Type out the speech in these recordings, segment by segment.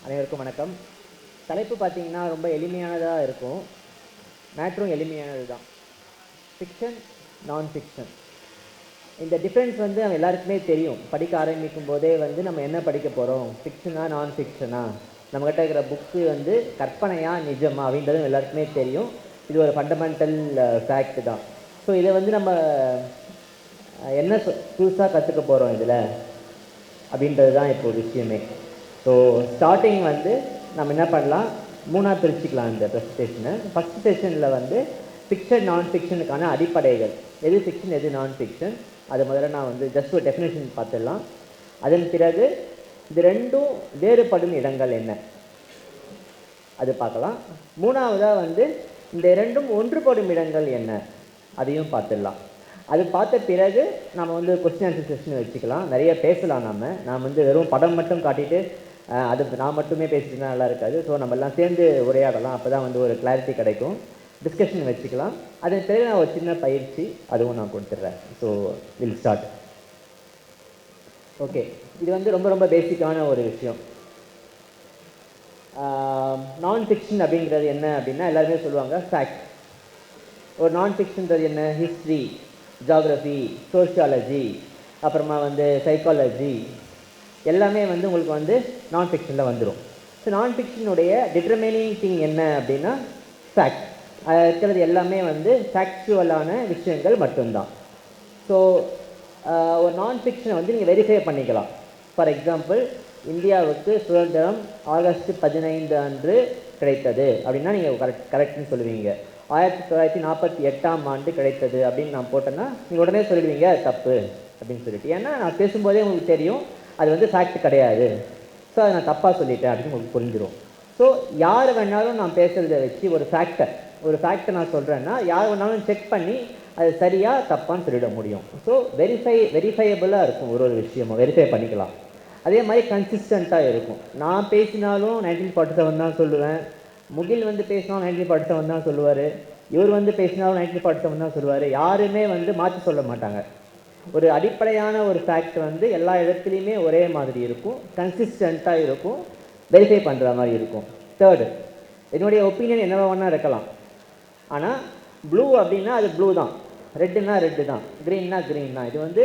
அனைவருக்கும் வணக்கம். தலைப்பு பார்த்தீங்கன்னா ரொம்ப எளிமையானதாக இருக்கும். மேட்ரும் எளிமையானது தான். ஃபிக்ஷன், நான் ஃபிக்ஷன். இந்த டிஃப்ரென்ஸ் வந்து நம்ம எல்லாருக்குமே தெரியும். படிக்க ஆரம்பிக்கும் போதே வந்து நம்ம என்ன படிக்க போகிறோம், ஃபிக்ஷனா நான் ஃபிக்ஷனா, நம்மகிட்ட இருக்கிற புக்கு வந்து கற்பனையா நிஜமா அப்படின்றது எல்லாருக்குமே தெரியும். இது ஒரு ஃபண்டமெண்டல் ஃபேக்ட் தான். ஸோ இதை வந்து நம்ம என்ன புதுசாக கற்றுக்க போகிறோம் இதில் அப்படின்றது தான் இப்போ விஷயமே. ஸோ ஸ்டார்டிங் வந்து நம்ம என்ன பண்ணலாம், மூணாக பிரிச்சுக்கலாம் இந்த ப்ரெசன்டேஷனை. ஃபஸ்ட் செஷனில் வந்து ஃபிக்ஷன் நான் ஃபிக்ஷனுக்கான அடிப்படைகள், எது ஃபிக்ஷன் எது நான் ஃபிக்ஷன், அது முதல்ல நான் வந்து ஜஸ்ட் ஒரு டெஃபினேஷன் பார்த்துடலாம். அதன் பிறகு இது ரெண்டும் வேறுபடும் இடங்கள் என்ன அது பார்க்கலாம். மூணாவதாக வந்து இந்த இரண்டும் ஒன்றுபடும் இடங்கள் என்ன அதையும் பார்த்துடலாம். அது பார்த்த பிறகு நம்ம வந்து கொஸ்டின் ஆன்சர் செஷன் வச்சுக்கலாம். நிறைய பேசலாம். நாம் வந்து வெறும் படம் மட்டும் காட்டிட்டு அது நான் மட்டுமே பேசிட்டுனா நல்லா இருக்காது. ஸோ நம்ம எல்லாம் சேர்ந்து உரையாடலாம். அப்போ தான் வந்து ஒரு கிளாரிட்டி கிடைக்கும். டிஸ்கஷன் வச்சுக்கலாம். அதன் பிறகு நான் ஒரு சின்ன பயிற்சி அதுவும் நான் கொடுத்துட்றேன். So will start. ஓகே, இது வந்து ரொம்ப ரொம்ப பேசிக்கான ஒரு விஷயம். நான் ஃபிக்ஷன் அப்படிங்கிறது என்ன அப்படின்னா, எல்லாருமே சொல்லுவாங்க ஃபேக்ட். ஒரு நான் ஃபிக்ஷன்றது என்ன, ஹிஸ்ட்ரி, ஜியாகிரஃபி, சோஷியாலஜி, அப்புறமா வந்து சைக்காலஜி, எல்லாமே வந்து உங்களுக்கு வந்து நான் ஃபிக்ஷனில் வந்துடும். ஸோ நான் ஃபிக்ஷனுடைய டிட்டர்மினிங் திங் என்ன அப்படின்னா ஃபேக்ட். அதில் இருக்கிறது எல்லாமே வந்து ஃபேக்சுவலான விஷயங்கள் மட்டும்தான். ஸோ ஒரு நான் ஃபிக்ஷனை வந்து நீங்கள் வெரிஃபை பண்ணிக்கலாம். ஃபார் எக்ஸாம்பிள், இந்தியாவுக்கு சுதந்திரம் ஆகஸ்ட் 15 அன்று கிடைத்தது அப்படின்னா நீங்கள் கரெக்ட்னு சொல்லுவீங்க. 1948ஆம் ஆண்டு கிடைத்தது அப்படின்னு நான் போட்டேன்னா நீங்கள் உடனே சொல்லிடுவீங்க தப்பு அப்படின்னு சொல்லிட்டு. ஏன்னா நான் பேசும்போதே உங்களுக்கு தெரியும் அது வந்து ஃபேக்ட் கிடையாது. ஸோ அதை நான் தப்பாக சொல்லிட்டேன் அப்படின்னு உங்களுக்கு புரிஞ்சிடும். ஸோ யார் வேணாலும் நான் பேசுகிறத வச்சு ஒரு ஃபேக்டை நான் சொல்கிறேன்னா யார் வேணாலும் செக் பண்ணி அது சரியாக தப்பான்னு சொல்லிட முடியும். ஸோ வெரிஃபையபிளாக இருக்கும். ஒரு விஷயமும் வெரிஃபை பண்ணிக்கலாம். அதே மாதிரி கன்சிஸ்டண்ட்டாக இருக்கும். நான் பேசினாலும் 1947 தான் சொல்லுவேன், முகில் வந்து பேசினாலும் 1947 தான் சொல்லுவார், இவர் வந்து பேசினாலும் 1947 தான் சொல்லுவார். யாருமே வந்து மாற்றி சொல்ல மாட்டாங்க. ஒரு அடிப்படையான ஒரு ஃபேக்ட் வந்து எல்லா இடத்துலையுமே ஒரே மாதிரி இருக்கும், கன்சிஸ்டண்ட்டாக இருக்கும், வெரிஃபை பண்ணுற மாதிரி இருக்கும். தேர்டு, என்னுடைய ஒப்பீனியன் என்னவா வேணா இருக்கலாம். ஆனால் ப்ளூ அப்படின்னா அது ப்ளூ தான், ரெட்டுன்னா ரெட்டு தான், க்ரீன்னா க்ரீன் தான். இது வந்து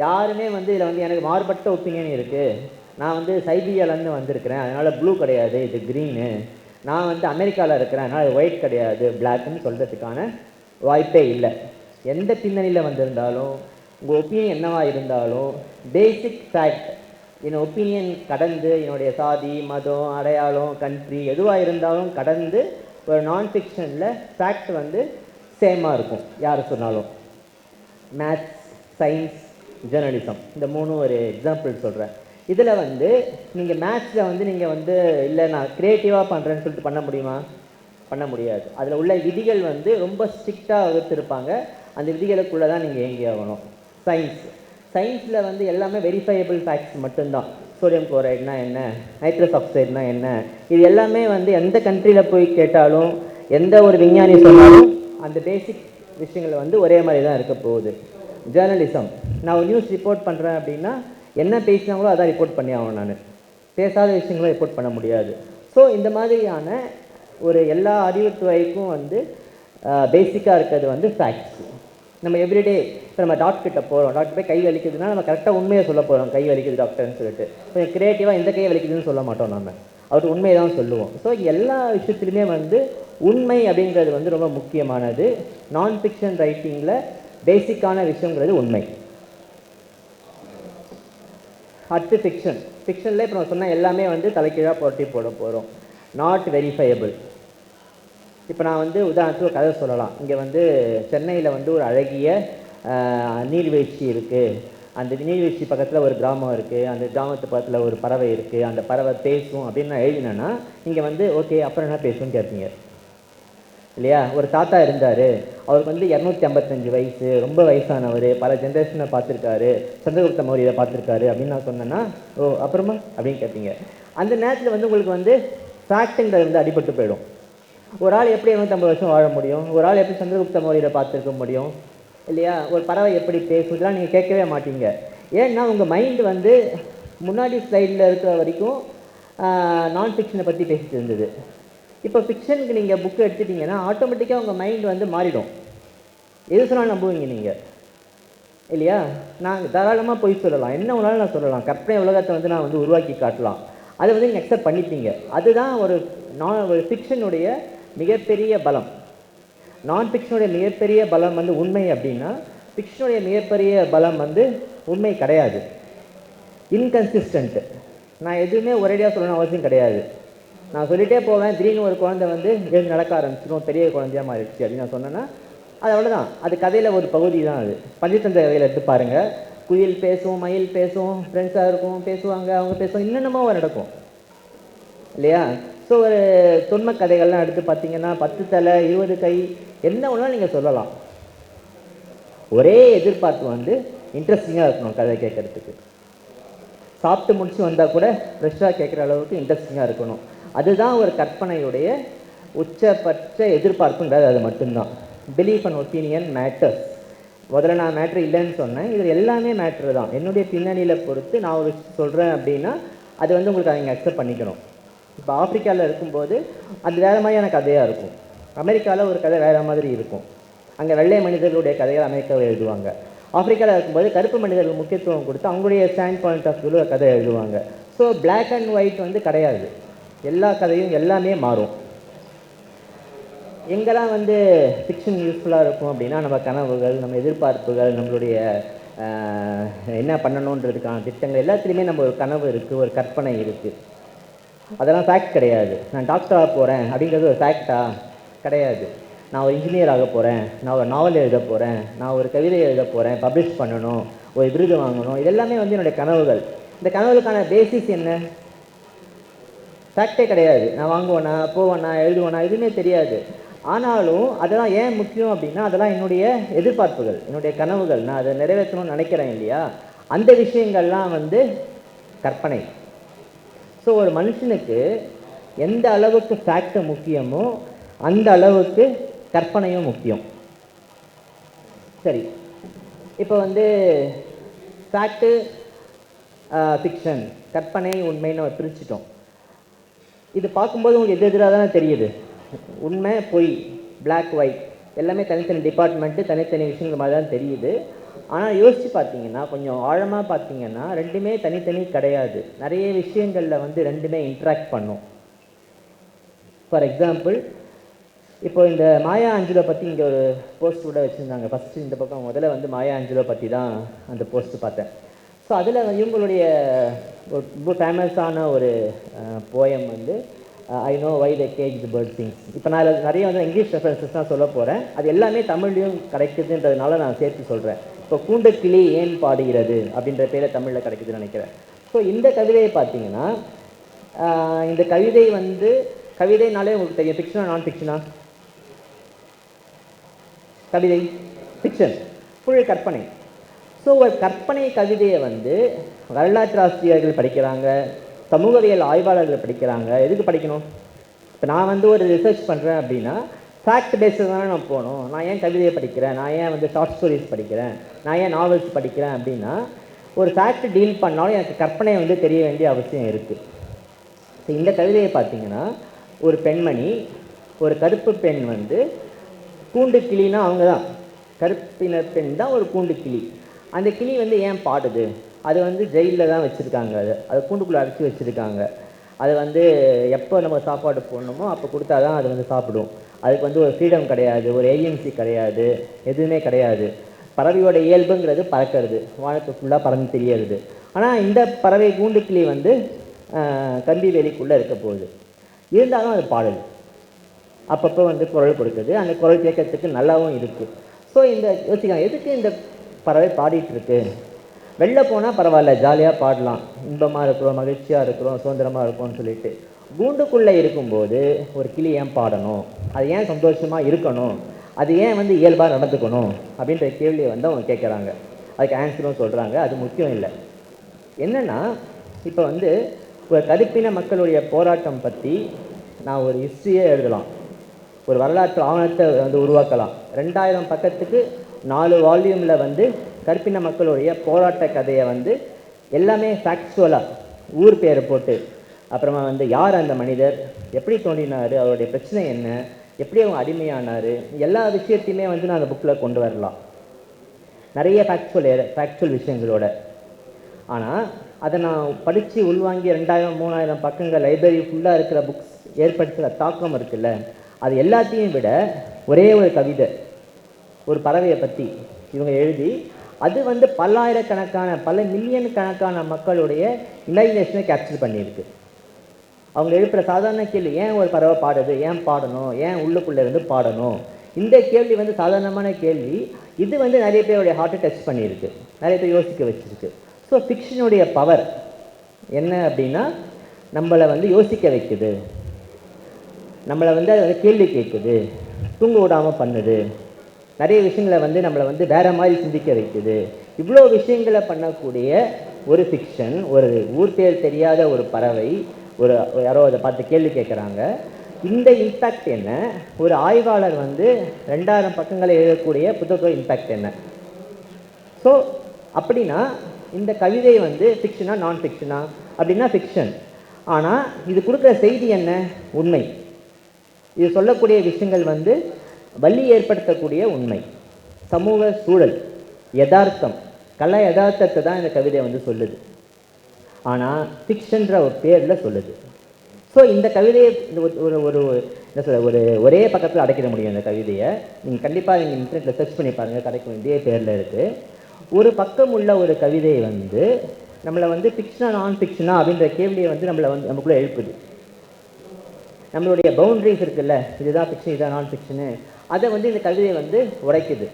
யாருமே வந்து இதில் வந்து எனக்கு மாறுபட்ட ஒப்பீனியன் இருக்குது, நான் வந்து சைபீரியாவிலேருந்து வந்திருக்கிறேன் அதனால் ப்ளூ கிடையாது இது க்ரீனு, நான் வந்து அமெரிக்காவில் இருக்கிறேன் அதனால் ஒயிட் கிடையாது பிளாக்னு சொல்கிறதுக்கான வாய்ப்பே இல்லை. எந்த பின்னணியில் வந்திருந்தாலும் உங்கள் ஒப்பீனியன் என்னவாக இருந்தாலும் பேசிக் ஃபேக்ட், என் ஒப்பீனியன் கடந்து என்னுடைய சாதி, மதம், அடையாளம், கண்ட்ரி எதுவாக இருந்தாலும் கடந்து ஒரு நான் ஃபிக்ஷனில் ஃபேக்ட் வந்து சேமாக இருக்கும் யார் சொன்னாலும். மேத்ஸ், சயின்ஸ், ஜேர்னலிசம், இந்த மூணும் ஒரு எக்ஸாம்பிள் சொல்கிறேன். இதில் வந்து நீங்கள் மேத்ஸில் வந்து நீங்கள் வந்து இல்லை நான் க்ரியேட்டிவாக பண்ணுறேன்னு சொல்லிட்டு பண்ண முடியுமா? பண்ண முடியாது. அதில் உள்ள விதிகள் வந்து ரொம்ப ஸ்ட்ரிக்டாக வகுத்திருப்பாங்க. அந்த விதிகளுக்குள்ளே தான் நீங்கள் இயங்கி ஆகணும். சயின்ஸில் வந்து எல்லாமே வெரிஃபையபிள் ஃபேக்ட்ஸ் மட்டும்தான். சோடியம் குளோரைட்னா என்ன, நைட்ரஸ் ஆக்சைடுனா என்ன, இது எல்லாமே வந்து எந்த கண்ட்ரியில் போய் கேட்டாலும் எந்த ஒரு விஞ்ஞானி சொன்னாலும் அந்த பேசிக் விஷயங்கள் வந்து ஒரே மாதிரி தான் இருக்க போகுது. ஜேர்னலிசம், நான் ஒரு நியூஸ் ரிப்போர்ட் பண்ணுறேன் அப்படின்னா என்ன பேசினாங்களோ அதான் ரிப்போர்ட் பண்ணி ஆகணும். நான் பேசாத விஷயங்களும் ரிப்போர்ட் பண்ண முடியாது. ஸோ இந்த மாதிரியான ஒரு எல்லா அறிவுத்துறைக்கும் வந்து பேசிக்காக இருக்கிறது வந்து ஃபேக்ட்ஸ். நம்ம எவ்ரிடே இப்போ நம்ம டாக்டர்கிட்ட போகிறோம், டாக்டர் போய் கை வலிக்குதுன்னா நம்ம கரெக்டாக உண்மையை சொல்ல போகிறோம், கை வலிக்குது டாக்டர்னு சொல்லிட்டு. கொஞ்சம் க்ரியேட்டிவாக இந்த கை வலிக்குதுன்னு சொல்ல மாட்டோம், நம்ம அவர்கிட்ட உண்மையை தான் சொல்லுவோம். ஸோ எல்லா விஷயத்துலையுமே வந்து உண்மை அப்படிங்கிறது வந்து ரொம்ப முக்கியமானது. நான் ஃபிக்ஷன் ரைட்டிங்கில் பேசிக்கான விஷயங்கிறது உண்மை. அடுத்து ஃபிக்ஷனில் இப்போ நான் சொன்ன எல்லாமே வந்து தலைக்கீழாக போட்டி போட போகிறோம். Not verifiable. இப்போ நான் வந்து உதாரணத்துக்கு ஒரு கதை சொல்லலாம். இங்கே வந்து சென்னையில் வந்து ஒரு அழகிய நீர்வீழ்ச்சி இருக்குது, அந்த நீர்வீழ்ச்சி பக்கத்தில் ஒரு கிராமம் இருக்குது, அந்த கிராமத்து பக்கத்தில் ஒரு பறவை இருக்குது, அந்த பறவை பேசும் அப்படின்னு நான் எழுதினேன்னா இங்கே வந்து ஓகே அப்புறம் என்ன பேசுன்னு கேட்பீங்க இல்லையா? ஒரு தாத்தா இருந்தார், அவருக்கு வந்து 255 வயசு, ரொம்ப வயசானவர், பல ஜென்ரேஷனை பார்த்துருக்காரு, சந்திரகுப்த மௌரியரை பார்த்துருக்காரு அப்படின்னு நான் சொன்னேன்னா ஓ அப்புறமா அப்படின்னு கேட்பீங்க. அந்த நேரத்தில் வந்து உங்களுக்கு வந்து ஃபேக்ட்டுங்கிறது வந்து அடிபட்டு போயிடும். ஒரு ஆள் எப்படி 250 வருஷம் வாழ முடியும், ஒரு ஆள் எப்படி சந்திரகுப்த மௌரியரை பார்த்துருக்க முடியும் இல்லையா? ஒரு பறவை எப்படி பேசுறதுலாம் நீங்கள் கேட்கவே மாட்டீங்க. ஏன்னா உங்கள் மைண்டு வந்து முன்னாடி ஸ்லைடில் இருக்கிற வரைக்கும் நான் ஃபிக்ஷனை பற்றி பேசிட்டு இருந்தது. இப்போ ஃபிக்ஷனுக்கு நீங்கள் புக்கு எடுத்துட்டிங்கன்னா ஆட்டோமேட்டிக்காக உங்கள் மைண்ட் வந்து மாறிடும். எது சொன்னாலும் நம்புவீங்க நீங்கள் இல்லையா? நான் தாராளமாக போய் சொல்லலாம், என்ன வேணாலும் நான் சொல்லலாம், கற்பனை உலகத்தை வந்து நான் வந்து உருவாக்கி காட்டலாம், அதை வந்து நீங்கள் அக்செப்ட் பண்ணிப்பீங்க. அதுதான் ஒரு ஃபிக்ஷனுடைய மிகப்பெரிய பலம். நான் ஃபிக்ஷனுடைய மிகப்பெரிய பலம் வந்து உண்மை அப்படின்னா, ஃபிக்ஷனுடைய மிகப்பெரிய பலம் வந்து உண்மை கிடையாது, இன்கன்சிஸ்டன்ட்டு. நான் எதுவுமே ஒரேடியாக சொல்லணும்னு அவசியம் கிடையாது. நான் சொல்லிகிட்டே போவேன், திடீர்னு ஒரு குழந்தை வந்து எழுந்து நடக்க ஆரம்பிச்சிடும், பெரிய குழந்தையாக மாறிடுச்சு அப்படின்னு நான் சொன்னேன்னா அது அவ்வளோதான். அது கதையில் ஒரு பகுதி தான். அது பஞ்சதந்திர கதையில் எடுத்து பாருங்கள், குயில் பேசும், மயில் பேசும், ஃப்ரெண்ட்ஸாக இருக்கும், பேசுவாங்க, அவங்க பேசுவாங்க, என்னென்னமோ நடக்கும் இல்லையா? ஸோ ஒரு தொன்ம கதைகள்லாம் எடுத்து பார்த்தீங்கன்னா 10 தலை 20 கை என்ன ஒன்றாலும் நீங்கள் சொல்லலாம். ஒரே எதிர்பார்ப்பு வந்து இன்ட்ரெஸ்டிங்காக இருக்கணும் கதை கேட்குறதுக்கு. சாப்பிட்டு முடிச்சு வந்தால் கூட ஃப்ரெஷ்ஷாக கேட்குற அளவுக்கு இன்ட்ரெஸ்டிங்காக இருக்கணும். அதுதான் ஒரு கற்பனையுடைய உச்சபட்ச எதிர்பார்ப்புங்கிறது. அது மட்டும்தான். Belief and opinion matters. முதல்ல நான் மேட்ரு இல்லைன்னு சொன்னேன், இது எல்லாமே மேட்ரு தான். என்னுடைய பின்னணியில் பொறுத்து நான் ஒரு சொல்கிறேன் அப்படின்னா அது வந்து உங்களுக்கு அவங்க அக்செப்ட் பண்ணிக்கணும். இப்போ ஆப்பிரிக்காவில் இருக்கும்போது அது வேறு மாதிரியான கதையாக இருக்கும், அமெரிக்காவில் ஒரு கதை வேறு மாதிரி இருக்கும். அங்கே வெள்ளை மனிதர்களுடைய கதைகள் அமெரிக்காவில் எழுதுவாங்க. ஆப்பிரிக்காவில் இருக்கும்போது கருப்பு மனிதர்கள் முக்கியத்துவம் கொடுத்து அவங்களுடைய ஸ்டாண்ட் பாயிண்ட் ஆஃப் வியூவில் கதை எழுதுவாங்க. ஸோ பிளாக் அண்ட் ஒயிட் வந்து கிடையாது, எல்லா கதையும் எல்லாமே மாறும். எங்கெல்லாம் வந்து ஃபிக்ஷன் யூஸ்ஃபுல்லாக இருக்கும் அப்படின்னா, நம்ம கனவுகள், நம்ம எதிர்பார்ப்புகள், நம்மளுடைய என்ன பண்ணணுன்றதுக்கான திட்டங்கள் எல்லாத்துலேயுமே நம்ம ஒரு கனவு இருக்குது, ஒரு கற்பனை இருக்குது. அதெல்லாம் ஃபேக்ட் கிடையாது. நான் டாக்டராக போகிறேன் அப்படிங்கிறது ஒரு ஃபேக்டா கிடையாது. நான் ஒரு இன்ஜினியர் ஆக போகிறேன், நான் ஒரு நாவல் எழுத போகிறேன், நான் ஒரு கவிதை எழுத போகிறேன், பப்ளிஷ் பண்ணணும், ஒரு விருது வாங்கணும், இதெல்லாமே வந்து என்னுடைய கனவுகள். இந்த கனவுகளுக்கான பேசிஸ் என்ன? ஃபேக்டே கிடையாது. நான் வாங்குவேனா, போவேனா, எழுதுவேனா, எதுவுமே தெரியாது. ஆனாலும் அதெல்லாம் ஏன் முக்கியம் அப்படின்னா, அதெல்லாம் என்னுடைய எதிர்பார்ப்புகள், என்னுடைய கனவுகள், நான் அதை நிறைவேற்றணும்னு நினைக்கிறேன் இல்லையா? அந்த விஷயங்கள்லாம் வந்து கற்பனை. ஸோ ஒரு மனுஷனுக்கு எந்த அளவுக்கு ஃபேக்ட் முக்கியமோ அந்த அளவுக்கு கற்பனையும் முக்கியம். சரி, இப்போ வந்து ஃபேக்டு, ஃபிக்ஷன், கற்பனை, உண்மைன்னு பிரிச்சுட்டோம். இது பார்க்கும்போது உங்களுக்கு எதிராக தானே தெரியுது. உண்மை, பொய், பிளாக் ஒயிட் எல்லாமே தனித்தனி டிபார்ட்மெண்ட்டு, தனித்தனி விஷயங்கள் மாதிரி தான் தெரியுது. ஆனால் யோசித்து பார்த்தீங்கன்னா, கொஞ்சம் ஆழமாக பார்த்தீங்கன்னா ரெண்டுமே தனித்தனி கிடையாது. நிறைய விஷயங்களில் வந்து ரெண்டுமே இன்ட்ராக்ட் பண்ணும். ஃபார் எக்ஸாம்பிள், இப்போ இந்த மாயா அஞ்சலோ பற்றி இங்கே ஒரு போஸ்ட் கூட வச்சுருந்தாங்க. ஃபஸ்ட்டு இந்த பக்கம் முதல்ல வந்து மாயா அஞ்சலோ பற்றி தான் அந்த போஸ்ட்டு பார்த்தேன். ஸோ அதில் இவங்களுடைய ரொம்ப ஃபேமஸான ஒரு போயம் வந்து I know why the cage the bird sings. இப்போ நான் நிறைய வந்து இங்கிலீஷ் ரெஃபரன்சஸ் தான் சொல்ல போகிறேன், அது எல்லாமே தமிழ்லையும் கிடைக்குதுன்றதுனால நான் சேர்த்து சொல்கிறேன். இப்போ கூண்டுக்கிளி ஏன் பாடுகிறது அப்படின்ற பேரை தமிழில் கிடைக்குதுன்னு நினைக்கிறேன். ஸோ இந்த கவிதையை பார்த்தீங்கன்னா, இந்த கவிதை வந்து கவிதைனாலே உங்களுக்கு தெரியும், ஃபிக்ஷனா நான் ஃபிக்ஷனா? கவிதை ஃபிக்ஷன், ஃபுல் கற்பனை. ஸோ ஒரு கற்பனை கவிதையை வந்து வரலாற்று ஆசிரியர்கள் படிக்கிறாங்க, சமூகவியல் ஆய்வாளர்கள் படிக்கிறாங்க. எதுக்கு படிக்கணும்? இப்போ நான் வந்து ஒரு ரிசர்ச் பண்ணுறேன் அப்படின்னா ஃபேக்ட் பேஸில் தானே நான் போகணும். நான் ஏன் கவிதையை படிக்கிறேன், நான் ஏன் வந்து ஷார்ட் ஸ்டோரிஸ் படிக்கிறேன், நான் ஏன் நாவல்ஸ் படிக்கிறேன் அப்படின்னா, ஒரு ஃபேக்ட் டீல் பண்ணாலும் எனக்கு கற்பனை வந்து தெரிய வேண்டிய அவசியம் இருக்குது. ஸோ இந்த கவிதையை பார்த்தீங்கன்னா, ஒரு பெண்மணி, ஒரு கருப்பு பெண் வந்து கூண்டு கிளினா அவங்க தான், கருப்பின பெண் தான் ஒரு கூண்டு கிளி. அந்த கிளி வந்து ஏன் பாடுது? அது வந்து ஜெயிலில் தான் வச்சுருக்காங்க, அதை கூண்டுக்குள்ளே அடைச்சி வச்சுருக்காங்க. அது வந்து எப்போ நம்ம சாப்பாடு போடணுமோ அப்போ கொடுத்தா தான் அது வந்து சாப்பிடும். அதுக்கு வந்து ஒரு ஃப்ரீடம் கிடையாது, ஒரு ஏஜென்சி கிடையாது, எதுவுமே கிடையாது. பறவையோட இயல்புங்கிறது பறக்கிறது, வானத்தை ஃபுல்லாக பறந்து தெரியறது. ஆனால் இந்த பறவை கூண்டுக்கிளி வந்து கம்பி வேலிக்குள்ளே இருக்க போகுது. இருந்தாலும் அது பாடுது, அப்பப்போ வந்து குரல் கொடுக்குது. அந்த குரல் கேட்கறதுக்கு நல்லாவும் இருக்குது. ஸோ இந்த யோசிக்கலாம், எதுக்கு இந்த பறவை பாடிட்டுருக்கு? வெளில போனால் பரவாயில்ல, ஜாலியாக பாடலாம், இன்பமாக இருக்கிறோம், மகிழ்ச்சியாக இருக்கிறோம், சுதந்திரமாக இருக்கோம்னு சொல்லிட்டு. கூண்டுக்குள்ளே இருக்கும்போது ஒரு கிளி ஏன் பாடணும்? அது ஏன் சந்தோஷமாக இருக்கணும்? அது ஏன் வந்து இயல்பாக நடந்துக்கணும் அப்படின்ற கேள்வியை வந்து அவங்க கேட்குறாங்க. அதுக்கு ஆன்சரும் சொல்கிறாங்க. அது முக்கியம் இல்லை. என்னென்னா, இப்போ வந்து ஒரு கருப்பின மக்களுடைய போராட்டம் பற்றி நான் ஒரு ஹிஸ்ட்ரியே எழுதலாம், ஒரு வரலாற்று ஆவணத்தை வந்து உருவாக்கலாம். 2000 பக்கத்துக்கு 4 வால்யூமில் வந்து கருப்பின மக்களுடைய போராட்ட கதையை வந்து எல்லாமே ஃபேக்சுவலாக ஊர் பேரை போட்டு அப்புறமா வந்து யார் அந்த மனிதர், எப்படி தோன்றினார், அவருடைய பிரச்சனை என்ன, எப்படி அவங்க அடிமையானார், எல்லா விஷயத்தையுமே வந்து நான் அந்த புக்கில் கொண்டு வரலாம், நிறைய ஃபேக்சுவல் விஷயங்களோட. ஆனால் அதை நான் படித்து உள்வாங்கி 2000-3000 பக்கங்கள் லைப்ரரி ஃபுல்லாக இருக்கிற புக்ஸ் ஏற்படுத்துகிற தாக்கம் இருக்குல்ல, அது எல்லாத்தையும் விட ஒரே ஒரு கவிதை, ஒரு பறவையை பற்றி இவங்க எழுதி அது வந்து பல்லாயிரக்கணக்கான பல மில்லியன் கணக்கான மக்களுடைய இமேஜினேஷனை கேப்சர் பண்ணியிருக்கு. அவங்க எழுப்புகிற சாதாரண கேள்வி, ஏன் ஒரு பறவை பாடுது, ஏன் பாடணும், ஏன் உள்ளுக்குள்ளே இருந்து பாடணும், இந்த கேள்வி வந்து சாதாரணமான கேள்வி. இது வந்து நிறைய பேருடைய ஹார்ட்டை டச் பண்ணியிருக்கு, நிறைய பேர் யோசிக்க வச்சுருக்கு. ஸோ ஃபிக்ஷனுடைய பவர் என்ன அப்படின்னா, நம்மளை வந்து யோசிக்க வைக்குது, நம்மளை வந்து அதை வந்து கேள்வி கேட்குது, தூங்க விடாமல் பண்ணுது, நிறைய விஷயங்களை வந்து நம்மளை வந்து வேறு மாதிரி சிந்திக்க வைக்குது. இவ்வளோ விஷயங்களை பண்ணக்கூடிய ஒரு ஃபிக்ஷன், ஒரு ஊர் பேர் தெரியாத ஒரு பறவை, ஒரு யாரோ அதை பார்த்து கேள்வி கேட்குறாங்க. இந்த இம்பேக்ட் என்ன, ஒரு ஆய்வாளர் வந்து 2000 பக்கங்களை எழுதக்கூடிய புத்தக இம்பேக்ட் என்ன? ஸோ அப்படின்னா இந்த கவிதை வந்து ஃபிக்ஷனா நான் ஃபிக்ஷனா அப்படின்னா ஃபிக்ஷன். ஆனால் இது கொடுக்குற செய்தி என்ன, உண்மை. இது சொல்லக்கூடிய விஷயங்கள் வந்து வலி ஏற்படுத்தக்கூடிய உண்மை, சமூக சூழல், யதார்த்தம், கலை யதார்த்தத்தை தான் இந்த கவிதை வந்து சொல்லுது. ஆனால் ஃபிக்ஷன்ற ஒரு பேரில் சொல்லுது. ஸோ இந்த கவிதையை ஒரு ஒரு என்ன சொல்ல, ஒரே பக்கத்தில் அடைக்கிட முடியும். இந்த கவிதையை நீங்கள் கண்டிப்பாக நீங்கள் இன்டர்நெட்டில் சர்ச் பண்ணி பாருங்கள், கிடைக்கும். இதே பேரில் இருக்குது. ஒரு பக்கம் உள்ள ஒரு கவிதை வந்து நம்மளை வந்து ஃபிக்ஷனா நான் ஃபிக்ஷனா அப்படின்ற கேள்வியை வந்து நம்மளை வந்து நமக்குள்ளே எழுப்புது. நம்மளுடைய பவுண்ட்ரிஸ் இருக்குல்ல, இதுதான் ஃபிக்ஷன், இதுதான் நான் ஃபிக்ஷனு, அதை வந்து இந்த கவிதை வந்து உடைக்குது.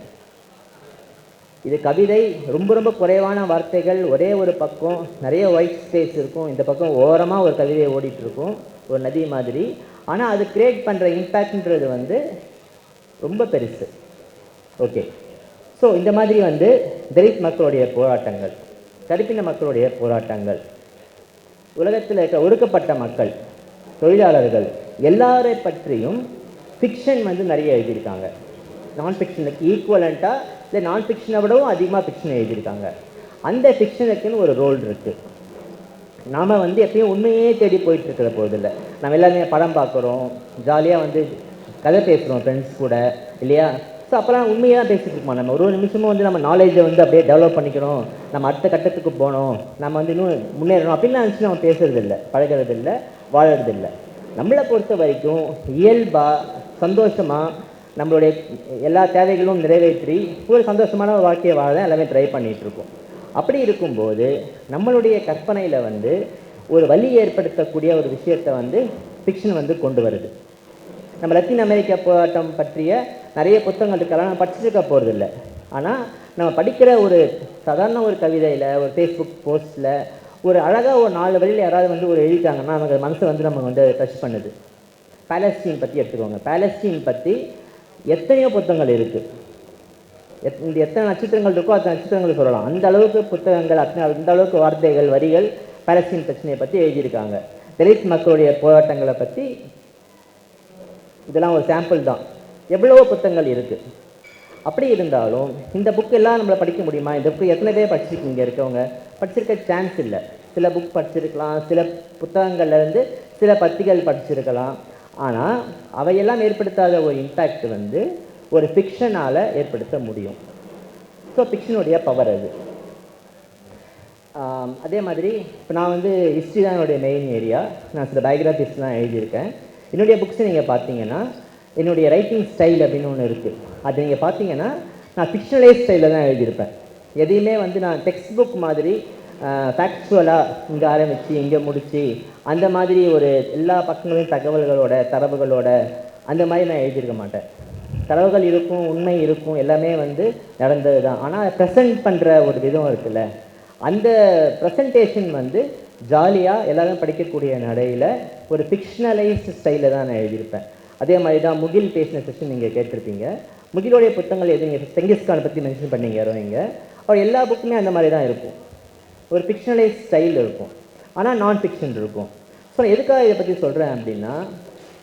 இது கவிதை, ரொம்ப ரொம்ப குறைவான வார்த்தைகள், ஒரே ஒரு பக்கம், நிறைய ஒயிட் ஸ்பேஸ் இருக்கும். இந்த பக்கம் ஓரமாக ஒரு கவிதை ஓடிட்டுருக்கும், ஒரு நதி மாதிரி. ஆனால் அது கிரியேட் பண்ணுற இம்பேக்ட்ன்றது வந்து ரொம்ப பெருசு. ஓகே, ஸோ இந்த மாதிரி வந்து தலித் மக்களுடைய போராட்டங்கள், கருப்பின மக்களுடைய போராட்டங்கள், உலகத்தில் இருக்க ஒடுக்கப்பட்ட மக்கள், தொழிலாளர்கள், எல்லாரை பற்றியும் ஃபிக்ஷன் வந்து நிறைய எழுதியிருக்காங்க. நான் ஃபிக்ஷனுக்கு ஈக்குவலண்ட்டாக இல்லை நான் ஃபிக்ஷனை விடவும் அதிகமாக ஃபிக்ஷன் எழுதியிருக்காங்க. அந்த ஃபிக்ஷனுக்குன்னு ஒரு ரோல் இருக்குது. நாம் வந்து எப்பயும் உண்மையே தேடி போயிட்டுருக்கிற போதில்லை. நம்ம எல்லாருமே படம் பார்க்குறோம், ஜாலியாக வந்து கதை பேசுகிறோம் ஃப்ரெண்ட்ஸ் கூட, இல்லையா? ஸோ அப்போலாம் உண்மையாக தான் பேசிகிட்டு இருக்கோம். நம்ம ஒரு நிமிஷமும் வந்து நம்ம நாலேஜை வந்து அப்படியே டெவலப் பண்ணிக்கணும், நம்ம அடுத்த கட்டத்துக்கு போகணும், நம்ம வந்து இன்னும் முன்னேறணும் அப்படின்லாம் நினச்சி நம்ம பேசுகிறதில்லை, பழகிறதில்லை, வாழறதில்லை. நம்மளை பொறுத்த வரைக்கும் இயல்பாக சந்தோஷமாக நம்மளுடைய எல்லா தேவைகளும் நிறைவேற்றி ஒரு சந்தோஷமான ஒரு வாழ்க்கையை வாழ தான் எல்லாமே ட்ரை பண்ணிகிட்ருக்கோம். அப்படி இருக்கும்போது நம்மளுடைய கற்பனையில் வந்து ஒரு வலி ஏற்படுத்தக்கூடிய ஒரு விஷயத்தை வந்து ஃபிக்ஷன் வந்து கொண்டு வருது. நம்ம லத்தீன் அமெரிக்கா போராட்டம் பற்றிய நிறைய புத்தகங்கள் இருக்கலாம், நம்ம படிச்சிருக்க போகிறதில்ல. ஆனால் நம்ம படிக்கிற ஒரு சாதாரண ஒரு கவிதையில், ஒரு ஃபேஸ்புக் போஸ்ட்டில் ஒரு அழகாக ஒரு 4 வழியில் யாராவது வந்து ஒரு எழுதிட்டாங்கன்னா நமக்கு மனசை வந்து நம்ம வந்து டச் பண்ணுது. பாலஸ்தீன் பற்றி எடுத்துக்கோங்க. பாலஸ்தீன் பற்றி எத்தனையோ புத்தகங்கள் இருக்குது. இந்த எத்தனை நட்சத்திரங்கள் இருக்கோ அத்தனை நட்சத்திரங்கள் சொல்லலாம். அந்த அளவுக்கு புத்தகங்கள், அந்த அளவுக்கு வார்த்தைகள், வரிகள் பாலஸ்தீன் பிரச்சனையை பற்றி எழுதியிருக்காங்க. தலித் மக்களுடைய போராட்டங்களை பற்றி இதெல்லாம் ஒரு சாம்பிள் தான். எவ்வளவோ புத்தகங்கள் இருக்குது. அப்படி இருந்தாலும் இந்த புக் எல்லாம் நம்மளை படிக்க முடியுமா? இந்த புக்கு எத்தனை பேர் படிச்சிருக்கீங்க? இருக்கவங்க படிச்சிருக்க சான்ஸ் இல்லை. சில புக் படிச்சிருக்கலாம், சில புத்தகங்கள்லேருந்து சில பத்திகள் படிச்சிருக்கலாம். ஆனால் அவையெல்லாம் ஏற்படுத்தாத ஒரு இம்பேக்ட் வந்து ஒரு ஃபிக்ஷனால் ஏற்படுத்த முடியும். ஸோ ஃபிக்ஷனுடைய பவர் அது. அதே மாதிரி இப்போ நான் வந்து ஹிஸ்ட்ரி தான் என்னுடைய மெயின் ஏரியா. நான் சில பயோகிராஃபிஸ்லாம் எழுதியிருக்கேன். என்னுடைய புக்ஸை நீங்கள் பார்த்தீங்கன்னா என்னுடைய ரைட்டிங் ஸ்டைல் அப்படின்னு ஒன்று இருக்குது. அது நீங்கள் பார்த்தீங்கன்னா நான் ஃபிக்ஷனலைஸ் ஸ்டைலில் தான் எழுதியிருப்பேன். எதையுமே வந்து நான் டெக்ஸ்ட் புக் மாதிரி ஃபேக்சுவலாக இங்கே ஆரம்பித்து இங்கே முடித்து அந்த மாதிரி ஒரு எல்லா பக்கங்களையும் தகவல்களோட, தரவுகளோட அந்த மாதிரி நான் எழுதியிருக்க மாட்டேன். தரவுகள் இருக்கும், உண்மை இருக்கும், எல்லாமே வந்து நடந்தது தான். ஆனால் ப்ரெசென்ட் பண்ணுற ஒரு விதம் இருக்குல்ல, அந்த ப்ரெசன்டேஷன் வந்து ஜாலியாக எல்லோரும் படிக்கக்கூடிய நடையில் ஒரு ஃபிக்ஷனலைஸ்டு ஸ்டைலில் தான் நான் எழுதியிருப்பேன். அதே மாதிரி தான் முகில் பேசின செஷன் நீங்கள் கேட்டிருப்பீங்க. முகிலோடைய புத்தகங்கள் எது, நீங்கள் செங்கிஸ்கான் பற்றி மென்ஷன் பண்ணீங்க யாரோ இங்கே. அவர் எல்லா புக்குமே அந்த மாதிரி தான் இருக்கும். ஒரு ஃபிக்ஷனலைஸ் ஸ்டைல் இருக்கும், ஆனால் நான் ஃபிக்ஷன் இருக்கும். ஸோ எதுக்காக இதை பற்றி சொல்கிறேன் அப்படின்னா,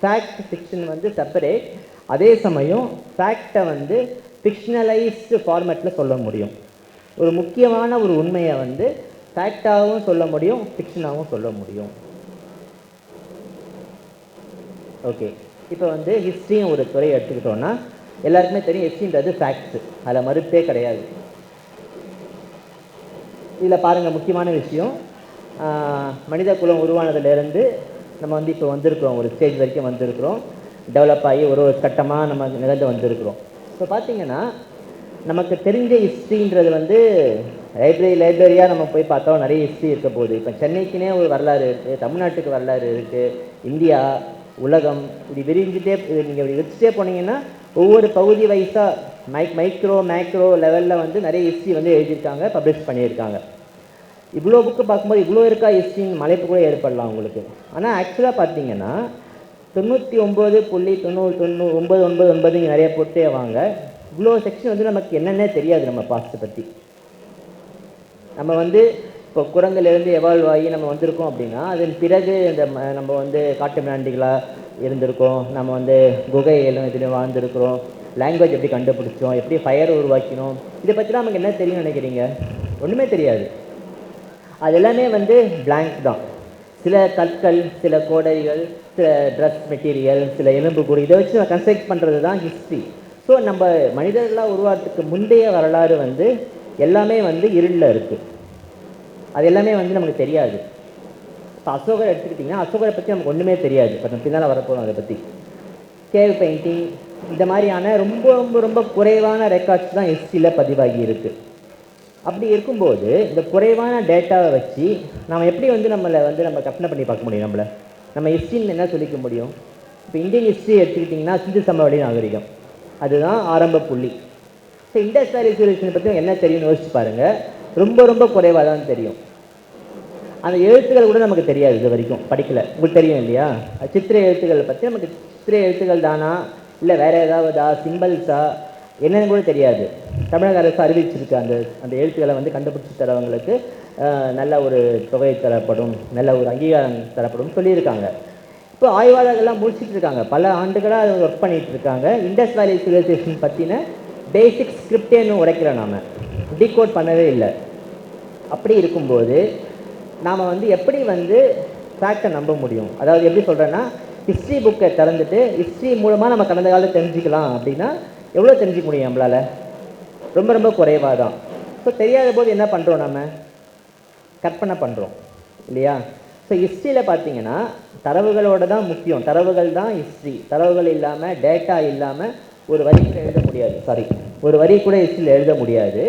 ஃபேக்ட் ஃபிக்ஷன் வந்து செப்பரேட். அதே சமயம் ஃபேக்டை வந்து ஃபிக்ஷனலைஸ்டு ஃபார்மேட்டில் சொல்ல முடியும். ஒரு முக்கியமான ஒரு உண்மையை வந்து ஃபேக்டாகவும் சொல்ல முடியும், ஃபிக்ஷனாகவும் சொல்ல முடியும். ஓகே, இப்போ வந்து ஹிஸ்ட்ரியும் ஒரு துறையை எடுத்துக்கிட்டோன்னா எல்லாருக்குமே தெரியும் ஹிஸ்ட்ரின்றது ஃபேக்ட்ஸு, அதில் மறுப்பே கிடையாது. இதில் பாருங்கள், முக்கியமான விஷயம், மனித குலம் உருவானதுலேருந்து நம்ம வந்து இப்போ வந்திருக்கிறோம், ஒரு ஸ்டேஜ் வரைக்கும் வந்திருக்கிறோம், டெவலப் ஆகி ஒரு ஒரு கட்டமாக நம்ம நிகழ்ந்து வந்திருக்கிறோம். இப்போ பார்த்தீங்கன்னா நமக்கு தெரிஞ்ச ஹிஸ்ட்ரின்றது வந்து லைப்ரரியாக நம்ம போய் பார்த்தோம், நிறைய ஹிஸ்ட்ரி இருக்க போகுது. இப்போ சென்னைக்குனே ஒரு வரலாறு இருக்குது, தமிழ்நாட்டுக்கு வரலாறு இருக்குது, இந்தியா, உலகம், இப்படி விரிஞ்சுட்டே நீங்கள் இப்படி வச்சுட்டே போனீங்கன்னா ஒவ்வொரு பகுதி வைஸாக மைக்ரோ மேக்ரோ லெவலில் வந்து நிறைய ஹிஸ்ட்ரி வந்து எழுதியிருக்காங்க, பப்ளிஷ் பண்ணியிருக்காங்க. இவ்வளோ புக்கு பார்க்கும்போது இவ்வளோ இருக்கா ஹிஸ்ட்ரின்னு மலைப்பு கூட ஏற்படலாம் உங்களுக்கு. ஆனால் ஆக்சுவலாக பார்த்தீங்கன்னா 99.999 இங்கே நிறைய போட்டே வாங்க, இவ்வளோ செக்ஷன் வந்து நமக்கு என்னென்னே தெரியாது நம்ம பாஸ்ட்டை பற்றி. நம்ம வந்து இப்போ குரங்குலேருந்து எவால்வ் ஆகி நம்ம வந்திருக்கோம் அப்படின்னா அதன் பிறகு இந்த நம்ம வந்து காட்டு மிராண்டிகளாக இருந்திருக்கோம், நம்ம வந்து குகையிலும் இதுலையும் வாழ்ந்துருக்கிறோம், லாங்குவேஜ் எப்படி கண்டுபிடிச்சோம், எப்படி ஃபயர் உருவாக்கினோம், இதை பற்றிலாம் நமக்கு என்ன தெரியும்னு நினைக்கிறீங்க? ஒன்றுமே தெரியாது. அது எல்லாமே வந்து பிளாங்க் தான். சில கற்கள், சில கோடைகள், சில ட்ரெஸ் மெட்டீரியல், சில எலும்பு கூடு, இதை வச்சு நம்ம கன்ஸ்ட்ரக்ட் பண்ணுறது தான் ஹிஸ்ட்ரி. ஸோ நம்ம மனிதர்களாக உருவாகிறதுக்கு முந்தைய வரலாறு வந்து எல்லாமே வந்து இருளில் இருக்குது, அது எல்லாமே வந்து நமக்கு தெரியாது. இப்போ அசோகர் எடுத்துக்கிட்டிங்கன்னா அசோகரை பற்றி நமக்கு ஒன்றுமே தெரியாது, இப்போ நம்ம பின்னால் வரப்போகிறோம் அதை பற்றி. கேவ் பெயிண்டிங், இந்த மாதிரியான ரொம்ப ரொம்ப ரொம்ப குறைவான ரெக்கார்ட்ஸ் தான் ஹிஸ்ட்ரியில் பதிவாகி இருக்குது. அப்படி இருக்கும்போது இந்த குறைவான டேட்டாவை வச்சு நம்ம எப்படி வந்து நம்ம கற்பனை பண்ணி பார்க்க முடியும்? நம்ம ஹிஸ்ட்ரின்னு என்ன சொல்லிக்க முடியும்? இப்போ இந்தியன் ஹிஸ்ட்ரி எடுத்துக்கிட்டிங்கன்னா சிந்து சமவெளி நாகரிகம், அதுதான் ஆரம்ப புள்ளி. ஸோ இண்டஸ் வேலி சிவிலைசேஷனை பற்றி என்ன தெரியும்னு யோசிச்சு பாருங்கள், ரொம்ப ரொம்ப குறைவாக தான் தெரியும். அந்த எழுத்துக்கள் கூட நமக்கு தெரியாது, இது வரைக்கும் படிக்கலை. உங்களுக்கு தெரியும் இல்லையா? சித்திரை எழுத்துக்களை பற்றி நமக்கு சித்திரை எழுத்துக்கள் தானா இல்லை வேறு ஏதாவதா சிம்பிள்ஸா என்னன்னு கூட தெரியாது. தமிழக அரசு அறிவிச்சிருக்கு அந்த எழுத்துக்களை வந்து கண்டுபிடிச்சி தரவங்களுக்கு நல்ல ஒரு தொகை தரப்படும், நல்ல ஒரு அங்கீகாரம் தரப்படும் சொல்லியிருக்காங்க. இப்போ ஆய்வாளர்கள்லாம் முடிச்சுட்டு இருக்காங்க, பல ஆண்டுகளாக அதை ஒர்க் பண்ணிகிட்டு இருக்காங்க. இண்டஸ் வேலி சிவிலைசேஷன் பற்றின பேசிக் ஸ்கிரிப்டே இன்னும் உடைக்கல, நாம் டீகோட் பண்ணவே இல்லை. அப்படி இருக்கும்போது நாம் வந்து எப்படி வந்து ஃபேக்டை நம்ப முடியும்? அதாவது எப்படி சொல்கிறேன்னா, ஹிஸ்ட்ரி புக்கை திறந்துட்டு ஹிஸ்ட்ரி மூலமாக நம்ம கடந்த காலத்தை தெரிஞ்சுக்கலாம் அப்படின்னா எவ்வளோ தெரிஞ்சுக்க முடியும் நம்மளால்? ரொம்ப ரொம்ப குறைவாக தான். ஸோ தெரியாத போது என்ன பண்ணுறோம்? நம்ம கற்பனை பண்ணுறோம் இல்லையா? ஸோ ஹிஸ்ட்ரியில் பார்த்தீங்கன்னா தரவுகளோட தான் முக்கியம், தரவுகள் தான் ஹிஸ்ட்ரி. தரவுகள் இல்லாமல், டேட்டா இல்லாமல் ஒரு வரி கூட எழுத முடியாது. ஒரு வரி கூட ஹிஸ்ட்ரியில் எழுத முடியாது.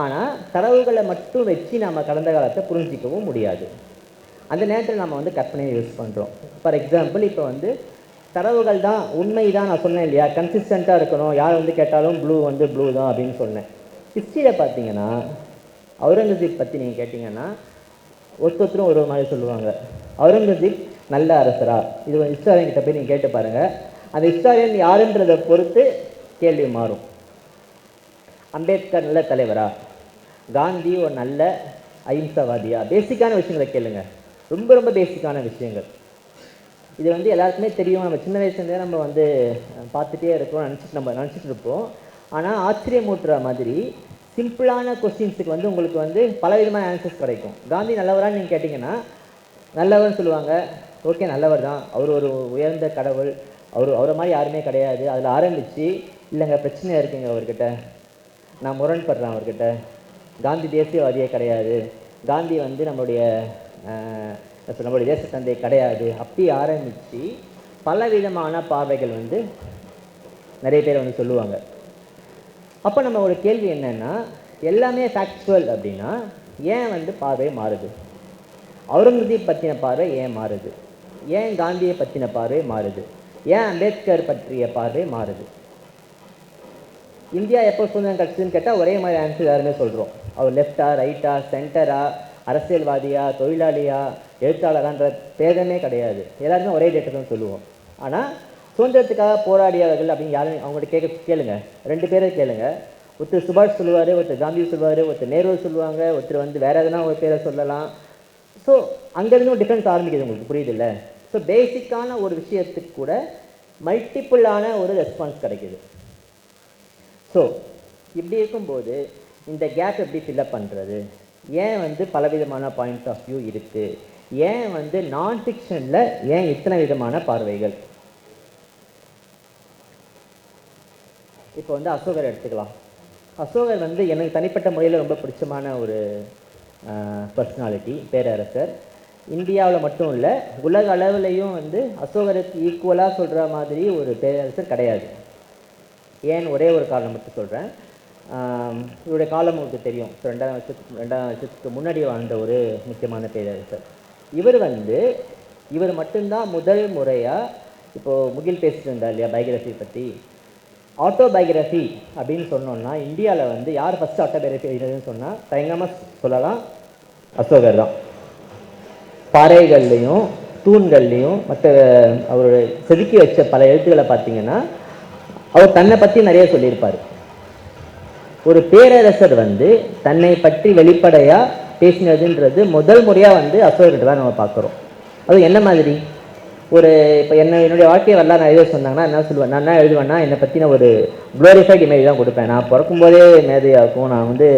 ஆனால் தரவுகளை மட்டும் வச்சு நம்ம கடந்த காலத்தை புரிஞ்சிக்கவும் முடியாது. அந்த நேரத்தில் நம்ம வந்து கற்பனையை யூஸ் பண்ணுறோம். ஃபார் எக்ஸாம்பிள், இப்போ வந்து தரவுகள் தான் உண்மை தான் நான் சொன்னேன் இல்லையா, கன்சிஸ்டண்ட்டாக இருக்கணும், யார் வந்து கேட்டாலும் ப்ளூ வந்து ப்ளூ தான் அப்படின்னு சொன்னேன். ஹிஸ்ட்ரியில் பார்த்தீங்கன்னா அவுரங்கசீப் பற்றி நீங்கள் கேட்டிங்கன்னா ஒருத்தரும் ஒரு மாதிரி சொல்லுவாங்க. அவுரங்கசீப் நல்ல அரசரா? இது ஒரு ஹிஸ்டாரியன் கிட்ட போய் நீங்கள் கேட்டு பாருங்கள். அந்த ஹிஸ்டாரியன் யாருன்றதை பொறுத்து கேள்வி மாறும். அம்பேத்கர் நல்ல தலைவரா? காந்தி ஒரு நல்ல அஹிம்சவாதியா? பேசிக்கான விஷயங்களை கேளுங்க, ரொம்ப ரொம்ப பேசிக்கான விஷயங்கள். இது வந்து எல்லாருக்குமே தெரியும், நம்ம சின்ன வயசுலேருந்தே நம்ம வந்து பார்த்துட்டே இருக்கோம், நினச்சிட்டு இருப்போம். ஆனால் ஆச்சரியமூட்டுற மாதிரி சிம்பிளான கொஸ்டின்ஸுக்கு வந்து உங்களுக்கு வந்து பலவிதமான ஆன்சர்ஸ் கிடைக்கும். காந்தி நல்லவரான்னு நீங்கள் கேட்டிங்கன்னா நல்லவர்னு சொல்லுவாங்க. ஓகே, நல்லவர் தான், அவர் ஒரு உயர்ந்த கடவுள், அவரை மாதிரி யாருமே கிடையாது. அதில் ஆரம்பித்து இல்லைங்க பிரச்சனை இருக்குங்க அவர்கிட்ட, நான் முரண்படுறேன் அவர்கிட்ட, காந்தி தேசியவாதியே கிடையாது, காந்தி வந்து நம்மளுடைய தேச தந்தை கிடையாது, அப்படி ஆரம்பித்து பலவிதமான பார்வைகள் வந்து நிறைய பேர் வந்து சொல்லுவாங்க. அப்போ நம்ம ஒரு கேள்வி என்னென்னா, எல்லாமே ஃபேக்சுவல் அப்படின்னா ஏன் வந்து பார்வை மாறுது? அவுரங்கசீப் பற்றின பார்வை ஏன் மாறுது? ஏன் காந்தியை பற்றின பார்வை மாறுது? ஏன் அம்பேத்கர் பற்றிய பார்வை மாறுது? இந்தியா எப்போ சுதந்திரம் கிடச்சிதுன்னு கேட்டால் ஒரே மாதிரி ஆன்சர் யாருமே சொல்கிறோம். அவர் லெஃப்டா, ரைட்டா, சென்டரா, அரசியல்வாதியா, தொழிலாளியா, எழுத்தாளரான்ற பேதமே கிடையாது, எல்லாருமே ஒரே டேட்டை தான் சொல்லுவோம். ஆனால் சுதந்திரத்துக்காக போராடியவர்கள் அப்படின்னு யாரும் அவங்கள்ட்ட கேளுங்க, 2 பேரை கேளுங்க. ஒருத்தர் சுபாஷ் சொல்லுவார், ஒருத்தர் காந்தி சொல்லுவார், ஒருத்தர் நேரு சொல்லுவாங்க, ஒருத்தர் வந்து வேறு எதனா ஒரு பேரை சொல்லலாம். ஸோ அங்கேருந்து டிஃப்ரென்ஸ் ஆரம்பிக்குது, உங்களுக்கு புரியுது இல்லை? ஸோ பேசிக்கான ஒரு விஷயத்துக்கு கூட மல்டிப்புளான ஒரு ரெஸ்பான்ஸ் கிடைக்கிது. ஸோ இப்படி இருக்கும்போது இந்த கேப் எப்படி ஃபில்அப் பண்ணுறது? ஏன் வந்து பலவிதமான பாயிண்ட் ஆஃப் வியூ இருக்குது? ஏன் வந்து நான் ஃபிக்ஷனில் ஏன் இத்தனை விதமான பார்வைகள்? இப்போ வந்து அசோகர் எடுத்துக்கலாம். அசோகர் வந்து எனக்கு தனிப்பட்ட முறையில் ரொம்ப பிடிச்சமான ஒரு பர்சனாலிட்டி, பேரரசர். இந்தியாவில் மட்டும் இல்லை, உலக அளவுலேயும் வந்து அசோகருக்கு ஈக்குவலாக சொல்கிற மாதிரி ஒரு பேரரசர் கிடையாது. ஏன் ஒரே ஒரு காரணம் மட்டும் சொல்கிறேன். இவருடைய காலம் உங்களுக்கு தெரியும். 2000 வருஷத்துக்கு முன்னாடி வாழ்ந்த ஒரு முக்கியமான பேரரசர். இவர் மட்டும்தான் முதல் முறையாக, இப்போது முகில் பேசிட்டு இருந்தார் இல்லையா பயோகிராஃபி பற்றி, ஆட்டோபயோகிராஃபி அப்படின்னு சொன்னோன்னா இந்தியாவில் வந்து யார் ஃபஸ்ட்டு ஆட்டோபயோகிராஃபி எழுதுன்னு சொன்னால் தயங்காமல் சொல்லலாம், அசோகர் தான். பாறைகள்லையும் தூண்கள்லையும் மற்ற அவர் செதுக்கி வச்ச பல எழுத்துக்களை பார்த்தீங்கன்னா அவர் தன்னை பற்றி நிறைய சொல்லியிருப்பார். ஒரு பேரரசர் வந்து தன்னை பற்றி வெளிப்படையாக பேசினதுன்றது முதல் முறையாக வந்து அசோகர்கிட்ட தான் நம்ம பார்க்குறோம். அது என்ன மாதிரி? இப்போ என்னுடைய வாழ்க்கையை வரலாறு நான் எழுத சொன்னாங்கன்னா என்ன சொல்லுவேன், நான் என்ன எழுதுவேன்னா, என்னை பற்றின ஒரு க்ளோரிஃபைட் இமேஜ் தான் கொடுப்பேன். நான் பிறக்கும்போதே மேதையாக்கும், நான் வந்து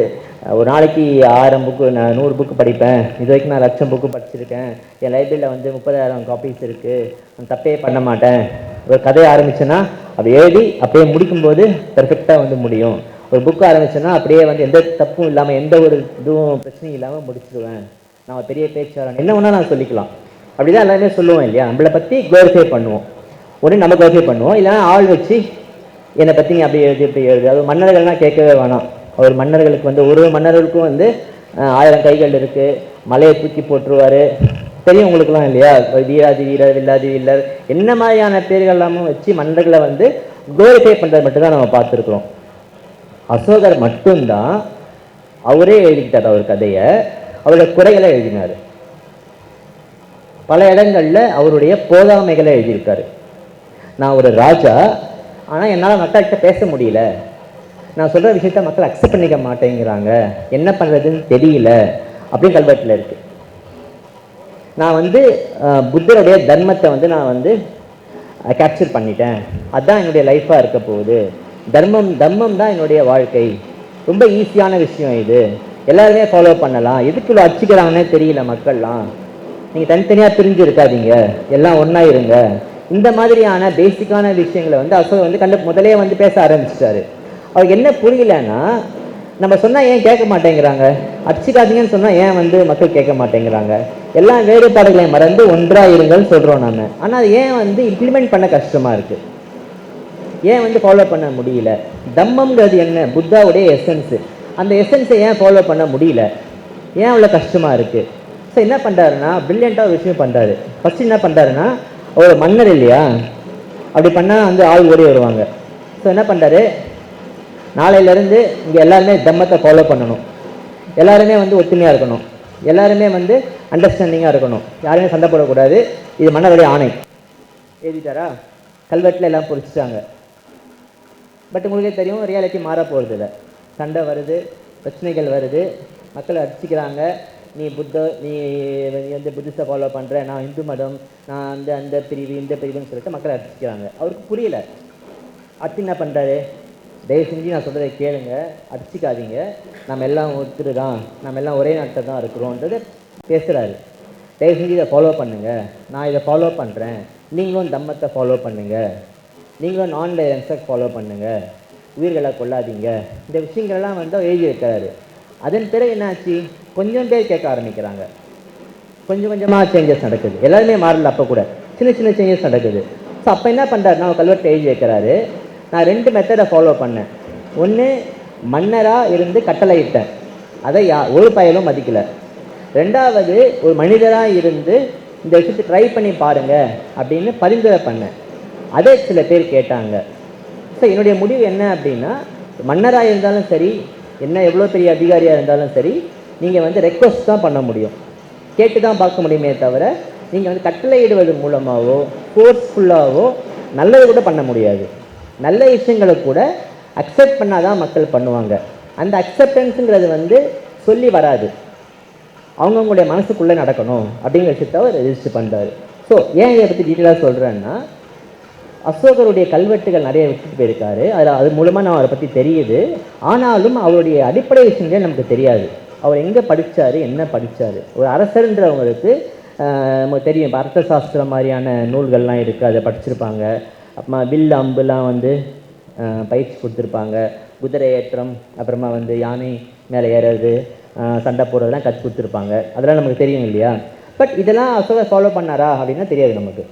ஒரு நாளைக்கு 1000 புக்கு, நான் 100 புக்கு படிப்பேன், இது வரைக்கும் நான் 1,00,000 புக்கு படிச்சிருக்கேன், என் லைப்ரரியில் வந்து 30,000 காப்பீஸ் இருக்குது, நான் தப்பே பண்ண மாட்டேன். ஒரு கதையை ஆரம்பிச்சேன்னா அப்படி எழுதி அப்படியே முடிக்கும்போது பெர்ஃபெக்டாக வந்து முடியும். ஒரு புக்கு ஆரம்பிச்சேன்னா அப்படியே வந்து எந்த தப்பும் இல்லாமல், எந்த ஒரு இதுவும் பிரச்சனையும் இல்லாமல் முடிச்சிடுவேன். நான் ஒரு பெரிய பேச்சாளன் என்ன வேணால் நான் சொல்லிக்கலாம். அப்படி தான் எல்லாருமே சொல்லுவோம் இல்லையா, நம்மளை பற்றி க்ளோரிஃபை பண்ணுவோம். உடனே நம்ம க்ளோரிஃபை பண்ணுவோம், இல்லைனா ஆள் வச்சு என்னை பற்றி நீ அப்படி எழுது இப்படி எழுது. அது மன்னர்கள்லாம் கேட்கவே வேணாம். அவர் மன்னர்களுக்கு வந்து ஒரு மன்னர்களுக்கும் வந்து 1000 கைகள் இருக்குது, மலையை தூக்கி போட்டுருவார், தெரியும் உங்களுக்குலாம் இல்லையா, வீராதி வீரர், வில்லாதி வீரர், என்ன மாதிரியான பேர்கள் எல்லாமும் வச்சு மன்னர்களை வந்து க்ளோரிஃபை பண்ணுறது மட்டும்தான் நம்ம பார்த்துருக்குறோம். அசோகர் மட்டும்தான் அவரே எழுதிக்கிட்டார் அவர் கதையை, அவருடைய குறைகளை எழுதினார். பல இடங்களில் அவருடைய போதாமைகளை எழுதியிருக்காரு. நான் ஒரு ராஜா, ஆனால் என்னால் மக்கள்கிட்ட பேச முடியல, நான் சொல்கிற விஷயத்த மக்கள் அக்செப்ட் பண்ணிக்க மாட்டேங்கிறாங்க, என்ன பண்ணுறதுன்னு தெரியல அப்படின்னு கல்வெட்டில் இருக்குது. நான் வந்து புத்தருடைய தர்மத்தை வந்து நான் வந்து கேப்சர் பண்ணிட்டேன், அதுதான் என்னுடைய லைஃப்பாக இருக்க போகுது, தர்மம் தான் என்னுடைய வாழ்க்கை, ரொம்ப ஈஸியான விஷயம் இது, எல்லாருமே ஃபாலோ பண்ணலாம், எதுக்குள்ள அடிச்சுக்கிறாங்கன்னே தெரியல மக்கள்லாம், நீங்கள் தனித்தனியாக பிரிஞ்சு இருக்காதீங்க, எல்லாம் ஒன்றா இருங்க. இந்த மாதிரியான பேசிக்கான விஷயங்களை வந்து அசோகர் வந்து முதலே வந்து பேச ஆரம்பிச்சிட்டாரு. அவருக்கு என்ன புரியலன்னா, நம்ம சொன்னால் ஏன் கேட்க மாட்டேங்கிறாங்க, அடிச்சுக்காதீங்கன்னு சொன்னால் ஏன் வந்து மக்கள் கேட்க மாட்டேங்கிறாங்க, எல்லாம் வேறுபாடுகளை மறந்து ஒன்றாக இருங்கன்னு சொல்கிறோம் நம்ம, ஆனால் அது ஏன் வந்து இம்ப்ளிமெண்ட் பண்ண கஷ்டமாக இருக்குது, ஏன் வந்து ஃபாலோ பண்ண முடியல? தம்மம்ங்கிறது என்ன? புத்தாவுடைய எசன்ஸு. அந்த எசன்ஸை ஏன் ஃபாலோ பண்ண முடியல, ஏன் அவ்வளோ கஷ்டமாக இருக்குது? ஸோ என்ன பண்ணுறாருன்னா, ப்ரில்லியண்ட்டாக ஒரு விஷயம் பண்ணுறாரு. ஃபஸ்ட்டு என்ன பண்ணுறாருன்னா, ஒரு மன்னர் இல்லையா, அப்படி பண்ணால் வந்து ஆள் ஓடி வருவாங்க. ஸோ என்ன பண்ணுறாரு, நாளையிலேருந்து இங்கே எல்லாருமே தம்மத்தை ஃபாலோ பண்ணணும், எல்லாருமே வந்து ஒத்துமையாக இருக்கணும், எல்லாருமே வந்து அண்டர்ஸ்டாண்டிங்காக இருக்கணும், யாருமே சண்டை போடக்கூடாது, இது மன்னருடைய ஆணை. எழுதிட்டாரா? கல்வெட்டில் எல்லாம் பொறிச்சிட்டாங்க. பட் உங்களுக்கே தெரியும், ரியாலிட்டி மாற போகிறது இல்லை. சண்டை வருது, பிரச்சனைகள் வருது, மக்கள் அடிச்சுக்கிறாங்க, நீ வந்து புத்திஸ்டை ஃபாலோ பண்ணுற, நான் இந்து மதம், நான் வந்து அந்த பிரிவு இந்த பிரிவுன்னு சொல்லிட்டு மக்கள் அடிச்சுக்கிறாங்க. அவருக்கு புரியல. அடுத்து என்ன பண்ணுறாரு, தயவு செஞ்சு நான் சொல்கிறத கேளுங்க, அடிச்சிக்காதீங்க, நம்ம எல்லாம் ஒருத்தர் தான், நம்ம எல்லாம் ஒரே நாட்டில் தான் இருக்கிறோன்றது பேசுகிறாரு. தயவு செஞ்சு இதை ஃபாலோ பண்ணுங்கள், நான் இதை ஃபாலோ பண்ணுறேன், நீங்களும் தம்மத்தை ஃபாலோ பண்ணுங்கள், நீங்களும் நான் வயலன்ஸை ஃபாலோ பண்ணுங்கள், உயிர்களை கொள்ளாதீங்க, இந்த விஷயங்கள்லாம் வந்து எழுதி வைக்கிறாரு. அதன் பிறகு என்னாச்சு, கொஞ்சம் பேர் கேட்க ஆரம்பிக்கிறாங்க, கொஞ்சம் கொஞ்சமாக சேஞ்சஸ் நடக்குது, எல்லாருமே மாறல, அப்போ கூட சின்ன சின்ன சேஞ்சஸ் நடக்குது. ஸோ அப்போ என்ன பண்ணுறாருன்னா, கல்வெட்டை எழுதி வைக்கிறாரு, நான் 2 மெத்தடை ஃபாலோ பண்ணேன். ஒன்று, மன்னராக இருந்து கட்டளை இட்டேன், அதை ஒரு பயலும் மதிக்கலை. 2வது, ஒரு மனிதராக இருந்து இந்த விஷயத்தை ட்ரை பண்ணி பாருங்கள் அப்படின்னு பரிந்துரை பண்ணேன், அதை சில பேர் கேட்டாங்க. ஸோ என்னுடைய முடிவு என்ன அப்படின்னா, மன்னராக இருந்தாலும் சரி, என்ன எவ்வளோ பெரிய அதிகாரியாக இருந்தாலும் சரி, நீங்கள் வந்து ரெக்வஸ்ட் தான் பண்ண முடியும், கேட்டு தான் பார்க்க முடியுமே தவிர, நீங்கள் வந்து கட்டளையிடுவது மூலமாகவோ ஃபோர்ஸ்ஃபுல்லாகவோ நல்லது கூட பண்ண முடியாது. நல்ல விஷயங்களை கூட அக்செப்ட் பண்ணால் தான் மக்கள் பண்ணுவாங்க. அந்த அக்செப்டன்ஸுங்கிறது வந்து சொல்லி வராது, அவங்கவுங்களுடைய மனசுக்குள்ளே நடக்கணும் அப்படிங்கிற விஷயத்தை அவர் ரெஜிஸ்டர் பண்ணுறாரு. ஸோ ஏன் இதை பற்றி டீட்டெயிலாக சொல்கிறேன்னா, அசோகருடைய கல்வெட்டுகள் நிறைய விட்டுட்டு போயிருக்காரு, அது மூலமாக நான் அவரை பற்றி தெரியுது. ஆனாலும் அவருடைய அடிப்படை விஷயங்களே நமக்கு தெரியாது. அவர் எங்கே படித்தார், என்ன படித்தார். ஒரு அரசர்ன்றவங்களுக்கு நமக்கு தெரியும், இப்போ அர்த்த சாஸ்திரம் மாதிரியான நூல்கள்லாம் இருக்குது, அதை படிச்சிருப்பாங்க. அப்புறமா வில் அம்புலாம் வந்து பயிற்சி கொடுத்துருப்பாங்க. குதிரை ஏற்றம், அப்புறமா வந்து யானை மேலே ஏறது, சண்டை போடுறதுலாம் கற்றுக் கொடுத்துருப்பாங்க. அதெல்லாம் நமக்கு தெரியும் இல்லையா? பட் இதெல்லாம் அசோகர் ஃபாலோ பண்ணாரா அப்படின்னா தெரியாது நமக்கு.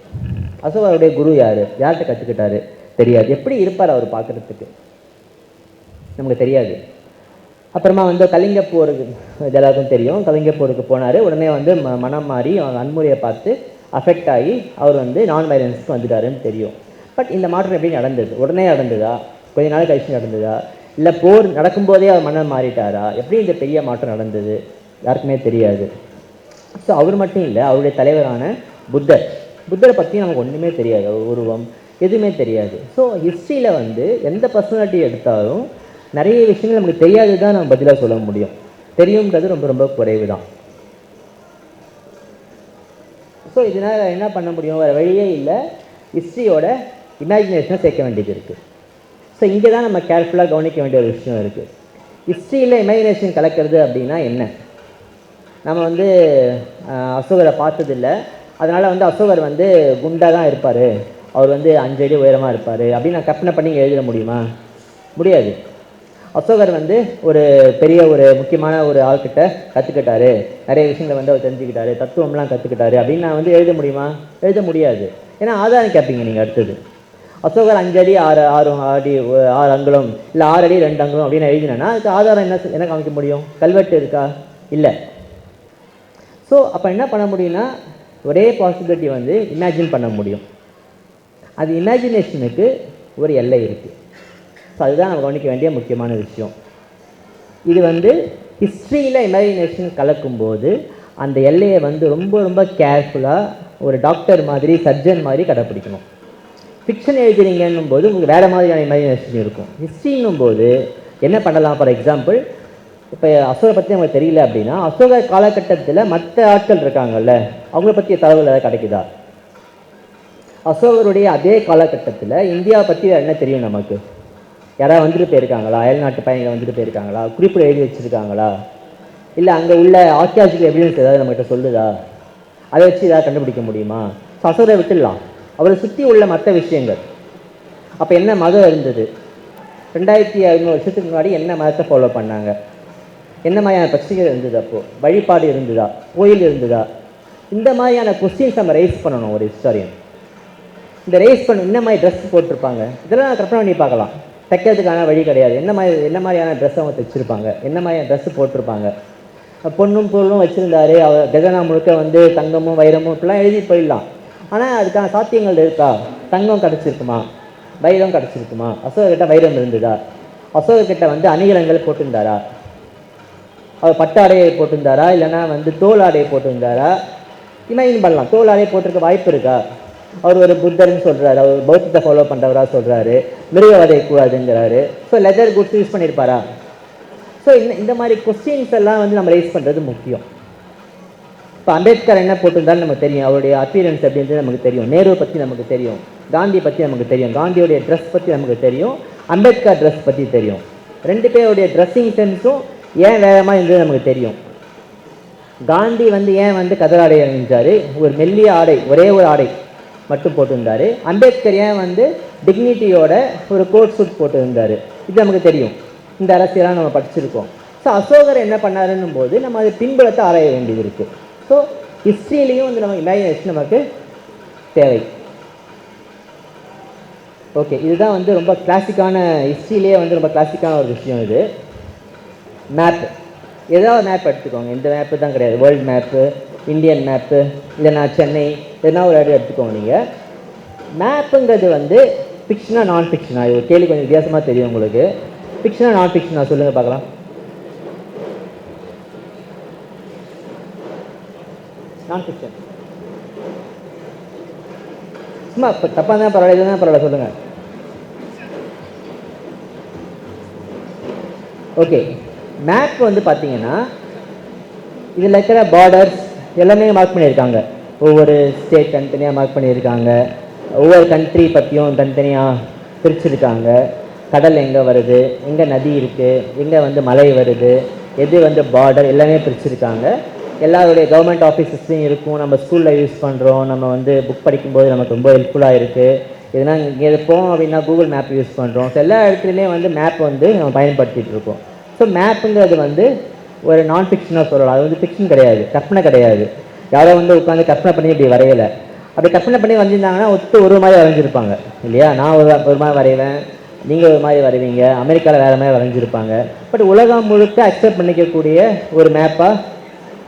அசோகருடைய குரு யார், யார்கிட்ட கற்றுக்கிட்டாரு தெரியாது. எப்படி இருப்பார் அவர் பார்க்குறதுக்கு நமக்கு தெரியாது. அப்புறமா வந்து கலிங்க போருக்கு இது எல்லாருக்கும் தெரியும். கலிங்க போருக்கு போனார். உடனே வந்து மனம் மாறி வன்முறையை பார்த்து அஃபெக்ட் ஆகி அவர் வந்து நான் வயலன்ஸுக்கு வந்துட்டாருன்னு தெரியும். பட் இந்த மாற்றம் எப்படி நடந்தது? உடனே நடந்ததா, கொஞ்ச நாள் கழிச்சு நடந்ததா, இல்லை போர் நடக்கும்போதே அவர் மனம் மாறிட்டாரா, எப்படி இந்த பெரிய மாற்றம் நடந்தது யாருக்குமே தெரியாது. ஸோ அவர் மட்டும் இல்லை, அவருடைய தலைவரான புத்தரை பற்றி நமக்கு ஒன்றுமே தெரியாது. அவர் உருவம் எதுவுமே தெரியாது. ஸோ ஹிஸ்ட்ரியில் வந்து எந்த பர்சனாலிட்டி எடுத்தாலும் நிறைய விஷயங்கள் நமக்கு தெரியாது தான் நம்ம பதிலாக சொல்ல முடியும். தெரியுன்றது ரொம்ப ரொம்ப குறைவு தான். ஸோ இதனால் என்ன பண்ண முடியும்? வேறு வழியே இல்லை, ஹிஸ்ட்ரியோட இமேஜினேஷனை சேர்க்க வேண்டியது இருக்குது. ஸோ இங்கே தான் நம்ம கேர்ஃபுல்லாக கவனிக்க வேண்டிய ஒரு விஷயம் இருக்குது. ஹிஸ்ட்ரியில் இமேஜினேஷன் கலக்கிறது அப்படின்னா என்ன? நம்ம வந்து அசோகரை பார்த்ததில்லை, அதனால் வந்து அசோகர் வந்து குண்டாக தான் இருப்பார், அவர் வந்து 5 அடி உயரமாக இருப்பார் அப்படின்னு நான் கற்பனை பண்ணி எழுத முடியுமா? முடியாது. அசோகர் வந்து ஒரு பெரிய ஒரு முக்கியமான ஒரு ஆள்கிட்ட கற்றுக்கிட்டாரு, நிறைய விஷயங்களை வந்து அவர் தெரிஞ்சுக்கிட்டாரு, தத்துவம்லாம் கற்றுக்கிட்டாரு அப்படின்னு நான் வந்து எழுத முடியுமா? எழுத முடியாது. ஏன்னா ஆதாரம் கேட்பீங்க நீங்கள். அடுத்தது அசோகர் 5 அடி 6 அங்குலம் இல்லை 6 அடி 2 அங்குலம் அப்படின்னு எழுதினேன்னா அதுக்கு ஆதாரம் என்ன காமிக்க முடியும்? கல்வெட்டு இருக்கா? இல்லை. ஸோ அப்போ என்ன பண்ண முடியும்னா ஒரே பாசிபிலிட்டி வந்து இமேஜின் பண்ண முடியும். அது இமேஜினேஷனுக்கு ஒரு எல்லை இருக்குது. ஸோ அதுதான் நம்ம கவனிக்க வேண்டிய முக்கியமான விஷயம். இது வந்து ஹிஸ்ட்ரியில் இமேஜினேஷன் கலக்கும்போது அந்த எல்லையை வந்து ரொம்ப ரொம்ப கேர்ஃபுல்லாக ஒரு டாக்டர் மாதிரி, சர்ஜன் மாதிரி கடைப்பிடிக்கணும். ஃபிக்ஷன் எழுதுறீங்கன்னும் போது உங்களுக்கு வேறு மாதிரியான இமேஜினேஷன் இருக்கும். ஹிஸ்ட்ரின்னும் போது என்ன பண்ணலாம்? ஃபார் எக்ஸாம்பிள், இப்போ அசோகரை பற்றி நமக்கு தெரியல அப்படின்னா அசோகர் காலகட்டத்தில் மற்ற ஆட்கள் இருக்காங்கல்ல, அவங்கள பற்றிய தகவல் ஏதாவது கிடைக்குதா? அசோகருடைய அதே காலகட்டத்தில் இந்தியாவை பற்றி என்ன தெரியும் நமக்கு? யாராவது வந்துட்டு போயிருக்காங்களா? அயல்நாட்டு பயணிகள் வந்துட்டு போயிருக்காங்களா? குறிப்பிட எழுதி வச்சுருக்காங்களா? இல்லை அங்கே உள்ள ஆர்கியாலஜிக்கல் எவிடன்ஸ் ஏதாவது நம்மகிட்ட சொல்லுதா? அதை வச்சு ஏதாவது கண்டுபிடிக்க முடியுமா? ஸோ அசோகரை விட்டுடலாம். அவரை சுற்றி உள்ள மற்ற விஷயங்கள். அப்போ என்ன மதம் இருந்தது? 2500 வருஷத்துக்கு முன்னாடி என்ன மதத்தை ஃபாலோ பண்ணாங்க? என்ன மாதிரியான பிரச்சனைகள் இருந்தது? அப்போது வழிபாடு இருந்ததா? கோயில் இருந்ததா? இந்த மாதிரியான கொஸ்டின்ஸ் நம்ம ரைஸ் பண்ணணும் ஒரு ஹிஸ்டாரியன். இந்த ரைஸ் பண்ண என்ன மாதிரி ட்ரெஸ் போட்டிருப்பாங்க இதெல்லாம் நான் கற்பனை பண்ணி பார்க்கலாம். தைக்கிறதுக்கான வழி கிடையாது. என்ன மாதிரியான ட்ரெஸ் அவங்க தைச்சிருப்பாங்க, என்ன மாதிரியான ட்ரெஸ்ஸு போட்டிருப்பாங்க. பொண்ணும் பொருளும் வச்சுருந்தாரு, அவர் கஜனா முழுக்க வந்து தங்கமும் வைரமும் இப்படிலாம் எழுதி போயிடலாம். ஆனால் அதுக்கான சாத்தியங்கள் இருக்கா? தங்கம் கிடச்சிருக்குமா? வைரம் கிடச்சிருக்குமா? அசோகர்கிட்ட வைரம் இருந்ததா? அசோகர்கிட்ட வந்து அணிகலன்கள் போட்டிருந்தாரா? அவர் பட்டாடையை போட்டிருந்தாரா? இல்லைனா வந்து தோல் ஆடையை போட்டிருந்தாரா? இமேஜின் பண்ணலாம். தோல் ஆடையை போட்டிருக்க வாய்ப்பு இருக்கா? அவர் ஒரு புத்தர்னு சொல்கிறாரு, அவர் பௌத்தத்தை ஃபாலோ பண்ணுறவராக சொல்கிறாரு, மிருகவதை கூடாதுங்கிறாரு. ஸோ லெதர் குட்ஸ் யூஸ் பண்ணியிருப்பாரா? ஸோ இந்த மாதிரி கொஸ்டின்ஸ் எல்லாம் வந்து நம்ம ரைஸ் பண்ணுறது முக்கியம். இப்போ அம்பேத்கர் என்ன போட்டிருந்தாலும் நமக்கு தெரியும், அவருடைய அப்பியரன்ஸ் அப்படின்றது நமக்கு தெரியும். நேரு பற்றி நமக்கு தெரியும், காந்தி பற்றி நமக்கு தெரியும், காந்தியோடைய ட்ரெஸ் பற்றி நமக்கு தெரியும், அம்பேத்கர் ட்ரெஸ் பற்றி தெரியும். 2 பேருடைய ட்ரெஸ்ஸிங் சென்ஸும் ஏன் வேகமாக இருந்தது நமக்கு தெரியும். காந்தி வந்து ஏன் வந்து கதராடை அணிஞ்சார்? ஒரு மெல்லிய ஆடை, ஒரே ஒரு ஆடை மட்டும் போட்டிருந்தார். அம்பேத்கர் ஏன் வந்து டிக்னிட்டியோட ஒரு கோட் சூட் போட்டிருந்தார்? இது நமக்கு தெரியும். இந்த அரசியலாம் நம்ம படிச்சிருக்கோம். ஸோ அசோகர் என்ன பண்ணாருன்னும் போது நம்ம அது பின்புலத்தை ஆராய வேண்டியது இருக்குது. ஸோ ஹிஸ்ட்ரியிலையும் வந்து நம்ம இமேஜினேஷன் நமக்கு தேவை. ஓகே, இதுதான் வந்து ரொம்ப கிளாசிக்கான, ஹிஸ்ட்ரியிலேயே வந்து ரொம்ப கிளாசிக்கான ஒரு விஷயம். இது மேப், ஏதாவது மேப் எடுத்துக்கோங்க. இந்த மேப்பு தான் கிடையாது, வேர்ல்டு மேப்பு, இந்தியன் மேப்பு, இல்லைனா சென்னை, எதுனா ஒரு இடம் எடுத்துக்கோங்க. நீங்கள் மேப்புங்கிறது வந்து ஃபிக்ஷனா நான் ஃபிக்ஷனா? இது கேள்வி கொஞ்சம் வித்தியாசமாக தெரியும் உங்களுக்கு. ஃபிக்ஷனா நான் ஃபிக்ஷனா சொல்லுங்கள் பார்க்கலாம். நான் ஃபிக்ஷன். சும்மா இப்போ தப்பாக தான் பரவாயில்ல, இதுதான் பரவாயில்ல, சொல்லுங்கள். ஓகே, மேப் வந்து பார்த்தீங்கன்னா இதில் இருக்கிற பார்டர்ஸ் எல்லாமே மார்க் பண்ணியிருக்காங்க. ஒவ்வொரு ஸ்டேட் தனித்தனியாக மார்க் பண்ணியிருக்காங்க. ஒவ்வொரு கண்ட்ரி பற்றியும் தனித்தனியாக பிரிச்சுருக்காங்க. கடல் எங்கே வருது, எங்கே நதி இருக்குது, எங்கே வந்து மலை வருது, எது வந்து பார்டர், எல்லாமே பிரிச்சுருக்காங்க. எல்லாருடைய கவர்மெண்ட் ஆஃபீஸஸ்லையும் இருக்கும். நம்ம ஸ்கூலில் யூஸ் பண்ணுறோம். நம்ம வந்து புக் படிக்கும்போது நமக்கு ரொம்ப ஹெல்ப்ஃபுல்லாக இருக்குது. இதெல்லாம் இங்கே போவோம் அப்படின்னா கூகுள் மேப் யூஸ் பண்ணுறோம். ஸோ எல்லா இடத்துலையுமே வந்து மேப் வந்து நம்ம பயன்படுத்திகிட்டு இருக்கோம். ஸோ மேப்புங்கிறது வந்து ஒரு நான் ஃபிக்ஷனாக சொல்லலாம். அது வந்து ஃபிக்ஷன் கிடையாது, கற்பனை கிடையாது. யாரோ வந்து உட்காந்து கற்பனை பண்ணி இப்படி வரையலை. அப்படி கற்பனை பண்ணி வரைஞ்சிருந்தாங்கன்னா ஒரு மாதிரி வரைஞ்சிருப்பாங்க இல்லையா? நான் ஒரு மாதிரி வரைவேன், நீங்கள் ஒரு மாதிரி வரைவீங்க, அமெரிக்காவில் வேறு மாதிரி வரைஞ்சிருப்பாங்க. பட் உலகம் முழுக்க அக்செப்ட் பண்ணிக்கக்கூடிய ஒரு மேப்பாக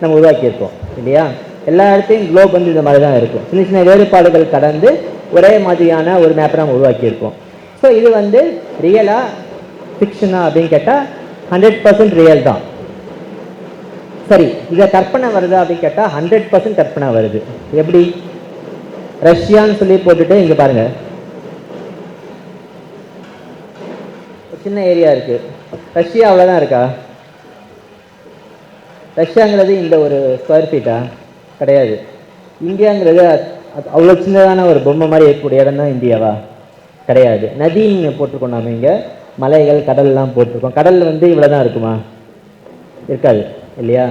நம்ம உருவாக்கியிருக்கோம் இல்லையா? எல்லா இடத்தையும் குளோப் வந்து இந்த மாதிரி தான் இருக்கும். சின்ன சின்ன வேறுபாடுகள் கடந்து ஒரே மாதிரியான ஒரு மேப்பை நம்ம உருவாக்கியிருக்கோம். ஸோ இது வந்து ரியலா ஃபிக்ஷனா அப்படின்னு கேட்டால் 100% ரியல் தான். சரி, இதை கற்பனை வருதா அப்படின்னு கேட்டால் 100% கற்பனை வருது. எப்படி? ரஷ்யான்னு சொல்லி போட்டுட்டு இங்கே பாருங்க, ஒரு சின்ன ஏரியா இருக்கு. ரஷ்யா அவ்வளோதான் இருக்கா? ரஷ்யாங்கிறது இந்த ஒரு ஸ்கொயர் ஃபீட்டா? கிடையாது. இந்தியாங்கிறது அவ்வளோ சின்னதான ஒரு பொம்மை மாதிரி இருக்கக்கூடிய இடம் தான் இந்தியாவா? கிடையாது. நதின்னு போட்டிருக்கோம் நாம, இங்கே மலைகள் கடல்லாம் போட்டிருக்கோம். கடல் வந்து இவ்வளோ தான் இருக்குமா? இருக்காது இல்லையா?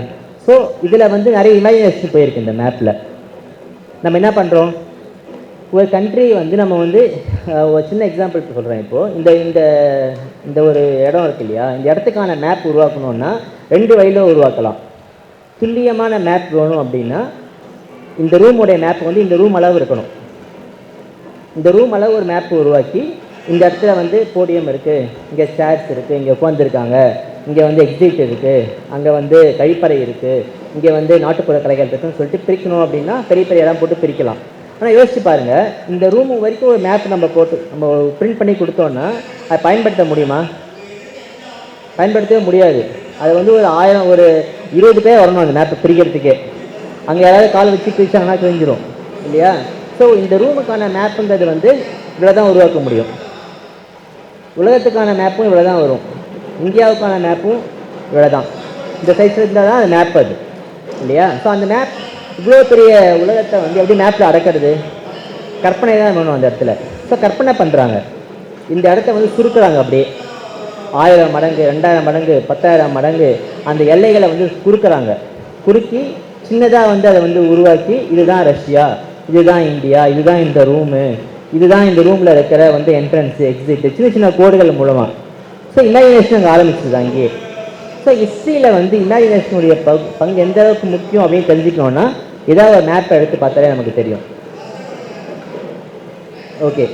ஸோ இதில் வந்து நிறைய இமேஜினேஷன் போயிருக்கு இந்த மேப்பில். நம்ம என்ன பண்ணுறோம், ஒரு கண்ட்ரி வந்து நம்ம வந்து ஒரு சின்ன எக்ஸாம்பிள் சொல்கிறேன். இப்போது இந்த இந்த இந்த ஒரு இடம் இருக்கு இல்லையா? இந்த இடத்துக்கான மேப் உருவாக்கணுன்னா 2 வழியில் உருவாக்கலாம். துல்லியமான மேப் வேணும் அப்படின்னா இந்த ரூமுடைய மேப் வந்து இந்த ரூம் அளவு இருக்கணும். இந்த ரூம் அளவு ஒரு மேப் உருவாக்கி இந்த இடத்துல வந்து போடியம் இருக்குது, இங்கே சேர்ஸ் இருக்குது, இங்கே உட்காந்துருக்காங்க, இங்கே வந்து எக்ஸிட் இருக்குது, அங்கே வந்து கழிப்பறை இருக்குது, இங்கே வந்து நாட்டுப்புற கலைகள் இருக்குன்னு சொல்லிட்டு பிரிக்கணும் அப்படின்னா பெரிய பெரிய இடம் போட்டு பிரிக்கலாம். ஆனால் யோசிச்சு பாருங்கள், இந்த ரூம் வரைக்கும் ஒரு மேப் நம்ம போட்டு நம்ம பிரிண்ட் பண்ணி கொடுத்தோன்னா அதை பயன்படுத்த முடியுமா? பயன்படுத்தவே முடியாது. அது வந்து ஒரு 20 பேர் வரணும் அந்த மேப்பை பிரிக்கிறதுக்கே. அங்கே யாராவது கால் வச்சு பிரிச்சாங்கன்னா கிழிஞ்சிரும் இல்லையா? ஸோ இந்த ரூமுக்கான மேப்புங்கிறது வந்து இவ்வளோ தான் உருவாக்க முடியும். உலகத்துக்கான மேப்பும் இவ்வளோ தான் வரும், இந்தியாவுக்கான மேப்பும் இவ்வளோ தான். இந்த சைஸில் இருந்தால் தான் அது மேப் அது இல்லையா? ஸோ அந்த மேப் இவ்வளோ பெரிய உலகத்தை வந்து எப்படி மேப்பில் அடக்கிறது? கற்பனை தான் வேணும் அந்த இடத்துல. ஸோ கற்பனை பண்ணுறாங்க, இந்த இடத்த வந்து சுருக்குறாங்க. அப்படியே 1000 மடங்கு, 2000 மடங்கு, 10,000 மடங்கு அந்த எல்லைகளை வந்து குறுக்குறாங்க. குறுக்கி சின்னதாக வந்து அதை வந்து உருவாக்கி, இதுதான் ரஷ்யா, இதுதான் இந்தியா, இதுதான் இந்த ரூமு, இதுதான் இந்த ரூமில் இருக்கிற வந்து என்ட்ரன்ஸு எக்ஸிட்டு, சின்ன சின்ன கோடுகள் மூலமாக. ஸோ இமேஜினேஷன் அங்கே ஆரம்பிச்சுது அங்கேயே. ஸோ ஹிஸ்ட்ரியில் வந்து இமேஜினேஷனுடைய பங்கு எந்த அளவுக்கு முக்கியம் அப்படின்னு தெரிஞ்சுக்கணுன்னா ஏதாவது ஒரு மேப்பை எடுத்து பார்த்தாலே நமக்கு தெரியும். ஓகே,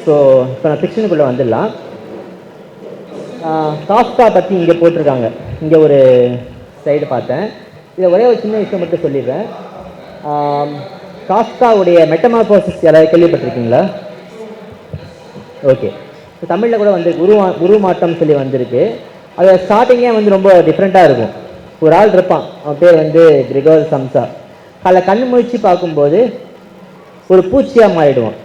ஸோ இப்போ நான் ஃபிக்ஷனுக்குள்ளே வந்துடலாம். காஃப்கா பற்றி இங்கே போட்டிருக்காங்க. இங்கே ஒரு சைடு பார்த்தேன். இதில் ஒரே ஒரு சின்ன விஷயம் மட்டும் சொல்லிடுறேன். காஃப்காவுடைய மெட்டமார்போசிஸ் யாராவது கேள்விப்பட்டிருக்கீங்களா? ஓகே, தமிழில் கூட வந்து உருமாட்டம் சொல்லி வந்திருக்கு. அது ஸ்டார்டிங்கே வந்து ரொம்ப டிஃப்ரெண்ட்டாக இருக்கும். ஒரு ஆள் இருப்பான், அவன் பேர் வந்து கிரிகோர் சம்சா. காலை கண் முழிச்சு பார்க்கும்போது ஒரு பூச்சியாக மாறிடுவான்.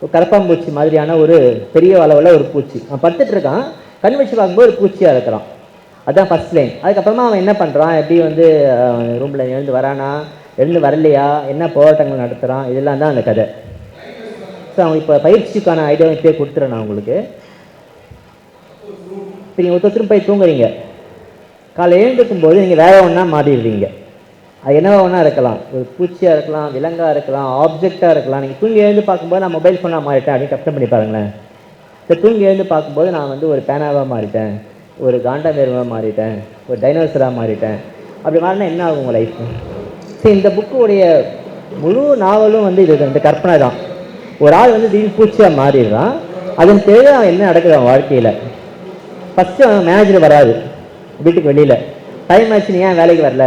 ஒரு கரப்பாம்பூச்சி மாதிரியான ஒரு பெரிய அளவில் ஒரு பூச்சி. அவன் படுத்துட்டு இருக்கான், கண் வச்சு பார்க்கும்போது ஒரு பூச்சியாக இருக்கிறான். அதுதான் ஃபஸ்ட் லைன். அதுக்கப்புறமா அவன் என்ன பண்ணுறான், எப்படி வந்து ரூமில் எழுந்து வரானா, எழுந்து வரலையா, என்ன போராட்டங்கள் நடத்துகிறான், இதெல்லாம் தான் அந்த கதை. ஸோ அவங்க இப்போ பயிற்சிக்கான ஐடியா இப்போயே கொடுத்துறேன் நான் உங்களுக்கு. இப்போ நீங்கள் ஒருத்தரும் போய் தூங்குறீங்க, காலை எழுந்துக்கும் போது நீங்கள் வேற ஒன்றா மாறிடுறீங்க. அது என்னவா ஒன்றா இருக்கலாம், ஒரு பூச்சியாக இருக்கலாம், விலங்காக இருக்கலாம், ஆப்ஜெக்டாக இருக்கலாம். நீங்கள் தூங்கி எழுந்து பார்க்கும்போது நான் மொபைல் ஃபோனாக மாறிட்டேன் அப்படின்னு கஷ்டம் பண்ணி பாருங்களேன். இப்போ தூங்கி எழுந்து பார்க்கும்போது நான் வந்து ஒரு பேனாவாக மாறிட்டேன், ஒரு காண்டாமிருகமாக மாறிட்டேன், ஒரு டைனோசராக மாறிட்டேன். அப்படி மாறினா என்ன ஆகும் உங்கள் லைஃப்? சரி, இந்த புக்குடைய முழு நாவலும் வந்து இது இந்த கற்பனை தான். ஒரு ஆள் வந்து திடீர்னு பூச்சியாக மாறிடுறான், அதன் பிறகு அவன் என்ன நடக்குது அவன் வாழ்க்கையில். ஃபஸ்ட்டு அவன் மேனேஜர் வராது வீட்டுக்கு வெளியில். டைம் ஆச்சு, நீ ஏன் வேலைக்கு வரல,